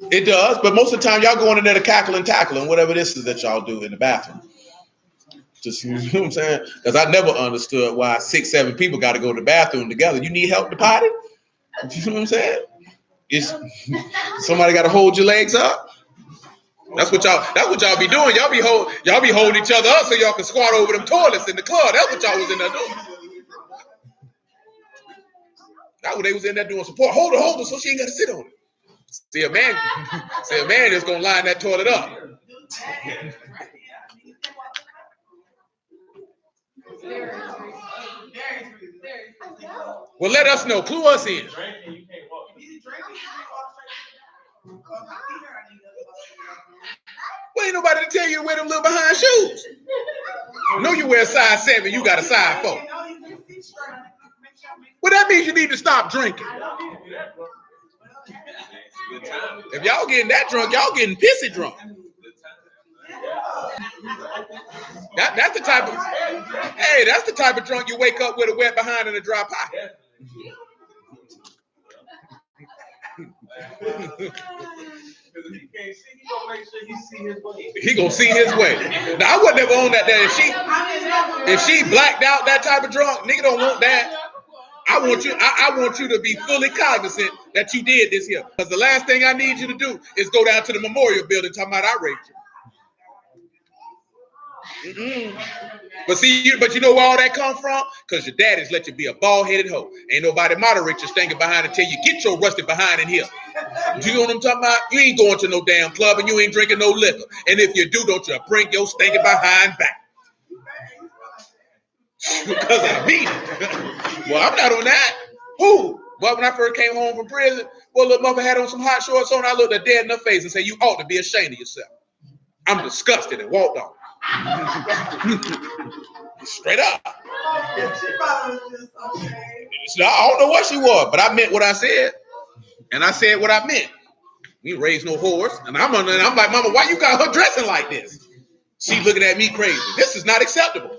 It does, but most of the time y'all going in there to cackle and tackle and whatever this is that y'all do in the bathroom. Just, you know what I'm saying? Because I never understood why 6-7 people got to go to the bathroom together. You need help to potty? You know what I'm saying? Somebody got to hold your legs up. That's what y'all be doing. Y'all be holding each other up so y'all can squat over them toilets in the club. That's what y'all was in there doing. That's what they was in there doing. Support. Hold her, so she ain't got to sit on it. See a man is gonna line that toilet up. Well, let us know. Clue us in. Well, ain't nobody to tell you to wear them little behind shoes. No, you wear a size 7, you got a size 4. Well, that means you need to stop drinking. If y'all getting that drunk, y'all getting pissy drunk. That's the type of drunk you wake up with a wet behind and a dry pocket. He gonna see his way. Now I would never own that. If she blacked out that type of drunk, nigga don't want that. I want you to be fully cognizant that you did this here. Because the last thing I need you to do is go down to the memorial building talking about I raped you. But you know where all that come from? Because your daddy's let you be a bald-headed hoe. Ain't nobody moderate your stinking behind until you get your rusted behind in here. Do you know what I'm talking about? You ain't going to no damn club and you ain't drinking no liquor. And if you do, don't you bring your stinking behind back. Because I mean it. Well, I'm not on that. Who? Well, when I first came home from prison, little mother had on some hot shorts on. I looked her dead in the face and said, you ought to be ashamed of yourself. I'm disgusted and walked off. Straight up. I don't know what she was, but I meant what I said. And I said what I meant. We raised no whores. And I'm like, Mama, why you got her dressing like this? She looking at me crazy. This is not acceptable.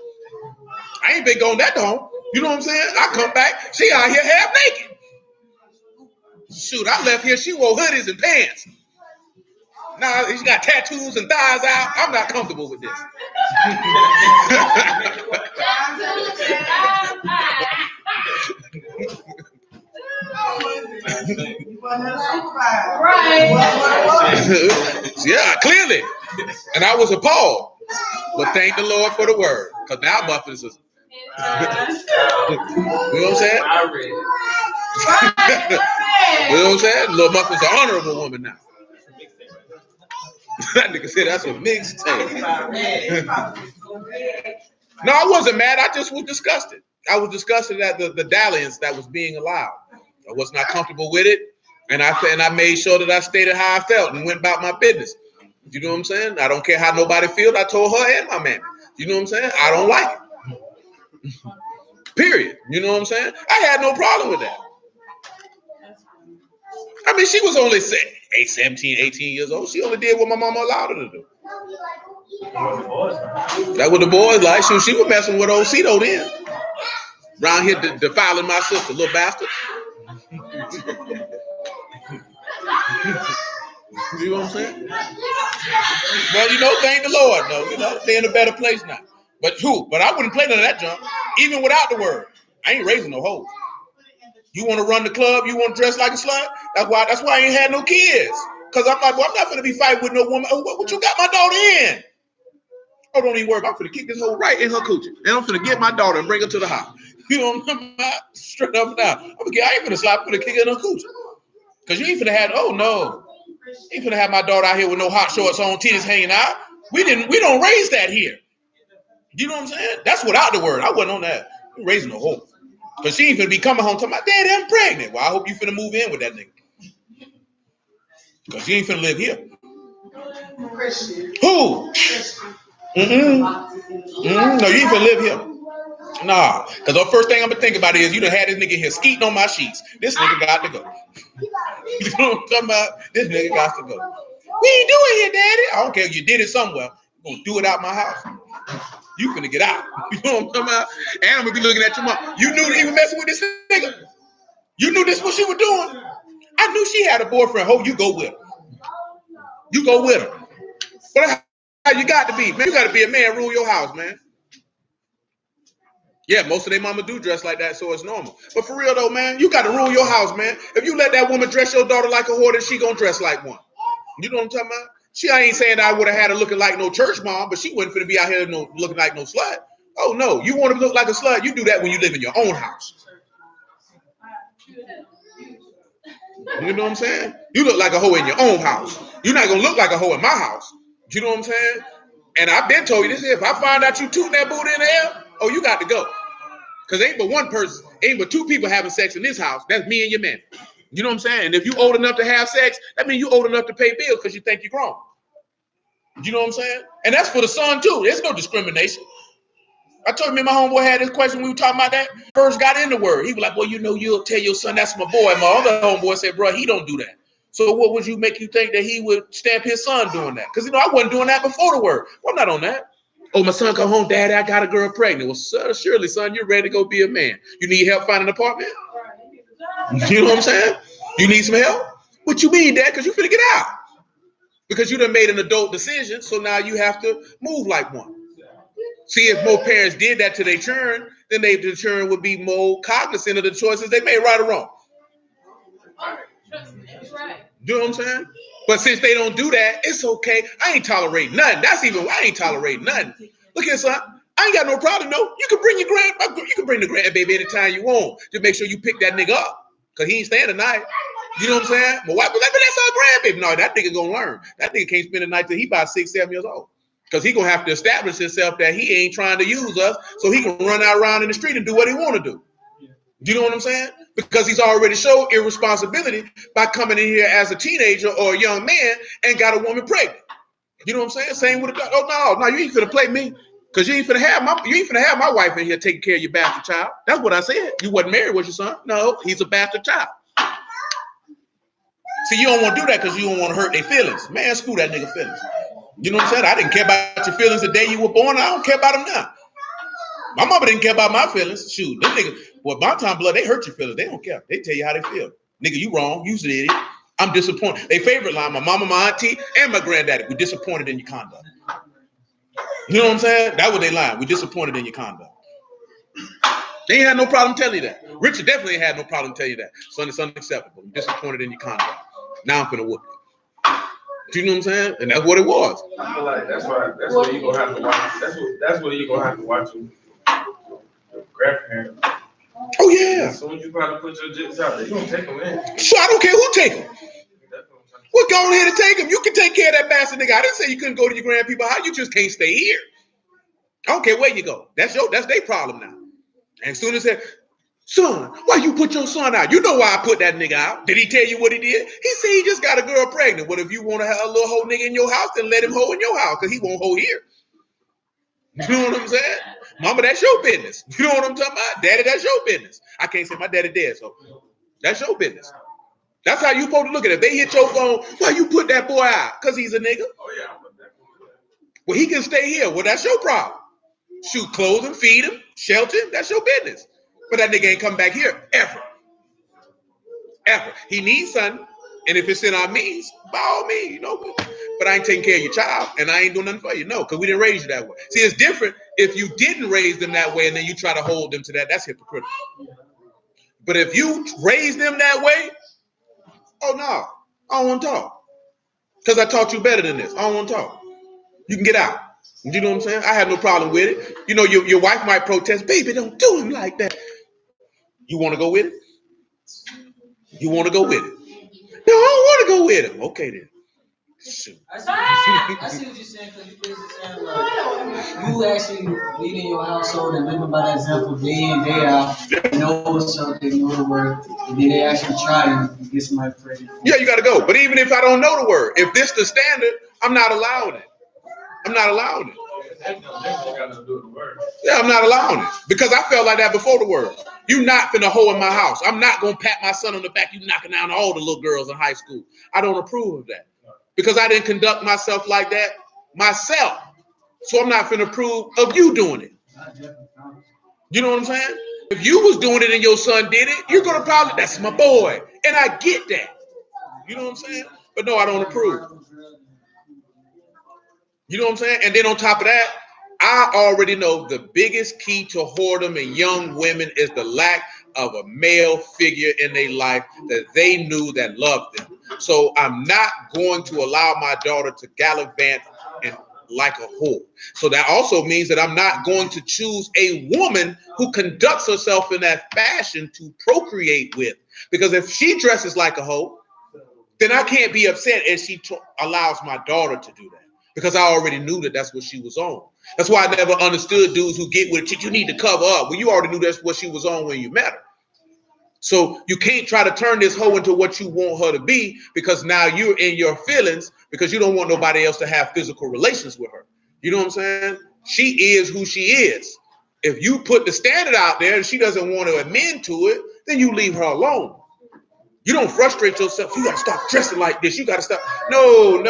I ain't been going that long. You know what I'm saying? I come back, she out here half naked. Shoot, I left here, she wore hoodies and pants. Now she got tattoos and thighs out. I'm not comfortable with this. Yeah, clearly. And I was appalled. But thank the Lord for the word. Because now buffers is. You know what I'm saying? You know what I'm saying? Lil Muffin's an honorable woman now. That nigga said that's a mixtape. No, I wasn't mad. I just was disgusted. I was disgusted at the dalliance that was being allowed. I was not comfortable with it, and I made sure that I stated how I felt and went about my business. You know what I'm saying? I don't care how nobody feels. I told her and my man. You know what I'm saying? I don't like it. Period. You know what I'm saying? I had no problem with that. I mean, she was only 17, 18 years old. She only did what my mama allowed her to do. That's what the boys like. She was messing with old Cito then. Around here defiling my sister, little bastard. You know what I'm saying? Well, thank the Lord, though. They're in a better place now. But I wouldn't play none of that junk, even without the word. I ain't raising no hoes. You want to run the club? You want to dress like a slut? That's why I ain't had no kids. Because I'm like, well, I'm not going to be fighting with no woman. Oh, what you got my daughter in? Oh, don't even worry. I'm going to kick this hoe right in her coochie. And I'm going to get my daughter and bring her to the house. You know what I'm saying? Straight up and down. I ain't going to slap, I'm going to kick her in her coochie. Because you ain't going to have, oh, no. You ain't going to have my daughter out here with no hot shorts on, titties hanging out. We don't raise that here. You know what I'm saying? That's without the word. I wasn't on that. We raising a hoe. Because she ain't finna be coming home talking about, Daddy, I'm pregnant. Well, I hope you finna move in with that nigga. Because you ain't finna live here. Who? No, you ain't finna live here. Nah. Because the first thing I'm gonna think about is you done had this nigga here skeeting on my sheets. This nigga got to go. You know what I'm talking about? This nigga got to go. We ain't doing here, Daddy. I don't care if you did it somewhere. You're gonna do it out my house. You finna get out. You know what I'm talking about? And I'm gonna be looking at your mom. You knew he was messing with this nigga? You knew this what she was doing? I knew she had a boyfriend. Hope you go with her. You go with her. But how you got to be, man? You got to be a man. Rule your house, man. Yeah, most of their mama do dress like that, so it's normal. But for real though, man, you got to rule your house, man. If you let that woman dress your daughter like a whore, then she gonna dress like one. You know what I'm talking about? I ain't saying I would have had her looking like no church mom, but she wasn't finna be out here looking like no slut. Oh no, you want to look like a slut? You do that when you live in your own house. You know what I'm saying? You look like a hoe in your own house. You're not gonna look like a hoe in my house. You know what I'm saying? And I've been told you this. If I find out you tooting that booty in the air, oh, you got to go. Because ain't but one person, ain't but two people having sex in this house. That's me and your man. You know what I'm saying? And if you old enough to have sex, that means you old enough to pay bills because you think you're grown. You know what I'm saying? And that's for the son too. There's no discrimination. I told me my homeboy had this question when we were talking about that. First got in the word. He was like, well, you'll tell your son that's my boy. And my other homeboy said, bro, he don't do that. So what would you make you think that he would stamp his son doing that? Because, I wasn't doing that before the word. Well, I'm not on that. Oh, my son come home, Daddy, I got a girl pregnant. Well, surely, son, you're ready to go be a man. You need help finding an apartment? You know what I'm saying? You need some help? What you mean, Dad? Because you finna get out. Because you done made an adult decision, so now you have to move like one. See, if more parents did that to their children, then the children would be more cognizant of the choices they made, right or wrong. You know what I'm saying? But since they don't do that, it's okay. I ain't tolerating nothing. I ain't tolerating nothing. Look here, son. I ain't got no problem. No, you can bring the grandbaby anytime you want. Just make sure you pick that nigga up. Because he ain't staying the night. You know what I'm saying? My wife was like, but that's our grandbaby. No, that nigga gonna learn. That nigga can't spend the night till he about 6, 7 years old. Because he gonna have to establish himself that he ain't trying to use us, so he can run out around in the street and do what he want to do. Do you know what I'm saying? Because he's already showed irresponsibility by coming in here as a teenager or a young man and got a woman pregnant. You know what I'm saying? Same with a no, you ain't finna play me. Because you ain't finna have my wife in here taking care of your bastard child. That's what I said. You wasn't married, was your son? No, he's a bastard child. See, you don't want to do that because you don't want to hurt their feelings. Man, screw that nigga feelings. You know what I'm saying? I didn't care about your feelings the day you were born. I don't care about them now. My mama didn't care about my feelings. Shoot, them niggas, well, by the time blood, they hurt your feelings. They don't care. They tell you how they feel. Nigga, you wrong. You's an idiot. I'm disappointed. They favorite line, my mama, my auntie, and my granddaddy, we're disappointed in your conduct. You know what I'm saying? That was their line. We're disappointed in your conduct. They ain't had no problem telling you that. Richard definitely ain't had no problem telling you that. Son, it's unacceptable. I'm disappointed in your conduct. Now I'm finna whoop you. Do you know what I'm saying? And that's what it was. I feel like that's what you're gonna have to watch. That's what you're gonna have to watch your grandparents. Oh yeah. As soon as you probably put your jigs out there, you don't take them in. So I don't care who take them. We're going here to take them. You can take care of that bastard nigga. I didn't say you couldn't go to your grandpeople house. You just can't stay here. I don't care where you go. That's their problem now. And as soon as they son, why you put your son out? You know why I put that nigga out. Did he tell you what he did? He said he just got a girl pregnant. Well, if you want to have a little hoe nigga in your house, then let him hoe in your house, because he won't hoe here. You know what I'm saying? Mama, that's your business. You know what I'm talking about? Daddy, that's your business. I can't say my daddy dead, so that's your business. That's how you supposed to look at it. If they hit your phone, why you put that boy out? Because he's a nigga. Oh yeah, but that. Well, he can stay here. Well, that's your problem. Shoot, clothe him, feed him, shelter him. That's your business. But that nigga ain't come back here ever. Ever. He needs something. And if it's in our means, by all means, you know. But I ain't taking care of your child, and I ain't doing nothing for you. No, because we didn't raise you that way. See, it's different if you didn't raise them that way and then you try to hold them to that. That's hypocritical. But if you raise them that way, oh no, I don't want to talk. Because I taught you better than this. I don't want to talk. You can get out. You know what I'm saying? I have no problem with it. You know, your wife might protest, baby, don't do him like that. You want to go with it? You want to go with it? No, I don't want to go with him. Okay, then. Shoot. I see what you're saying, because you're basically saying, like, you actually leading your household and living by that example day in, day out. You know what's up, they know the word, and then they actually try and get somebody pregnant. Yeah, you got to go. But even if I don't know the word, if this the standard, I'm not allowing it. I'm not allowing it. Yeah, I'm not allowing it. Because I felt like that before the word. You not finna hoe in my house. I'm not going to pat my son on the back. You knocking down all the little girls in high school. I don't approve of that. Because I didn't conduct myself like that myself. So I'm not finna approve of you doing it. You know what I'm saying? If you was doing it and your son did it, you're going to probably, that's my boy. And I get that. You know what I'm saying? But no, I don't approve. You know what I'm saying? And then on top of that, I already know the biggest key to whoredom in young women is the lack of a male figure in their life that they knew that loved them. So I'm not going to allow my daughter to gallivant and like a whore. So that also means that I'm not going to choose a woman who conducts herself in that fashion to procreate with. Because if she dresses like a hoe, then I can't be upset if she allows my daughter to do that. Because I already knew that that's what she was on. That's why I never understood dudes who get with it. You need to cover up. Well, you already knew that's what she was on when you met her. So you can't try to turn this hoe into what you want her to be, because now you're in your feelings because you don't want nobody else to have physical relations with her. You know what I'm saying? She is who she is. If you put the standard out there and she doesn't want to amend to it, then you leave her alone. You don't frustrate yourself. You got to stop dressing like this. You got to stop. No.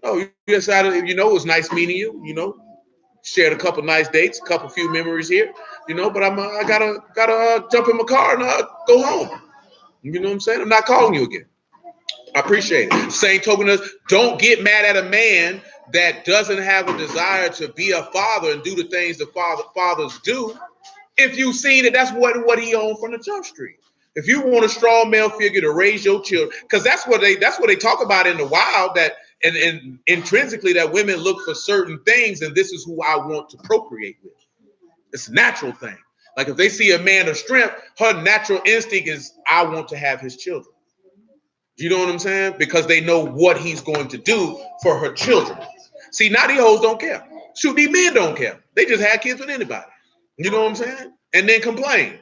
You just out of, you know, it was nice meeting you, you know, shared a couple nice dates, few memories here, you know, but I gotta jump in my car and go home. You know what I'm saying? I'm not calling you again. I appreciate it. Same token as, don't get mad at a man that doesn't have a desire to be a father and do the things the fathers do. If you've seen it, that's what he owned from the jump street. If you want a strong male figure to raise your children, because that's what they talk about in the wild, that and intrinsically that women look for certain things, and this is who I want to procreate with. It's a natural thing. Like if they see a man of strength, her natural instinct is, I want to have his children. You know what I'm saying? Because they know what he's going to do for her children. See, now these hoes don't care. Shoot, these men don't care. They just have kids with anybody. You know what I'm saying? And then complain.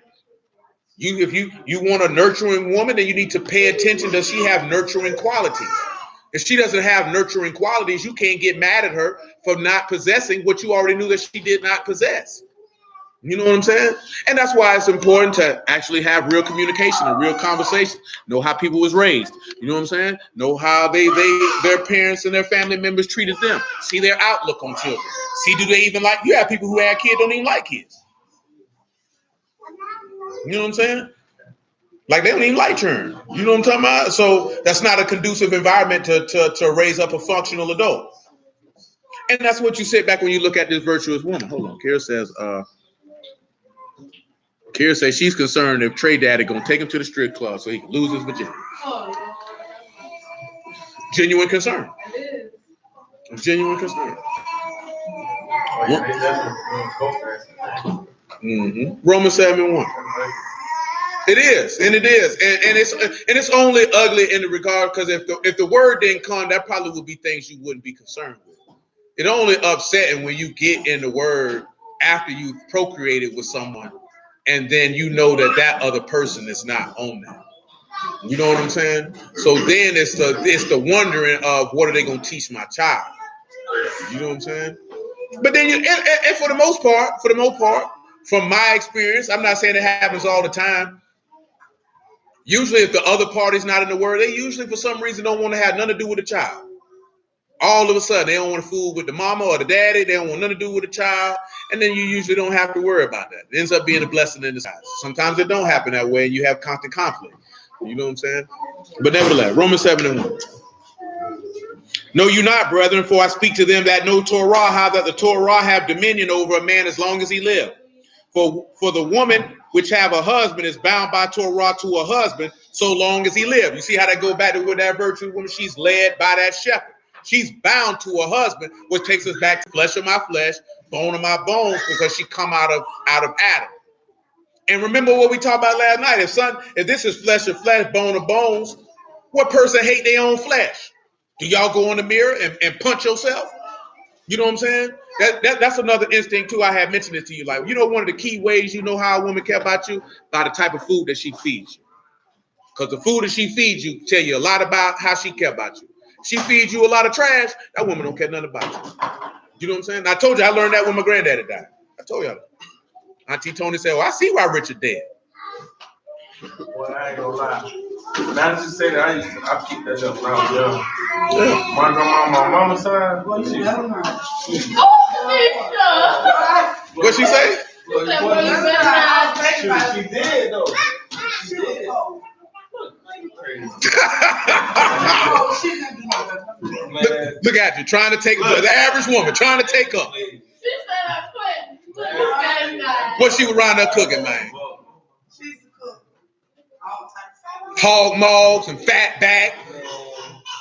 If you want a nurturing woman, then you need to pay attention. Does she have nurturing qualities? If she doesn't have nurturing qualities, you can't get mad at her for not possessing what you already knew that she did not possess. You know what I'm saying? And that's why it's important to actually have real communication and real conversation. Know how people was raised. You know what I'm saying? Know how their parents and their family members treated them. See their outlook on children. See, do they even like? You have people who have kids don't even like kids. You know what I'm saying? Like they don't even like children. You know what I'm talking about? So that's not a conducive environment to raise up a functional adult. And that's what you sit back when you look at this virtuous woman. Hold on. Kira says she's concerned if Trey Daddy gonna take him to the strip club so he can lose his virginity. Genuine concern. Genuine concern. Romans 7:1. It is, and it is, and it's only ugly in the regard because if the word didn't come, that probably would be things you wouldn't be concerned with. It only upsetting when you get in the word after you've procreated with someone, and then you know that other person is not on that. You know what I'm saying? So then it's the wondering of what are they gonna teach my child? You know what I'm saying? But then and for the most part, from my experience, I'm not saying it happens all the time. Usually, if the other party's not in the word, they usually for some reason don't want to have nothing to do with the child. All of a sudden, they don't want to fool with the mama or the daddy. They don't want nothing to do with the child. And then you usually don't have to worry about that. It ends up being a blessing in disguise. Sometimes it don't happen that way, and you have constant conflict. You know what I'm saying? But nevertheless, Romans 7:1. Know you not, brethren, for I speak to them that know Torah, how that the Torah have dominion over a man as long as he live. For the woman which have a husband is bound by Torah to a husband so long as he live. You see how that go back to with that virtue woman? She's led by that shepherd. She's bound to a husband, which takes us back to flesh of my flesh, bone of my bones, because she come out of Adam. And remember what we talked about last night. If this is flesh of flesh, bone of bones, what person hate their own flesh? Do y'all go in the mirror and punch yourself? You know what I'm saying? That's another instinct too. I had mentioned it to you. Like, you know, one of the key ways you know how a woman care about you, by the type of food that she feeds you. Because the food that she feeds you tell you a lot about how she care about you. She feeds you a lot of trash, that woman don't care nothing about you. You know what I'm saying? I told you I learned that when my granddaddy died. I told y'all that. Auntie Tony said, well, I see why Richard dead. Well, I ain't gonna lie. Not to say that I keep that up around young. My grandma, my mama's side, What she say? She did though. She did. Look at you, trying to take the average woman, trying to take up. What she was around there cooking, man? She's a cook. All types of Hog maws and fat back.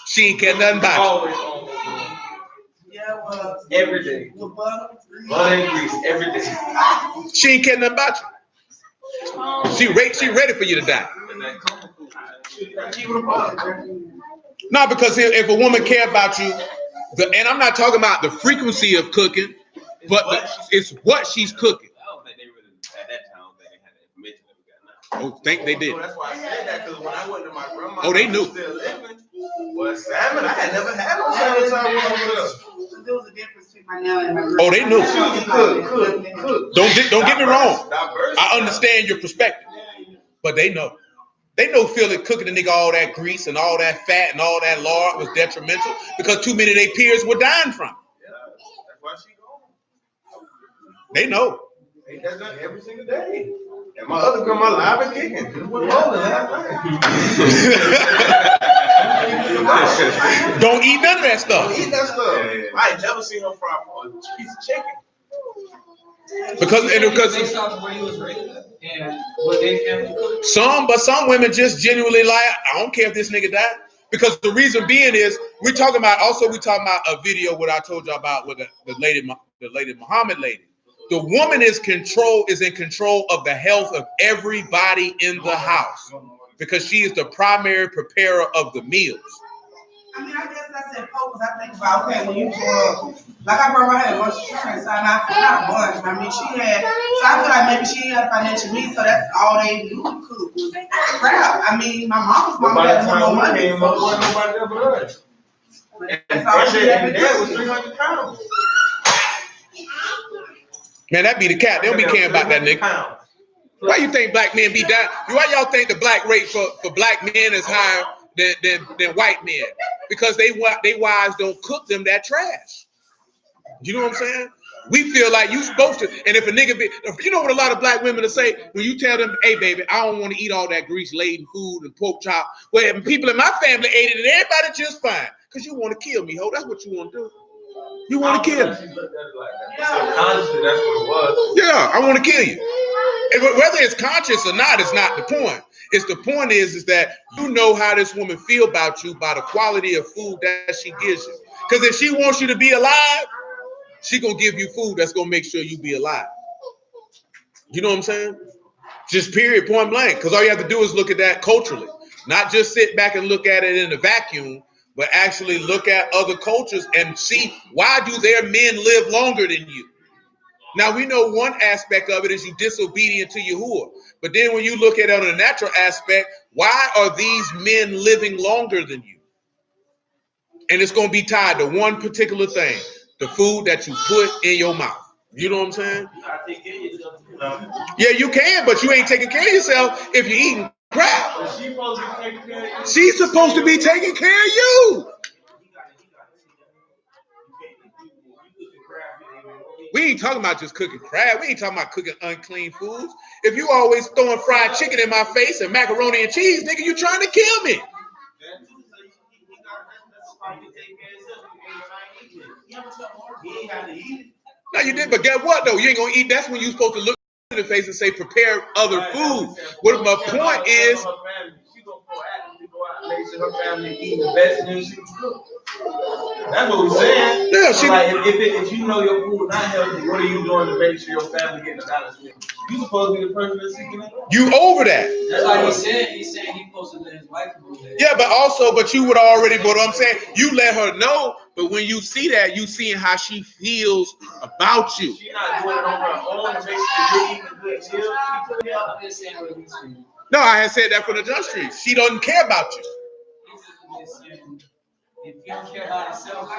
She ain't care nothing about you. Yeah, well, Every day. with butter and grease, every day. She ain't care nothing about you. She ready for you to die. No, because if a woman care about you, and I'm not talking about the frequency of cooking, but it's what she's cooking. I don't think they really, at that time, I don't think they had the information that we got now. Oh, think they did. That's why I said that, because when I went to my grandma, Oh, they knew. Still living, well, salmon, I had never had no salmon time with us. There was a difference between my now and my Oh, they knew. Cook. Don't get me wrong. Diverse. I understand your perspective, but they know. They know feeling cooking the nigga all that grease and all that fat and all that lard was detrimental because too many of their peers were dying from it. Yeah, that's why she gone. They know. Ain't that done every single day? And my other grandma live and kicking. Just went rolling last night. Don't eat none of that stuff. Don't eat that stuff. I ain't never seen her fry a piece of chicken. Because based off of where you was raised and what they family cooked. some women just genuinely like, I don't care if this nigga died. Because the reason being is we talking about a video what I told you about with the lady Muhammad lady. The woman is in control of the health of everybody in the house because she is the primary preparer of the meals. I mean, I guess that's in focus. I think about, okay, when you grow up, like I remember I had a lunch insurance, and not lunch. I mean, so I feel like maybe she had financial needs, so that's all they do cook. Crap. I mean, my mom's mom had no money. Came up, wasn't nobody there but us. That's all she had to Dad was do. 300 pounds. Man, that be the cat. They don't be caring about that nigga. Why you think black men be down? Why y'all think the black rate for black men is higher than white men? Because they wives don't cook them that trash. You know what I'm saying? We feel like you supposed to. And if a nigga you know what a lot of black women will say when you tell them, hey baby, I don't want to eat all that grease-laden food and pork chop. Well, people in my family ate it and everybody just fine. Because you want to kill me, ho. That's what you want to do. You want to kill me. Subconsciously, that's what it was. Yeah, I want to kill you. And whether it's conscious or not is not the point. The point is that you know how this woman feel about you by the quality of food that she gives you. Because if she wants you to be alive, she gonna give you food that's gonna make sure you be alive. You know what I'm saying? Just period, point blank. Because all you have to do is look at that culturally. Not just sit back and look at it in a vacuum, but actually look at other cultures and see why do their men live longer than you. Now, we know one aspect of it is you disobedient to Yahuwah. But then when you look at it on a natural aspect, why are these men living longer than you? And it's going to be tied to one particular thing, the food that you put in your mouth. You know what I'm saying? Yeah, you can, but you ain't taking care of yourself if you're eating crap. She's supposed to be taking care of you. We ain't talking about just cooking crab. We ain't talking about cooking unclean foods. If you always throwing fried chicken in my face and macaroni and cheese, nigga, you trying to kill me. No, you did, but get what though? You ain't gonna eat. That's when you supposed to look in the face and say, prepare other food. What my point is, she gonna make sure her family eat the best and she cook. That's what we're saying. Yeah, so like if you know your food not healthy, what are you doing to make sure your family getting a balance meal? You supposed to be the person that's seeking it. You over that. That's why he's saying he's supposed to let his wife know that. Yeah, but you would already, but I'm saying, you let her know, but when you see that, you seeing how she feels about you. She's not doing it on her own to make sure you're eating good meal. No, I had said that from the jump street. She doesn't care about you. If you don't care about yourself,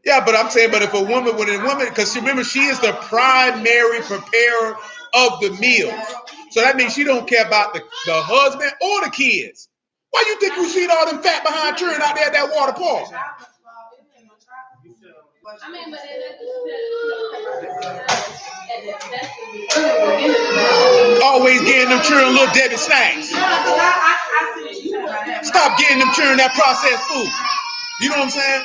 yeah, but I'm saying, but if a woman, because remember, she is the primary preparer of the meal. So that means she don't care about the husband or the kids. Why you think you seen all them fat behind children out there at that water park? I mean, but always getting them children little Debbie snacks. Stop getting them children that processed food. You know what I'm saying?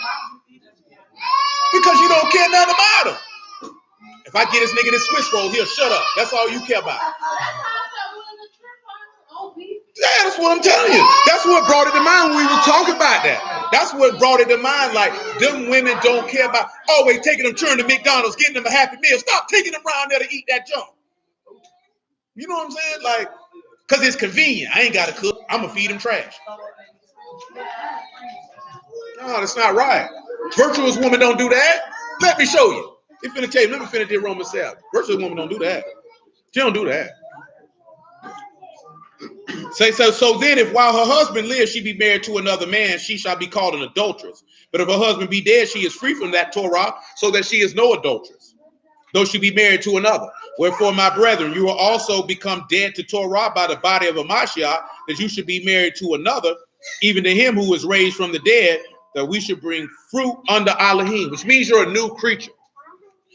Because you don't care nothing about them. If I get this nigga this Swiss roll, he'll shut up. That's all you care about. Yeah, that's what I'm telling you. That's what brought it to mind when we were talking about that. That's what brought it to mind. Like, them women don't care about always taking them children to McDonald's, getting them a Happy Meal. Stop taking them around there to eat that junk. You know what I'm saying? Like, because it's convenient. I ain't got to cook. I'm going to feed them trash. No, that's not right. Virtuous woman don't do that. Let me show you. Let me finish this Romans 7. Virtuous woman don't do that. She don't do that. So then if while her husband lives, she be married to another man, she shall be called an adulteress. But if her husband be dead, she is free from that Torah, so that she is no adulteress, though she be married to another. Wherefore, my brethren, you will also become dead to Torah by the body of a Mashiach, that you should be married to another, even to him who was raised from the dead, that we should bring fruit under Elohim, which means you're a new creature.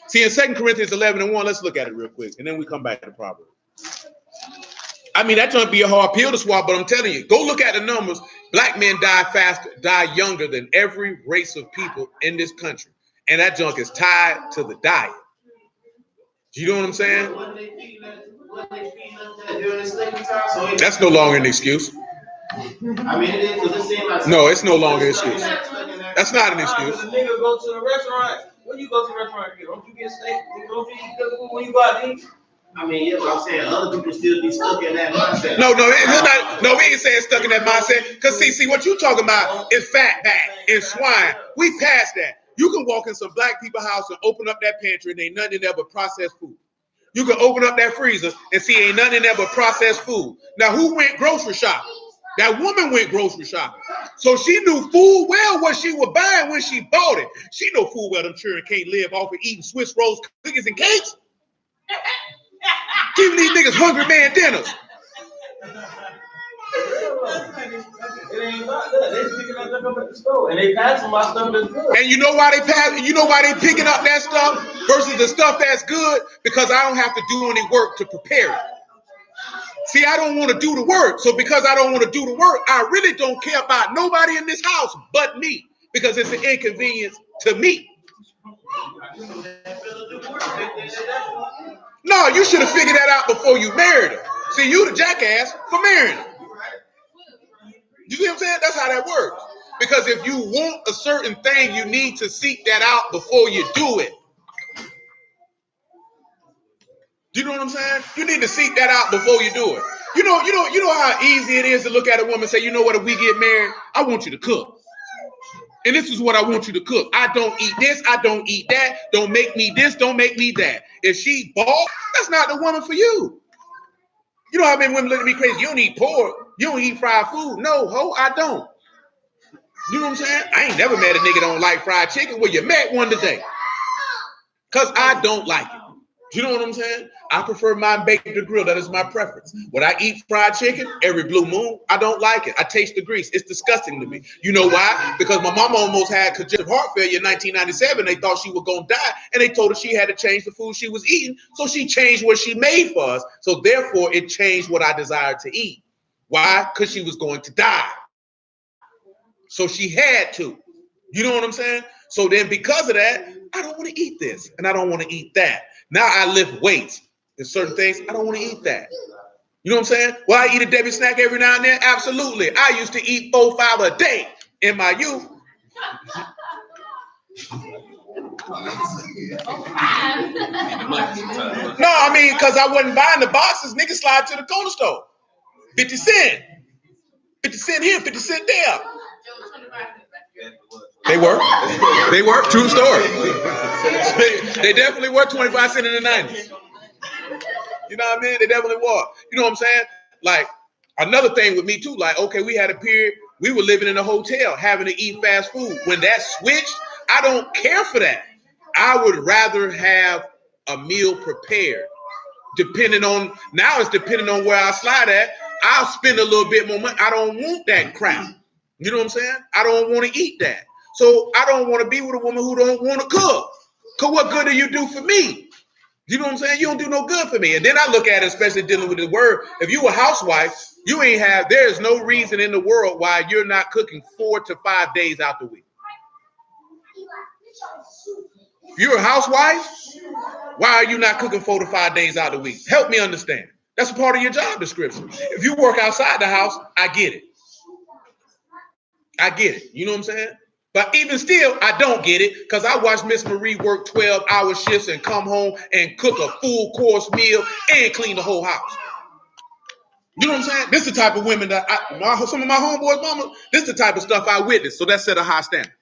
See, in 2 Corinthians 11:1, let's look at it real quick, and then we come back to Proverbs. I mean, that's going to be a hard pill to swallow, but I'm telling you, go look at the numbers. Black men die faster, die younger than every race of people in this country. And that junk is tied to the diet. Do you know what I'm saying? That's no longer an excuse. I mean, it is, because it seems like... No, it's no longer an excuse. That's not an excuse. The nigga go to the restaurant. When you go to the restaurant, don't you get steak? Don't you eat good food when you go out to eat? I mean, yeah, but I'm saying other people still be stuck in that mindset. No, it's not. No, we ain't saying stuck in that mindset. Because see, what you talking about is fat back and swine. We passed that. You can walk in some black people's house and open up that pantry and ain't nothing in there but processed food. You can open up that freezer and see ain't nothing in there but processed food. Now, who went grocery shopping? That woman went grocery shopping. So she knew full well what she was buying when she bought it. She know full well them children can't live off of eating Swiss rolls, cookies, and cakes. Giving these niggas hungry man dinners. It ain't about that. They picking up stuff at the store, and they passing my stuff that's good. And you know why they pass? You know why they picking up that stuff versus the stuff that's good? Because I don't have to do any work to prepare it. See, I don't want to do the work. So because I don't want to do the work, I really don't care about nobody in this house but me, because it's an inconvenience to me. No, you should have figured that out before you married her. See, you the jackass for marrying her. You see what I'm saying? That's how that works. Because if you want a certain thing, you need to seek that out before you do it. Do you know what I'm saying? You need to seek that out before you do it. You know how easy it is to look at a woman and say, you know what, if we get married, I want you to cook. And this is what I want you to cook. I don't eat this, I don't eat that. Don't make me this, don't make me that. If she bought, that's not the woman for you. You know how many women look at me crazy? You don't eat pork, you don't eat fried food. No, ho, I don't. You know what I'm saying? I ain't never met a nigga that don't like fried chicken. Well, you met one today. Because I don't like it. You know what I'm saying? I prefer mine baked to grill. That is my preference. When I eat fried chicken every blue moon, I don't like it. I taste the grease. It's disgusting to me. You know why? Because my mama almost had congestive heart failure in 1997. They thought she was going to die, and they told her she had to change the food she was eating. So she changed what she made for us. So therefore, it changed what I desired to eat. Why? Because she was going to die. So she had to. You know what I'm saying? So then because of that, I don't want to eat this and I don't want to eat that. Now I lift weights. There's certain things I don't want to eat that. You know what I'm saying? Well, I eat a Debbie snack every now and then. Absolutely. I used to eat 4 or 5 a day in my youth. No, I mean, because I wasn't buying the boxes. Niggas slide to the corner store. 50 cent. 50 cent here, 50 cent there. They were. They were. True story. They definitely were 25 cents in the 90s. You know what I mean? They definitely were. You know what I'm saying? Like, another thing with me too, like, okay, we had a period, we were living in a hotel, having to eat fast food. When that switched, I don't care for that. I would rather have a meal prepared. Depending on, now it's depending on where I slide at, I'll spend a little bit more money. I don't want that crap. You know what I'm saying? I don't want to eat that. So I don't want to be with a woman who don't want to cook. Because what good do you do for me? You know what I'm saying? You don't do no good for me. And then I look at it, especially dealing with the word. If you a housewife, you ain't have, there's no reason in the world why you're not cooking 4 to 5 days out the week. If you're a housewife, why are you not cooking 4 to 5 days out the week? Help me understand. That's a part of your job description. If you work outside the house, I get it. I get it. You know what I'm saying? But even still, I don't get it because I watched Miss Marie work 12-hour shifts and come home and cook a full course meal and clean the whole house. You know what I'm saying? This is the type of women that some of my homeboys' mama, this is the type of stuff I witnessed. So that set a high standard.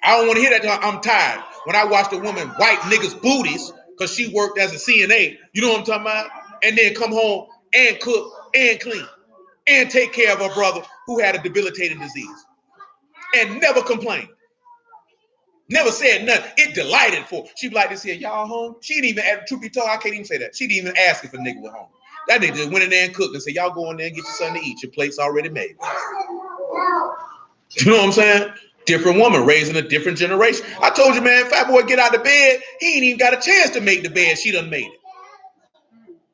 I don't want to hear that. I'm tired. When I watched a woman wipe niggas' booties because she worked as a CNA, you know what I'm talking about? And then come home and cook and clean and take care of her brother who had a debilitating disease. And never complained. Never said nothing. It delighted for. She'd be like this here, y'all home? She didn't even, truth be told, I can't even say that. She didn't even ask if a nigga was home. That nigga just went in there and cooked and said, y'all go in there and get your something to eat. Your plate's already made. You know what I'm saying? Different woman raising a different generation. I told you, man, fat boy get out of bed. He ain't even got a chance to make the bed. She done made it.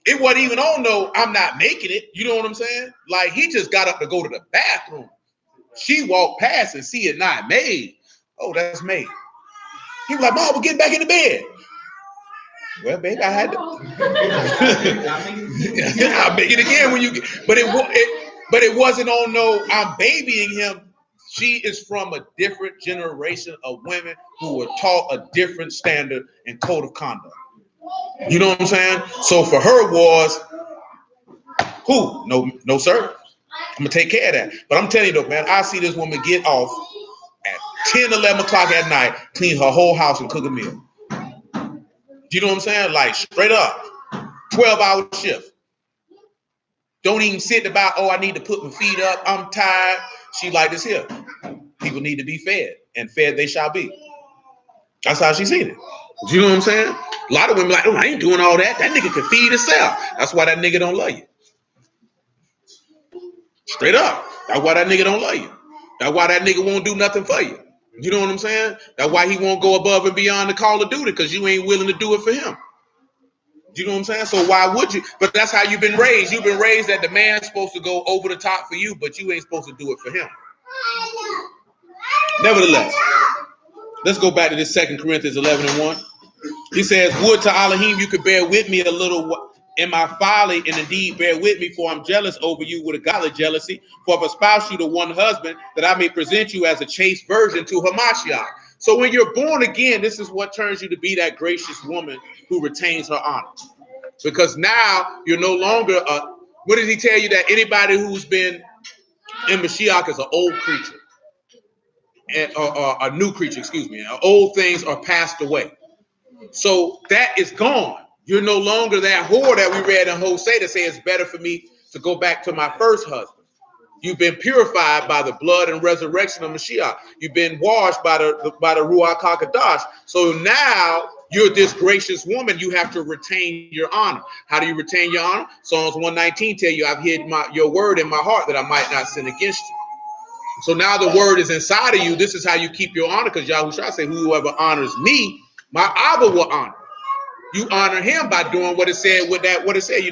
It wasn't even on no, I'm not making it. You know what I'm saying? Like, he just got up to go to the bathroom. She walked past and see it not made. Oh, that's made. He was like, Mom, we're getting back in the bed. Well, baby, I had to. I'll make it again when you get. But it wasn't on no, I'm babying him. She is from a different generation of women who were taught a different standard and code of conduct. You know what I'm saying? So for her was, who? No, sir. I'm going to take care of that. But I'm telling you though, man, I see this woman get off at 10, 11 o'clock at night, clean her whole house and cook a meal. You know what I'm saying? Like straight up, 12-hour shift. Don't even sit about, oh, I need to put my feet up. I'm tired. She like this here. People need to be fed, and fed they shall be. That's how she seen it. You know what I'm saying? A lot of women like, oh, I ain't doing all that. That nigga can feed himself. That's why that nigga don't love you. Straight up. That's why that nigga don't love you. That's why that nigga won't do nothing for you. You know what I'm saying? That's why he won't go above and beyond the call of duty, because you ain't willing to do it for him. You know what I'm saying? So why would you? But that's how you've been raised. You've been raised that the man's supposed to go over the top for you, but you ain't supposed to do it for him. Nevertheless, let's go back to this 2 Corinthians 11:1. He says, would to Elohim you could bear with me a little in my folly, and indeed bear with me, for I'm jealous over you with a godly jealousy. For I've espoused you to one husband, that I may present you as a chaste virgin to Mashal. So when you're born again, this is what turns you to be that gracious woman who retains her honor. Because now you're no longer, what did he tell you? That anybody who's been in Mashiach is an old creature, or a new creature, excuse me. Old things are passed away. So that is gone. You're no longer that whore that we read in Hosea that says it's better for me to go back to my first husband. You've been purified by the blood and resurrection of Mashiach. You've been washed by the Ruach HaKodesh. So now you're this gracious woman. You have to retain your honor. How do you retain your honor? Psalms 119 tell you, I've hid your word in my heart that I might not sin against you. So now the word is inside of you. This is how you keep your honor, because Yahushua say, whoever honors me, my Abba will honor. You honor him by doing what it said with that, what it said,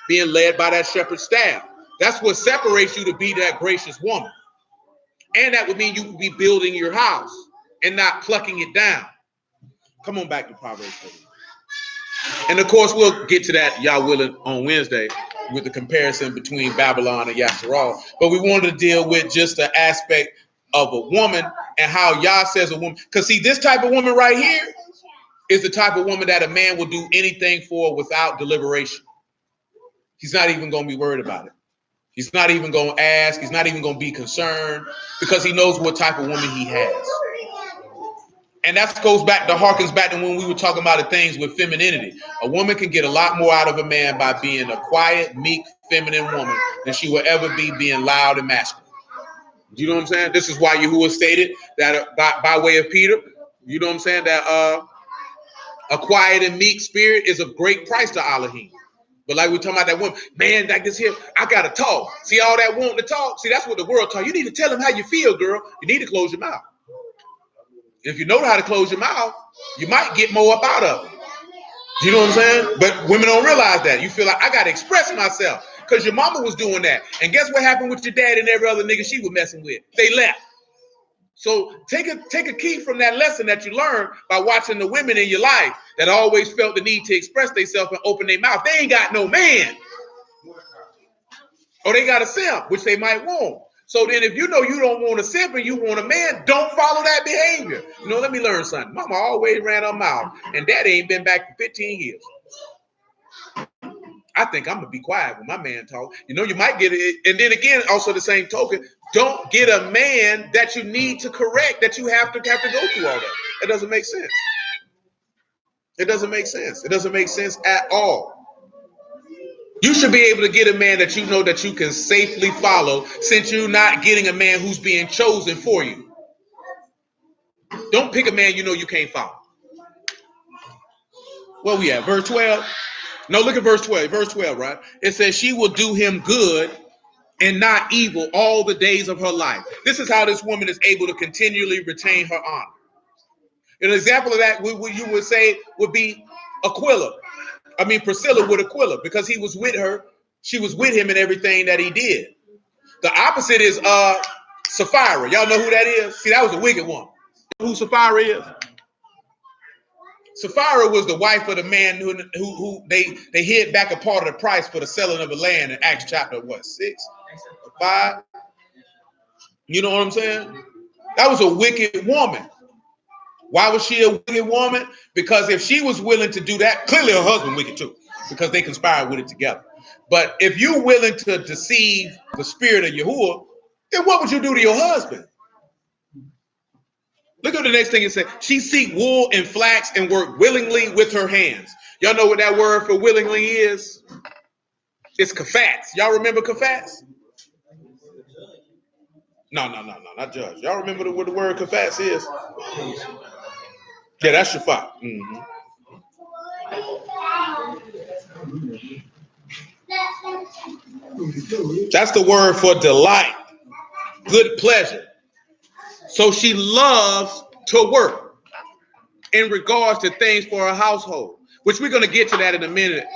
being led by that shepherd's staff. That's what separates you to be that gracious woman. And that would mean you would be building your house and not plucking it down. Come on back to Proverbs 30. And of course, we'll get to that, y'all willing, on Wednesday with the comparison between Babylon and Yasharal. But we wanted to deal with just the aspect of a woman and how Yah says a woman. Because see, this type of woman right here is the type of woman that a man will do anything for without deliberation. He's not even going to be worried about it. He's not even going to ask. He's not even going to be concerned, because he knows what type of woman he has. And that harkens back to when we were talking about the things with femininity. A woman can get a lot more out of a man by being a quiet, meek, feminine woman than she will ever be being loud and masculine. You know what I'm saying? This is why Yahuwah stated that by way of Peter, you know what I'm saying, that a quiet and meek spirit is of great price to Elohim. But like we're talking about that woman, man, like this here, I got to talk. See all that wanting to talk? See, that's what the world talk. You need to tell them how you feel, girl. You need to close your mouth. If you know how to close your mouth, you might get more up out of it. You know what I'm saying? But women don't realize that. You feel like, I got to express myself because your mama was doing that. And guess what happened with your dad and every other nigga she was messing with? They left. So take a key from that lesson that you learned by watching the women in your life that always felt the need to express themselves and open their mouth. They ain't got no man. Or they got a simp, which they might want. So then if you know you don't want a simp and you want a man, don't follow that behavior. Let me learn something. Mama always ran her mouth, and daddy ain't been back for 15 years. I think I'm going to be quiet when my man talk. You might get it. And then again, also the same token, don't get a man that you need to correct, that you have to go through all that. It doesn't make sense. It doesn't make sense. It doesn't make sense at all. You should be able to get a man that you know that you can safely follow, since you're not getting a man who's being chosen for you. Don't pick a man you know you can't follow. Where we at? Verse 12? No, look at verse 12. Verse 12, right? It says, she will do him good and not evil all the days of her life. This is how this woman is able to continually retain her honor. An example of that, what you would say, would be Priscilla with Aquila, because he was with her. She was with him in everything that he did. The opposite is Sapphira. Y'all know who that is? See, that was a wicked one. You know who Sapphira is? Sapphira was the wife of the man who they hid back a part of the price for the selling of the land in Acts chapter 6 or 5. You know what I'm saying? That was a wicked woman. Why was she a wicked woman? Because if she was willing to do that, clearly her husband wicked too, because they conspired with it together. But if you're willing to deceive the spirit of Yahuwah, then what would you do to your husband? Look at the next thing it says. She seek wool and flax and work willingly with her hands. Y'all know what that word for willingly is? It's kafats. Y'all remember kafats? No, not judge. Y'all remember what the word kafats is? Yeah, that's shafat. Mm-hmm. That's the word for delight, good pleasure. So she loves to work in regards to things for her household, which we're going to get to that in a minute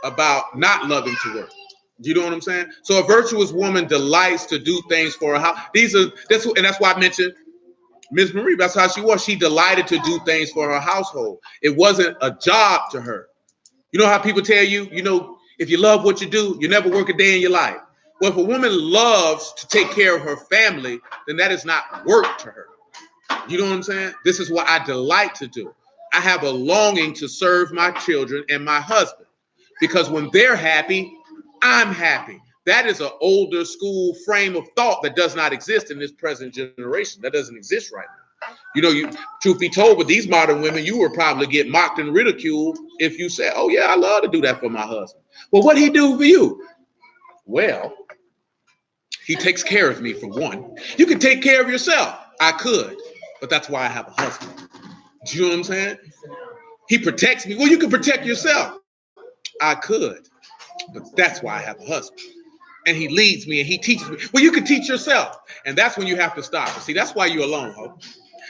about not loving to work. You know what I'm saying? So a virtuous woman delights to do things for her house. And that's why I mentioned Miss Marie. That's how she was. She delighted to do things for her household. It wasn't a job to her. You know how people tell you, if you love what you do, you never work a day in your life. Well, if a woman loves to take care of her family, then that is not work to her. You know what I'm saying? This is what I delight to do. I have a longing to serve my children and my husband. Because when they're happy, I'm happy. That is an older school frame of thought that does not exist in this present generation. That doesn't exist right now. You know, truth be told, with these modern women, you will probably get mocked and ridiculed if you say, oh yeah, I love to do that for my husband. Well, what'd he do for you? Well, he takes care of me, for one. You can take care of yourself. I could, but that's why I have a husband. Do you know what I'm saying? He protects me. Well, you can protect yourself. I could, but that's why I have a husband. And he leads me and he teaches me. Well, you can teach yourself. And that's when you have to stop. See, that's why you're alone, Hope.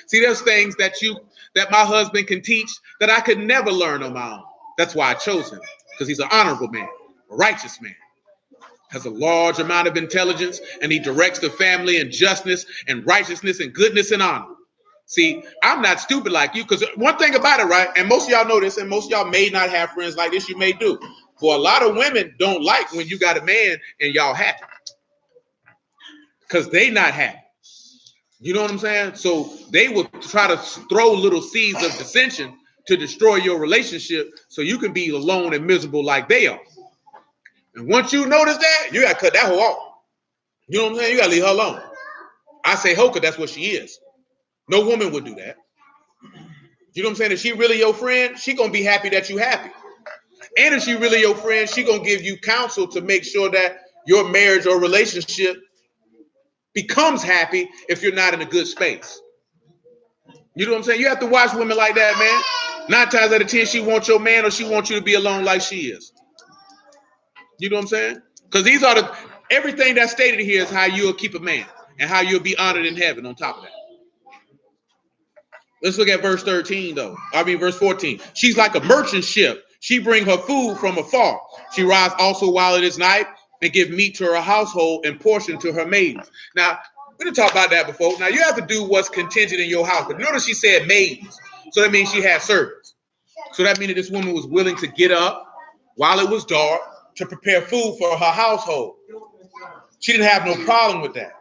See, there's things that my husband can teach that I could never learn on my own. That's why I chose him, because he's an honorable man, a righteous man, has a large amount of intelligence, and he directs the family in justice and righteousness and goodness and honor. See, I'm not stupid like you, because one thing about it, right, and most of y'all know this, and most of y'all may not have friends like this, you may do. For a lot of women don't like when you got a man and y'all happy, because they not happy. You know what I'm saying? So they will try to throw little seeds of dissension to destroy your relationship so you can be alone and miserable like they are. And once you notice that, you got to cut that hoe off. You know what I'm saying? You got to leave her alone. I say hoe because that's what she is. No woman would do that. You know what I'm saying? If she really your friend, she going to be happy that you happy. And if she really your friend, she going to give you counsel to make sure that your marriage or relationship becomes happy if you're not in a good space. You know what I'm saying? You have to watch women like that, man. 9 times out of 10, she wants your man or she wants you to be alone like she is. You know what I'm saying? Because everything that's stated here is how you'll keep a man and how you'll be honored in heaven on top of that. Let's look at verse 13, though. Verse 14. She's like a merchant ship. She bring her food from afar. She rides also while it is night and give meat to her household and portion to her maidens. Now, we didn't talk about that before. Now, you have to do what's contingent in your house. But notice she said maidens. So that means she had servants. So that means that this woman was willing to get up while it was dark to prepare food for her household. She didn't have no problem with that.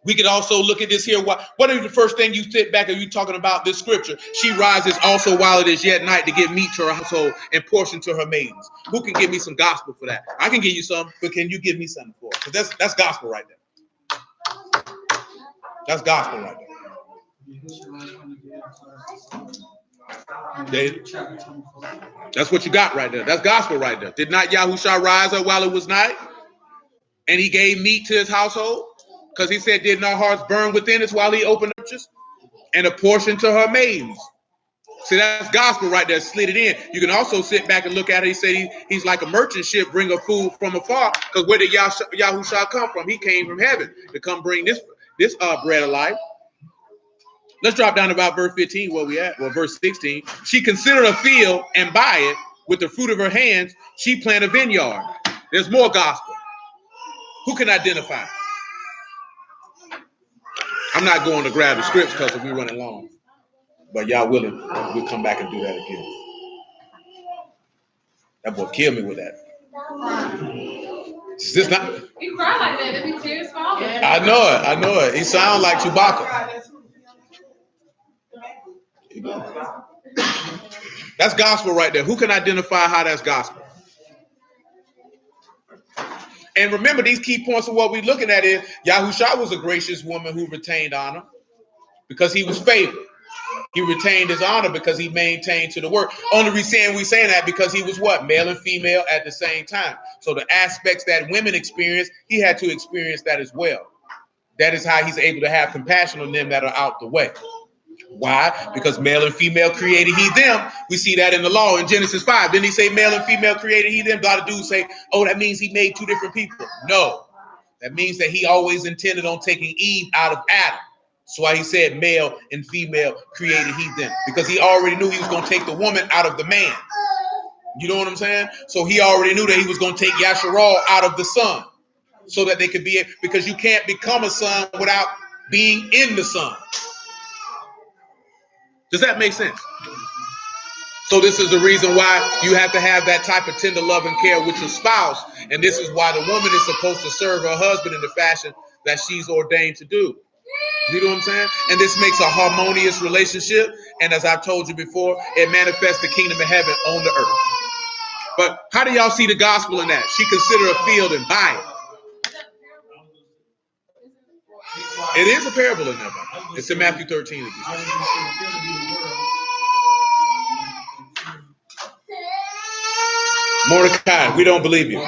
We could also look at this here. What is the first thing you sit back and you talking about this scripture? She rises also while it is yet night to give meat to her household and portion to her maidens. Who can give me some gospel for that? I can give you some, but can you give me something for it? Because that's gospel right there. That's gospel right there. That's what you got right there. That's gospel right there. Did not Yahushua rise up while it was night? And he gave meat to his household? Because he said, did not hearts burn within us while he opened up churches? And a portion to her maidens. See, that's gospel right there, slid it in. You can also sit back and look at it. He said he's like a merchant ship, bring her food from afar. Because where did Yahushua come from? He came from heaven to come bring this bread of life. Let's drop down to about verse 15, where we at. Well, verse 16. She considered a field and buy it with the fruit of her hands. She planted a vineyard. There's more gospel. Who can identify? I'm not going to grab the scripts because we're running long. But y'all willing, we'll come back and do that again. That boy killed me with that. Is this not? You cry like that, it'd be tears falling. I know it. He sounds like Chewbacca. That's gospel right there. Who can identify how that's gospel? And remember, these key points of what we're looking at is Yahushua was a gracious woman who retained honor because he was favored. He retained his honor because he maintained to the word. Only reason we saying that because he was what? Male and female at the same time. So the aspects that women experience, he had to experience that as well. That is how he's able to have compassion on them that are out the way. Why? Because male and female created he them. We see that in the law in Genesis 5. Didn't he say male and female created he them? A lot of dudes say, oh, that means he made two different people. No. That means that he always intended on taking Eve out of Adam. That's why he said male and female created he them. Because he already knew he was going to take the woman out of the man. You know what I'm saying? So he already knew that he was going to take Yasharal out of the son. So that they could be, because you can't become a son without being in the son. Does that make sense? So this is the reason why you have to have that type of tender love and care with your spouse. And this is why the woman is supposed to serve her husband in the fashion that she's ordained to do. You know what I'm saying? And this makes a harmonious relationship. And as I've told you before, it manifests the kingdom of heaven on the earth. But how do y'all see the gospel in that? She considered a field and buy it. It is a parable in there. It's in Matthew 13. Mordecai, we don't believe you.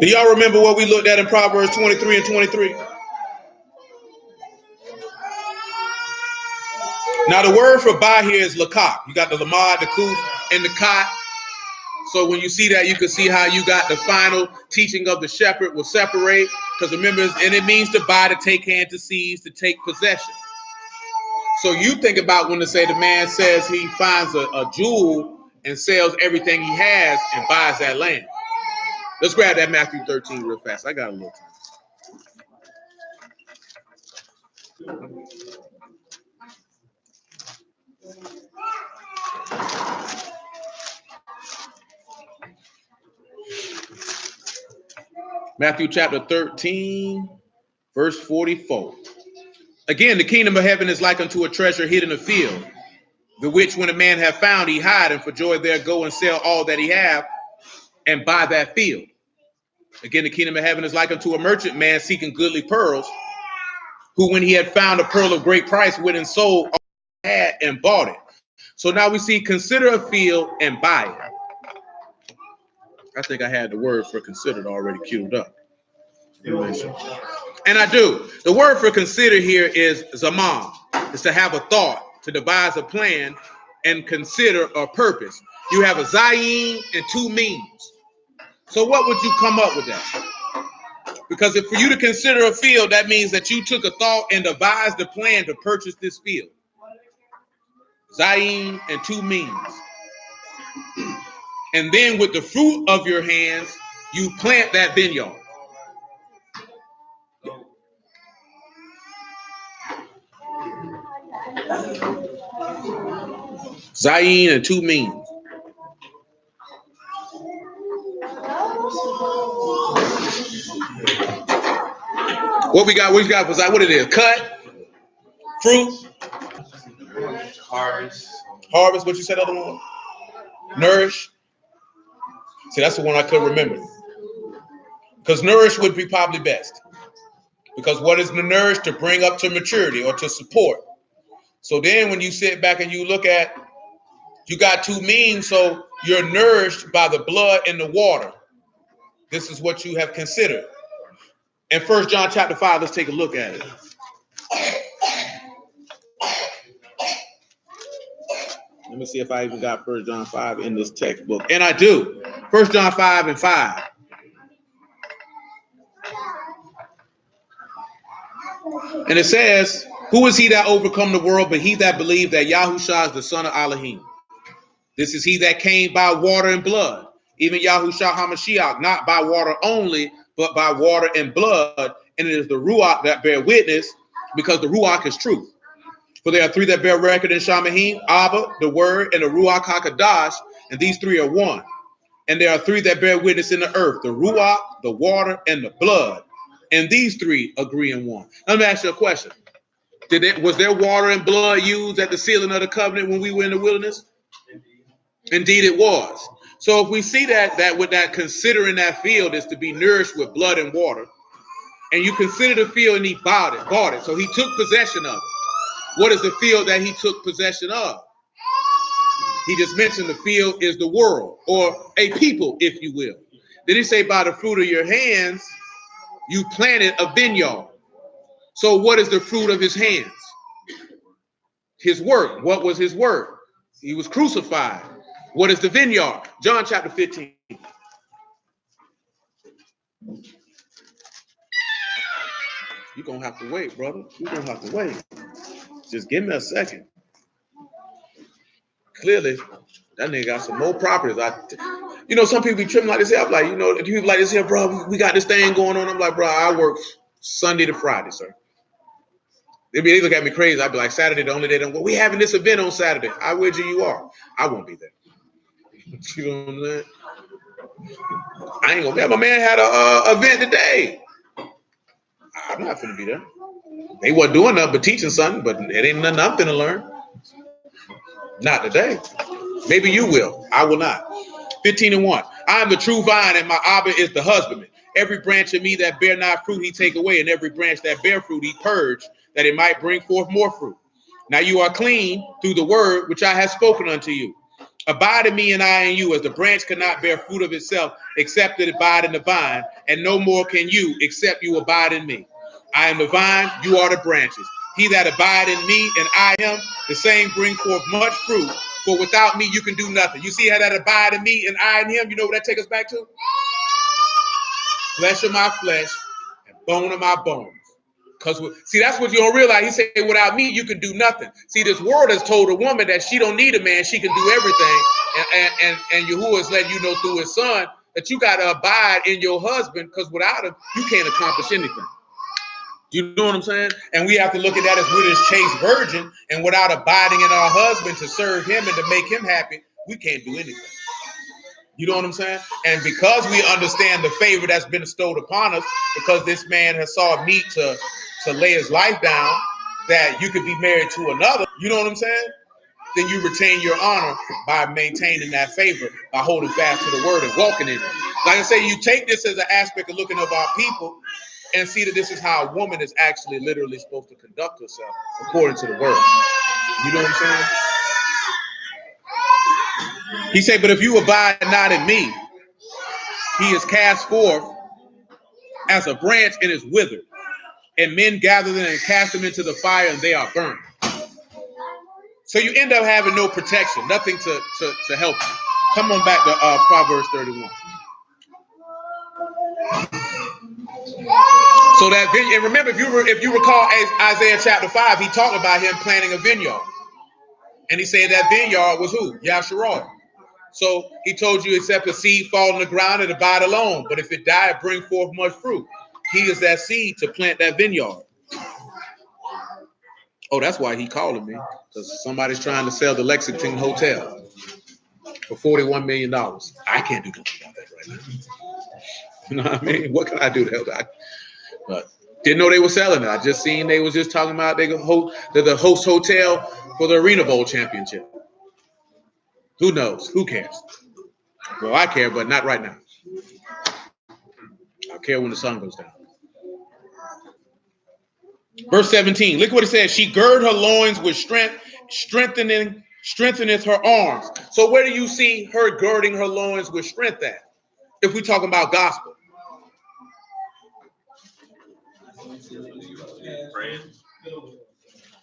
Do y'all remember what we looked at in Proverbs 23 and 23? Now the word for buy here is lakak. You got the lamad, the kuf, and the kat. So when you see that, you can see how you got the final teaching of the shepherd will separate. Because remember, and it means to buy, to take hand, to seize, to take possession. So you think about when to say the man says he finds a jewel and sells everything he has and buys that land. Let's grab that Matthew 13 real fast. I got a little time. Matthew chapter 13, verse 44. Again, the kingdom of heaven is like unto a treasure hid in a field, the which when a man hath found, he hide, and for joy there go and sell all that he have, and buy that field. Again, the kingdom of heaven is like unto a merchant man seeking goodly pearls, who when he had found a pearl of great price went and sold all he had and bought it. So now we see consider a field and buy it. I think I had the word for considered already queued up. And I do. The word for consider here is zaman. It's to have a thought, to devise a plan, and consider a purpose. You have a zayin and two means. So what would you come up with that? Because if for you to consider a field, that means that you took a thought and devised a plan to purchase this field. Zayin and two means. And then with the fruit of your hands, you plant that vineyard. Zayin and two means. What we got? What it is? Cut, fruit, Harvest. harvest. What you said? Other one? Nourish. See, that's the one I could remember. Because nourish would be probably best. Because what is the nourish? To bring up to maturity or to support. So then when you sit back and you look at, you got two means, so you're nourished by the blood and the water. This is what you have considered. In 1 John chapter 5, let's take a look at it. Let me see if I even got 1 John 5 in this textbook. And I do. 1 John 5 and 5. And it says, who is he that overcome the world but he that believed that Yahushua is the son of Elohim? This is he that came by water and blood, even Yahushua HaMashiach, not by water only, but by water and blood. And it is the Ruach that bear witness, because the Ruach is truth. For there are three that bear record in Shamahim, Abba, the Word, and the Ruach HaKadosh, and these three are one. And there are three that bear witness in the earth, the Ruach, the water, and the blood. And these three agree in one. Let me ask you a question. Was there water and blood used at the sealing of the covenant when we were in the wilderness? Indeed it was. So if we see that with that considering that field is to be nourished with blood and water, and you consider the field and he bought it. So he took possession of it. What is the field that he took possession of? He just mentioned the field is the world, or a people, if you will. Then he say, by the fruit of your hands, you planted a vineyard. So what is the fruit of his hands? His work. What was his work? He was crucified. What is the vineyard? John chapter 15. You're going to have to wait, brother. You're going to have to wait. Just give me a second. Clearly, that nigga got some more properties. Some people be tripping like this here. I'm like, people like this here, bro, we got this thing going on. I'm like, bro, I work Sunday to Friday, sir. They look at me crazy. I'd be like, Saturday, the only day don't go. We having this event on Saturday. I wager you are. I won't be there. You know what I'm saying? I ain't gonna be there. My man had a event today. I'm not finna be there. They wasn't doing nothing but teaching something, but it ain't nothing I'm finna learn. Not today. Maybe you will. I will not. 15:1. I am the true vine, and my Abba is the husbandman. Every branch of me that bear not fruit, he take away, and every branch that bear fruit, he purge, that it might bring forth more fruit. Now you are clean through the word which I have spoken unto you. Abide in me, and I in you, as the branch cannot bear fruit of itself, except it abide in the vine, and no more can you, except you abide in me. I am the vine, you are the branches. He that abide in me, and I him, the same bring forth much fruit. For without me, you can do nothing. You see how that abide in me, and I in him? You know what that takes us back to? Flesh of my flesh, and bone of my bones. Because see, that's what you don't realize. He said, without me, you can do nothing. See, this world has told a woman that she don't need a man, she can do everything. And Yahuwah is letting you know through his son that you got to abide in your husband, because without him, you can't accomplish anything. You know what I'm saying? And we have to look at that as we're this chaste virgin, and without abiding in our husband to serve him and to make him happy, we can't do anything. You know what I'm saying? And because we understand the favor that's been bestowed upon us, because this man has saw meat to lay his life down, that you could be married to another, you know what I'm saying? Then you retain your honor by maintaining that favor, by holding fast to the word and walking in it. Like I say, you take this as an aspect of looking at our people and see that this is how a woman is actually literally supposed to conduct herself according to the word. You know what I'm saying? He said, but if you abide not in me, he is cast forth as a branch and is withered, and men gather them and cast them into the fire, and they are burned. So you end up having no protection, nothing to help you. Come on back to Proverbs 31. So that, and remember, if you recall Isaiah chapter 5, he talked about him planting a vineyard, and he said that vineyard was who? Yasharal. So he told you, except the seed fall on the ground and abide alone, but if it die, it bring forth much fruit. He is that seed to plant that vineyard. Oh, that's why he calling me, because somebody's trying to sell the Lexington Hotel for $41 million. I can't do nothing about that right now. You know what I mean? What can I do to help that? But didn't know they were selling it. I just seen they was just talking about they're the host hotel for the Arena Bowl championship. Who knows? Who cares? Well, I care, but not right now. I care when the sun goes down. Verse 17, look what it says. She gird her loins with strength, strengtheneth her arms. So where do you see her girding her loins with strength at? If we're talking about gospel.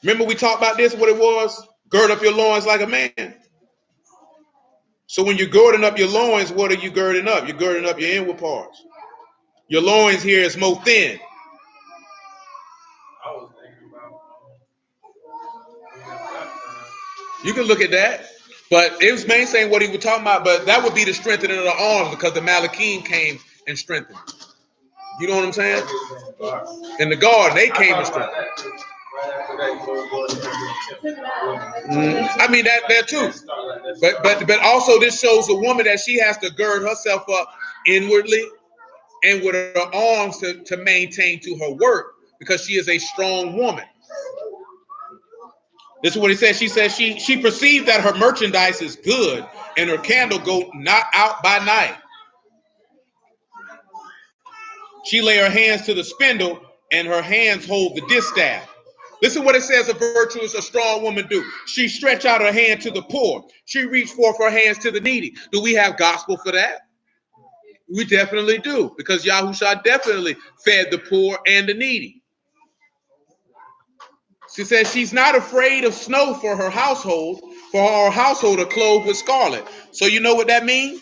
Remember we talked about this, what it was? Gird up your loins like a man. So when you're girding up your loins, what are you girding up? You're girding up your inward parts. Your loins here is more thin. I was thinking about You can look at that. But it was mainly saying what he was talking about, but that would be the strengthening of the arms, because the Malachim came and strengthened. You know what I'm saying? In the garden, they came and strengthened. I mean, that too. But also this shows a woman that she has to gird herself up inwardly and with her arms to maintain to her work, because she is a strong woman. This is what he says. She says she perceived that her merchandise is good and her candle go not out by night. She lay her hands to the spindle and her hands hold the distaff. Listen what it says a virtuous, a strong woman do. She stretch out her hand to the poor. She reach forth her hands to the needy. Do we have gospel for that? We definitely do, because Yahushua definitely fed the poor and the needy. She says she's not afraid of snow for her household, for her household are clothed with scarlet. So you know what that means?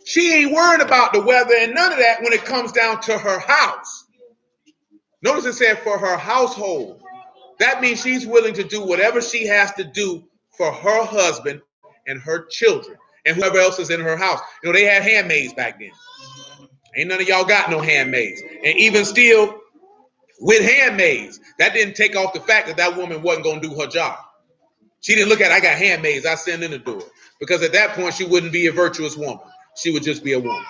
She ain't worried about the weather and none of that when it comes down to her house. Notice it said for her household. That means she's willing to do whatever she has to do for her husband and her children and whoever else is in her house. You know, they had handmaids back then. Ain't none of y'all got no handmaids. And even still, with handmaids, that didn't take off the fact that that woman wasn't going to do her job. She didn't look at, I got handmaids, I send in the door. Because at that point, she wouldn't be a virtuous woman. She would just be a woman.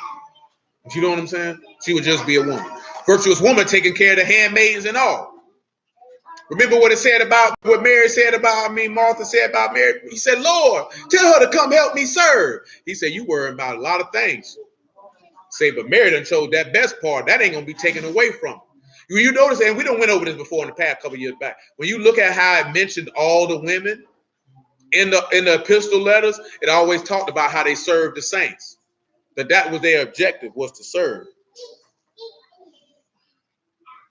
You know what I'm saying? She would just be a woman. Virtuous woman taking care of the handmaids and all. Remember what Mary said about, Martha said about Mary? He said, Lord, tell her to come help me serve. He said, you worry about a lot of things. Say, but Mary done chose that best part. That ain't going to be taken away from her. You notice, and we done went over this before in the past couple years back. When you look at how it mentioned all the women in the epistle letters, it always talked about how they served the saints. That was their objective, was to serve.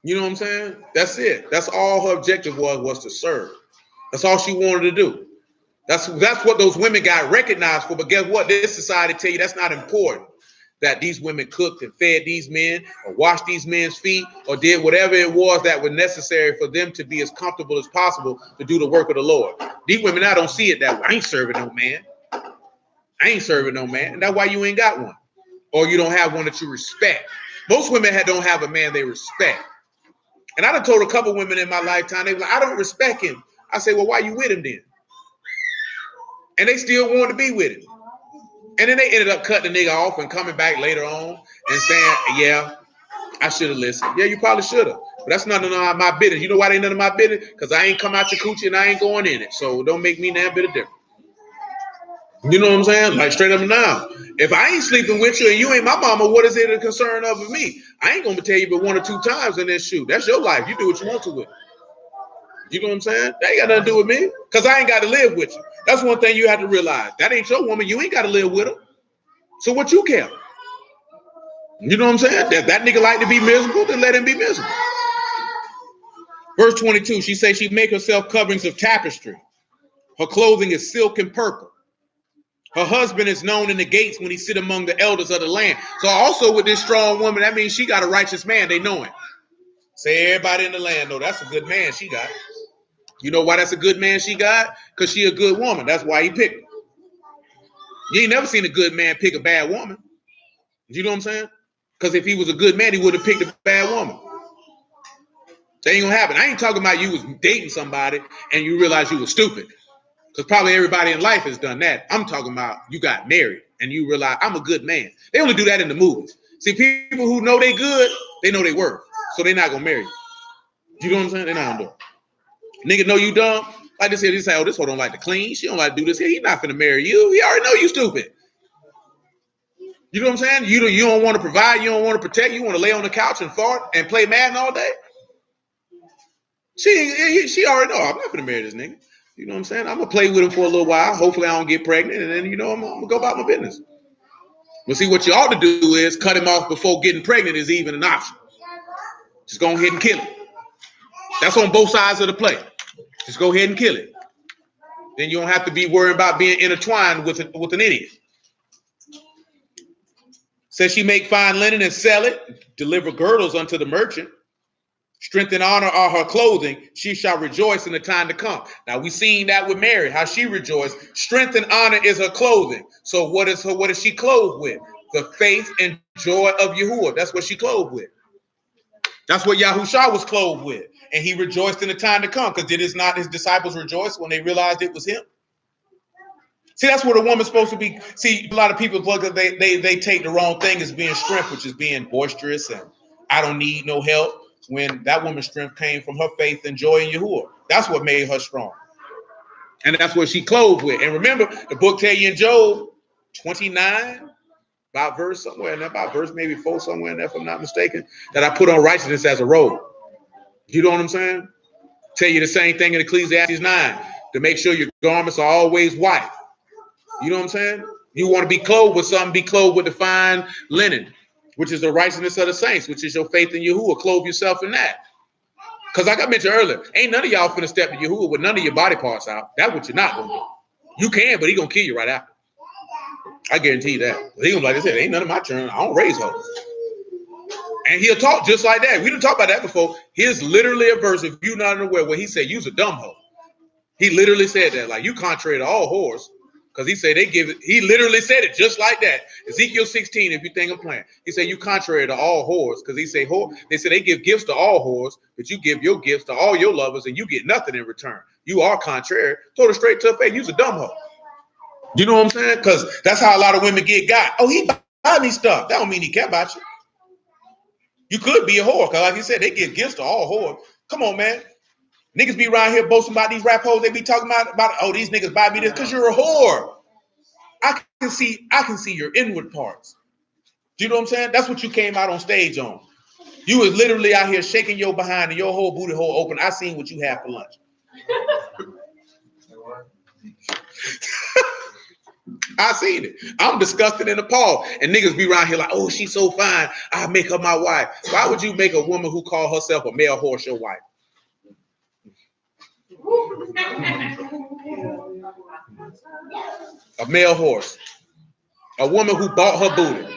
You know what I'm saying? That's it. That's all her objective was to serve. That's all she wanted to do. That's what those women got recognized for. But guess what? This society tell you that's not important. That these women cooked and fed these men or washed these men's feet or did whatever it was that was necessary for them to be as comfortable as possible to do the work of the Lord. These women now don't see it that way. I ain't serving no man. I ain't serving no man. And that's why you ain't got one. Or you don't have one that you respect. Most women don't have a man they respect. And I done told a couple women in my lifetime, they were like, I don't respect him. I say, well, why you with him then? And they still want to be with him. And then they ended up cutting the nigga off and coming back later on and saying, yeah, I should have listened. Yeah, you probably should have. But that's none of my business. You know why they none of my business? Because I ain't come out your coochie and I ain't going in it. So don't make me that bit of difference. You know what I'm saying? Like straight up and down. If I ain't sleeping with you and you ain't my mama, what is it a concern of me? I ain't going to tell you but 1 or 2 times in this shoot. That's your life. You do what you want to with it. You know what I'm saying? That ain't got nothing to do with me. Because I ain't got to live with you. That's one thing you have to realize. That ain't your woman. You ain't got to live with her. So what you care? You know what I'm saying? If that nigga like to be miserable, then let him be miserable. Verse 22, she says she make herself coverings of tapestry. Her clothing is silk and purple. Her husband is known in the gates when he sit among the elders of the land. So also with this strong woman, that means she got a righteous man. They know him. Say everybody in the land know that's a good man she got. You know why that's a good man she got? Because she a good woman. That's why he picked her. You ain't never seen a good man pick a bad woman. You know what I'm saying? Because if he was a good man, he would have picked a bad woman. That ain't gonna happen. I ain't talking about you was dating somebody and you realize you was stupid. Because probably everybody in life has done that. I'm talking about you got married and you realize I'm a good man. They only do that in the movies. See, people who know they good, they know they worth. So they're not gonna marry you. You know what I'm saying? They're not gonna do it. Nigga know you dumb. Like this here, they say, oh, this one don't like to clean. She don't like to do this here. He's not finna marry you. He already know you stupid. You know what I'm saying? You don't want to provide, you don't want to protect, you want to lay on the couch and fart and play Madden all day. She already know I'm not gonna marry this nigga. You know what I'm saying? I'm gonna play with him for a little while. Hopefully I don't get pregnant, and then I'm gonna go about my business. But see, what you ought to do is cut him off before getting pregnant is even an option. Just go ahead and kill him. That's on both sides of the play. Just go ahead and kill it. Then you don't have to be worried about being intertwined with an idiot. Says she make fine linen and sell it, deliver girdles unto the merchant. Strength and honor are her clothing. She shall rejoice in the time to come. Now we seen that with Mary, how she rejoiced. Strength and honor is her clothing. So what is she clothed with? The faith and joy of Yahuwah. That's what she clothed with. That's what Yahushua was clothed with. And he rejoiced in the time to come. Because did not his disciples rejoice when they realized it was him? See, that's what a woman's supposed to be. See, a lot of people, they take the wrong thing as being strength, which is being boisterous and I don't need no help. When that woman's strength came from her faith and joy in Yahuwah. That's what made her strong. And that's what she clothed with. And remember, the book tell you in Job 29, about verse somewhere in there, about verse maybe 4 somewhere in there, if I'm not mistaken, that I put on righteousness as a robe. You know what I'm saying? Tell you the same thing in Ecclesiastes 9, to make sure your garments are always white. You know what I'm saying? You want to be clothed with something, be clothed with the fine linen, which is the righteousness of the saints, which is your faith in Yahuwah. Clothe yourself in that. Because like I mentioned earlier, ain't none of y'all finna step to Yahuwah with none of your body parts out. That's what you're not going to do. You can, but he going to kill you right after. I guarantee you that. He going to, like I said, ain't none of my turn. I don't raise hoes. And he'll talk just like that. We didn't talk about that before. Here's literally a verse, if you're not aware, where he said, you's a dumb hoe. He literally said that, like, you contrary to all whores. Because he said he literally said it just like that. Ezekiel 16, if you think I'm playing. He said, you contrary to all whores. Because they said they give gifts to all whores, but you give your gifts to all your lovers and you get nothing in return. You are contrary. Told her straight to her face, you's a dumb hoe. You know what I'm saying? Because that's how a lot of women get got. Oh, he buy me stuff. That don't mean he care about you. You could be a whore. Because like you said, they give gifts to all whores. Come on, man. Niggas be around here boasting about these rap hoes. They be talking about oh, these niggas buy me this because you're a whore. I can see your inward parts. Do you know what I'm saying? That's what you came out on stage on. You was literally out here shaking your behind and your whole booty hole open. I seen what you had for lunch. I seen it. I'm disgusted and appalled. And niggas be around here like, oh, she's so fine. I'll make her my wife. Why would you make a woman who call herself a male horse your wife? A male horse. A woman who bought her booty.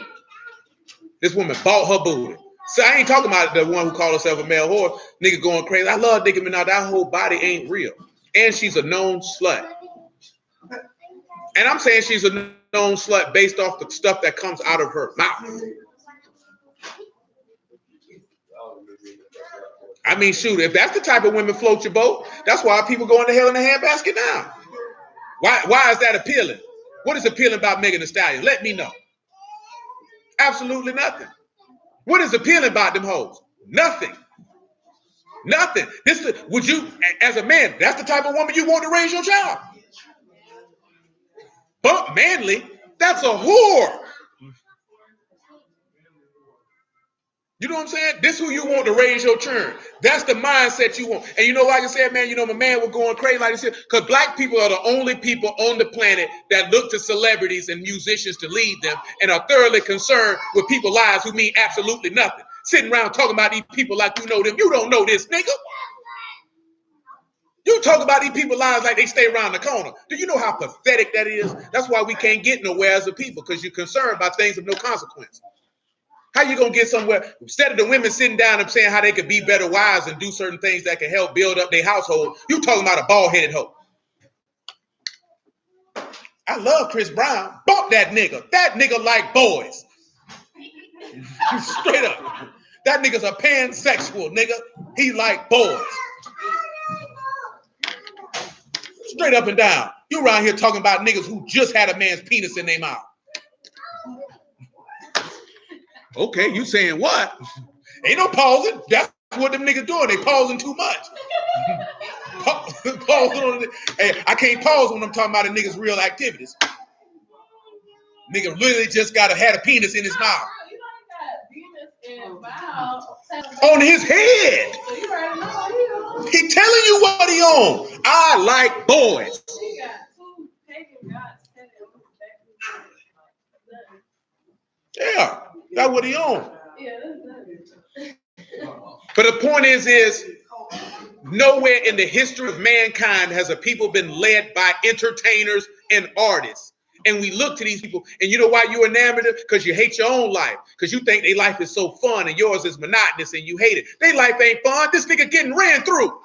This woman bought her booty. So I ain't talking about the one who called herself a male horse. Nigga going crazy. I love Nicki Minaj. That whole body ain't real. And she's a known slut. And I'm saying she's a known slut based off the stuff that comes out of her mouth. I mean, shoot, if that's the type of women float your boat, that's why people go into hell in a handbasket now. Why is that appealing? What is appealing about Megan Thee Stallion? Let me know. Absolutely nothing. What is appealing about them hoes? Nothing. Nothing. Would you, as a man, that's the type of woman you want to raise your child? Bump manly, that's a whore. You know what I'm saying? This is who you want to raise your children. That's the mindset you want. And you know, like I said, man, you know, my man was going crazy, like I said, because black people are the only people on the planet that look to celebrities and musicians to lead them and are thoroughly concerned with people's lives who mean absolutely nothing. Sitting around talking about these people like you know them. You don't know this, nigga. You talk about these people's lives like they stay around the corner. Do you know how pathetic that is? That's why we can't get nowhere as a people, because you're concerned about things of no consequence. How you gonna get somewhere? Instead of the women sitting down and saying how they could be better wives and do certain things that can help build up their household, you talking about a bald-headed hoe. I love Chris Brown. Bump that nigga. That nigga like boys. Straight up. That nigga's a pansexual nigga. He like boys. Straight up and down. You around here talking about niggas who just had a man's penis in their mouth. Okay, you saying what? Ain't no pausing. That's what them niggas doing. They pausing too much. Hey, I can't pause when I'm talking about a nigga's real activities. Nigga literally just had a penis in his mouth. On his head. He telling you what he on. I like boys. Yeah, that's what he on. But the point is nowhere in the history of mankind has a people been led by entertainers and artists. And we look to these people, and you know why you're enamored of? Because you hate your own life. Because you think their life is so fun and yours is monotonous and you hate it. Their life ain't fun. This nigga getting ran through.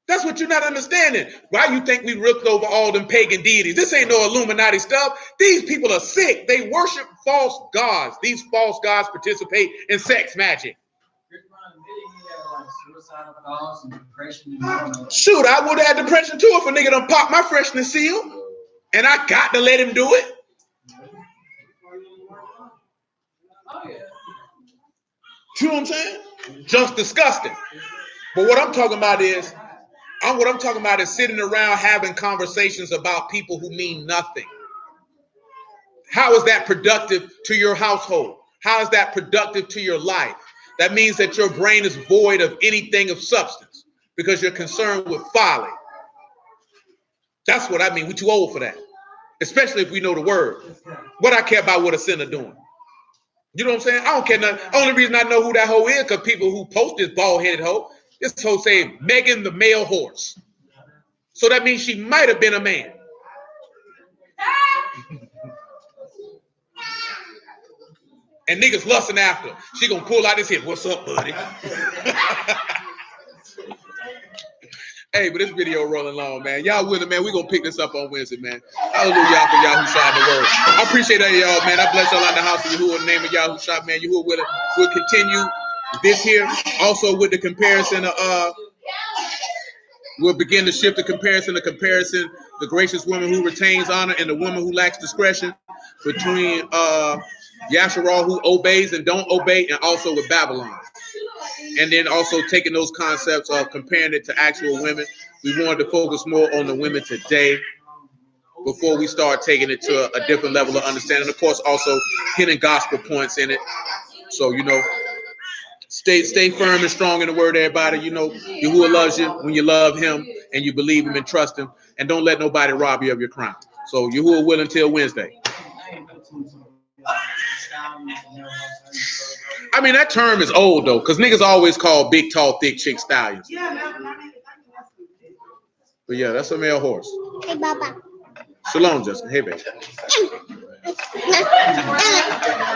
That's what you're not understanding. Why you think we looked over all them pagan deities? This ain't no Illuminati stuff. These people are sick. They worship false gods. These false gods participate in sex magic. Shoot, I would have had depression too if a nigga done popped my freshness seal. And I got to let him do it. You know what I'm saying? Just disgusting. But what I'm talking about is sitting around having conversations about people who mean nothing. How is that productive to your household? How is that productive to your life? That means that your brain is void of anything of substance because you're concerned with folly. That's what I mean. We're too old for that. Especially if we know the word. What I care about what a sinner doing. You know what I'm saying? I don't care nothing. Only reason I know who that hoe is because people who post this bald-headed hoe, this hoe say Megan the male horse. So that means she might have been a man. And niggas lusting after her. She gonna pull out his hip. What's up, buddy? Hey, but this video rolling long, man. Y'all with it, man. We gonna pick this up on Wednesday, man. Hallelujah for y'all who shot the word. I appreciate that, y'all, man. I bless y'all out the house of Yahuwah in the name of y'all who shot, man. Yahuwah with it. We'll continue this here. Also with the comparison of we'll begin to shift the comparison, the gracious woman who retains honor and the woman who lacks discretion between Yasharal who obeys and don't obey, and also with Babylon. And then also taking those concepts of comparing it to actual women. We wanted to focus more on the women today before we start taking it to a different level of understanding. Of course, also hitting gospel points in it. So, stay firm and strong in the word, everybody. Yahuwah loves you when you love him and you believe him and trust him. And don't let nobody rob you of your crown. So Yahuwah will until Wednesday. I mean, that term is old, though, because niggas always call big, tall, thick chicks stallions. But yeah, that's a male horse. Hey, Baba. Shalom, Justin. Hey, baby.